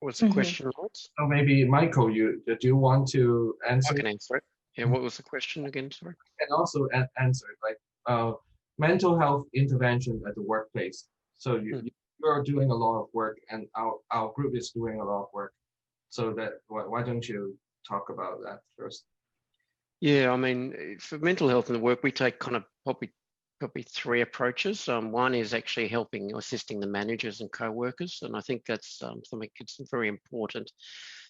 What's the question, Lawrence? So maybe Michael, do you want to answer? I can answer it. Yeah, what was the question again? Sorry. And also answer it, like mental health intervention at the workplace. So you are doing a lot of work, and our group is doing a lot of work. So that why don't you talk about that first? Yeah, I mean, for mental health in the work, we take kind of probably three approaches. One is actually helping, assisting the managers and co-workers, and I think that's something that's very important,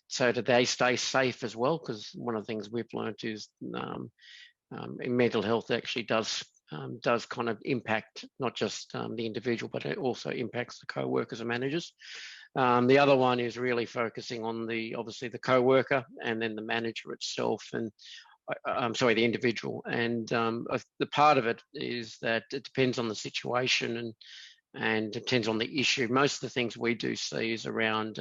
so that they stay safe as well. Because one of the things we've learned is in mental health actually does kind of impact not just the individual, but it also impacts the co-workers and managers. The other one is really focusing on obviously the co-worker and then the manager itself, and I'm sorry, the individual. And the part of it is that it depends on the situation and depends on the issue. Most of the things we do see is around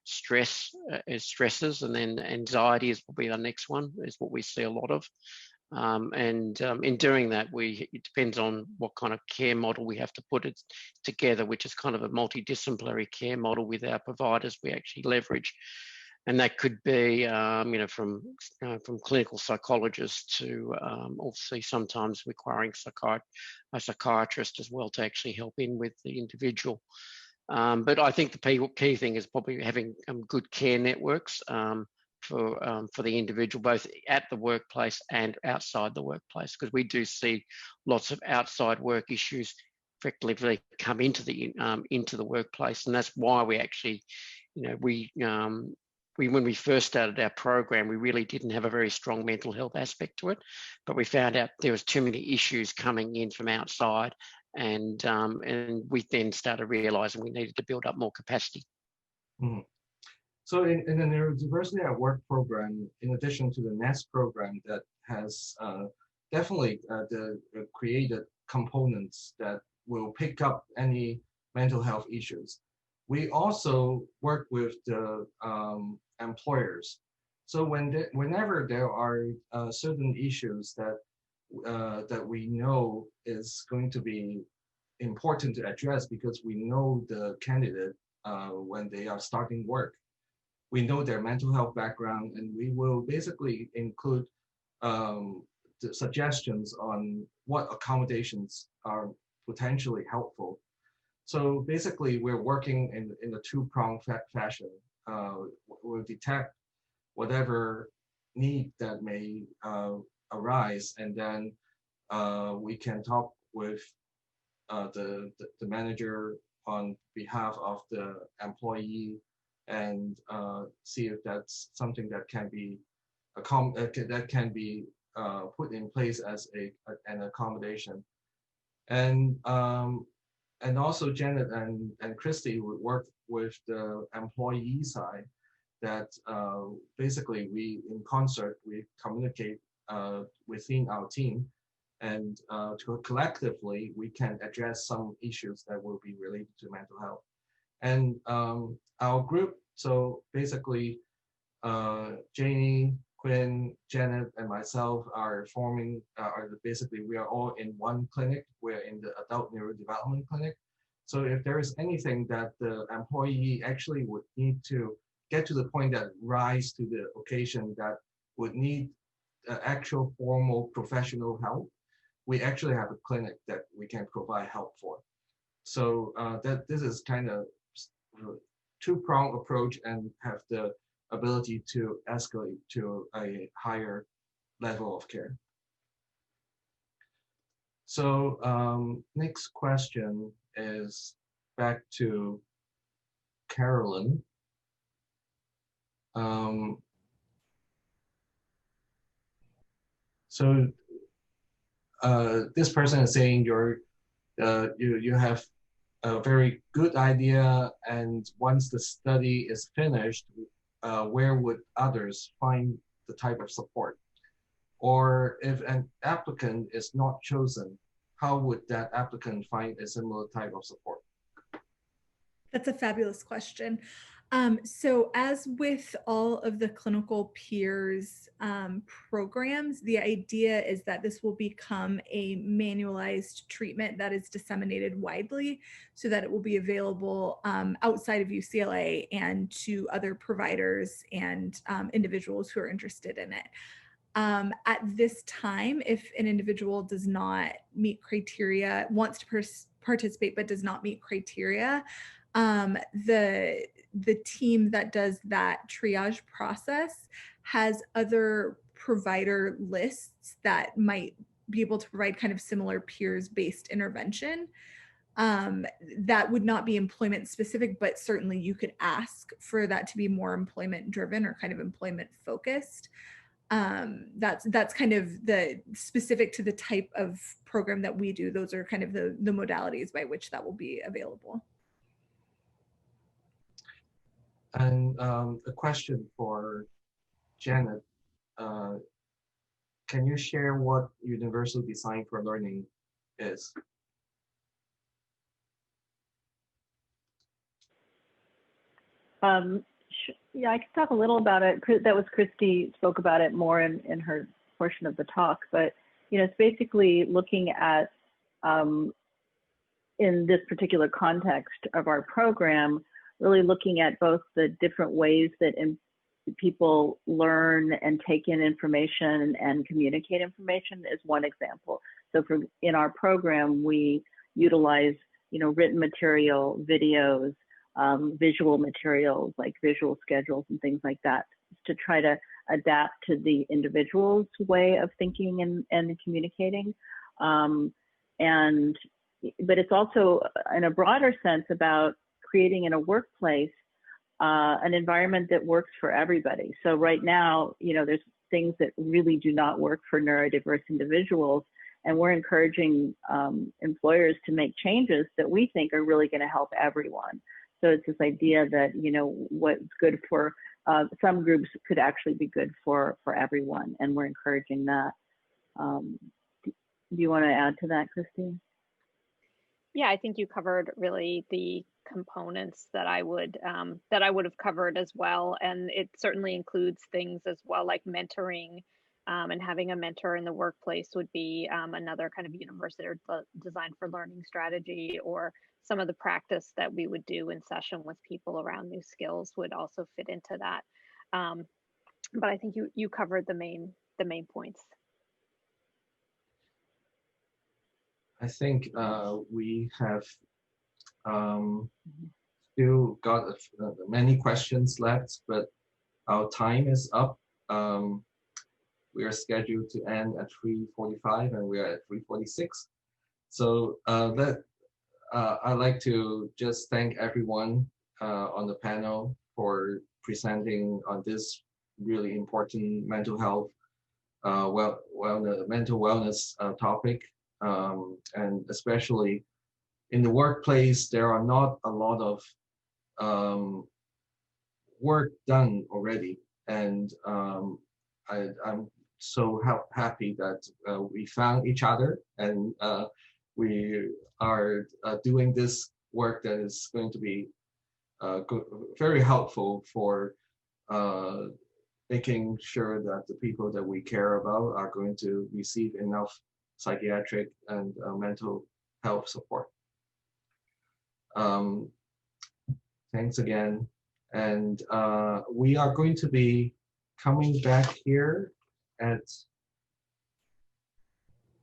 stresses, and then anxiety is probably the next one, is what we see a lot of. In doing that, it depends on what kind of care model we have to put it together, which is kind of a multidisciplinary care model with our providers we actually leverage. And that could be, from clinical psychologists to obviously sometimes requiring a psychiatrist as well to actually help in with the individual. But I think the key thing is probably having good care networks for the individual, both at the workplace and outside the workplace, because we do see lots of outside work issues effectively come into the workplace, and that's why we actually, when we first started our program, we really didn't have a very strong mental health aspect to it, but we found out there was too many issues coming in from outside, and we then started realizing we needed to build up more capacity. Mm-hmm. So in the Neurodiversity at Work program, in addition to the NEST program that has definitely created components that will pick up any mental health issues, we also work with the employers. So whenever there are certain issues that we know is going to be important to address, because we know the candidate when they are starting work, we know their mental health background, and we will basically include the suggestions on what accommodations are potentially helpful. So basically, we're working in a two-pronged fashion. We'll detect whatever need that may arise, and then we can talk with the manager on behalf of the employee and see if that's something that can be put in place as an accommodation. And also Janet and Christy would work with the employee side, that basically we in concert, we communicate within our team, and collectively we can address some issues that will be related to mental health. And our group, so basically Janie, Quinn, Janet, and myself are forming, basically we are all in one clinic. We're in the adult neurodevelopment clinic. So if there is anything that the employee actually would need to get to the point that rise to the occasion that would need actual formal professional help, we actually have a clinic that we can provide help for. So that this is kind of two-pronged approach and have the ability to escalate to a higher level of care. So next question is back to Carolyn. So this person is saying you have a very good idea, and once the study is finished, where would others find the type of support? Or if an applicant is not chosen, how would that applicant find a similar type of support? That's a fabulous question. So as with all of the clinical peers programs, the idea is that this will become a manualized treatment that is disseminated widely, so that it will be available outside of UCLA and to other providers and individuals who are interested in it. At this time, if an individual does not meet criteria, wants to participate but does not meet criteria, the team that does that triage process has other provider lists that might be able to provide kind of similar peers-based intervention. That would not be employment specific, but certainly you could ask for that to be more employment driven or kind of employment focused. That's kind of the specific to the type of program that we do. Those are kind of the modalities by which that will be available. And a question for Janet. Can you share what Universal Design for Learning is? Yeah, I can talk a little about it. That was Christy spoke about it more in her portion of the talk, but it's basically looking at, in this particular context of our program, really looking at both the different ways that people learn and take in information and communicate information is one example. So in our program, we utilize, written material, videos, visual materials like visual schedules and things like that to try to adapt to the individual's way of thinking and communicating. But it's also in a broader sense about creating in a workplace an environment that works for everybody. So right now, there's things that really do not work for neurodiverse individuals, and we're encouraging employers to make changes that we think are really going to help everyone. So it's this idea that, what's good for some groups could actually be good for everyone, and we're encouraging that. Do you want to add to that, Christine? Yeah, I think you covered really the components that I would have covered as well, and it certainly includes things as well like mentoring, and having a mentor in the workplace would be another kind of university or design for learning strategy, or some of the practice that we would do in session with people around new skills would also fit into that. But I think you covered the main points. I think we have still got many questions left, but our time is up. We are scheduled to end at 3:45 and we are at 3:46. So I'd like to just thank everyone on the panel for presenting on this really important mental health, mental wellness topic. And especially in the workplace, there are not a lot of work done already. And I'm so happy that we found each other, and we are doing this work that is going to be very helpful for making sure that the people that we care about are going to receive enough psychiatric and mental health support. Thanks again. And we are going to be coming back here at,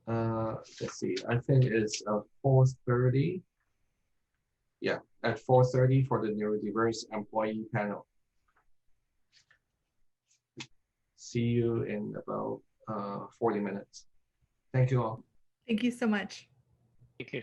let's see, I think it's 4:30. Yeah, at 4:30 for the neurodiverse employee panel. See you in about 40 minutes. Thank you all. Thank you so much. Thank you.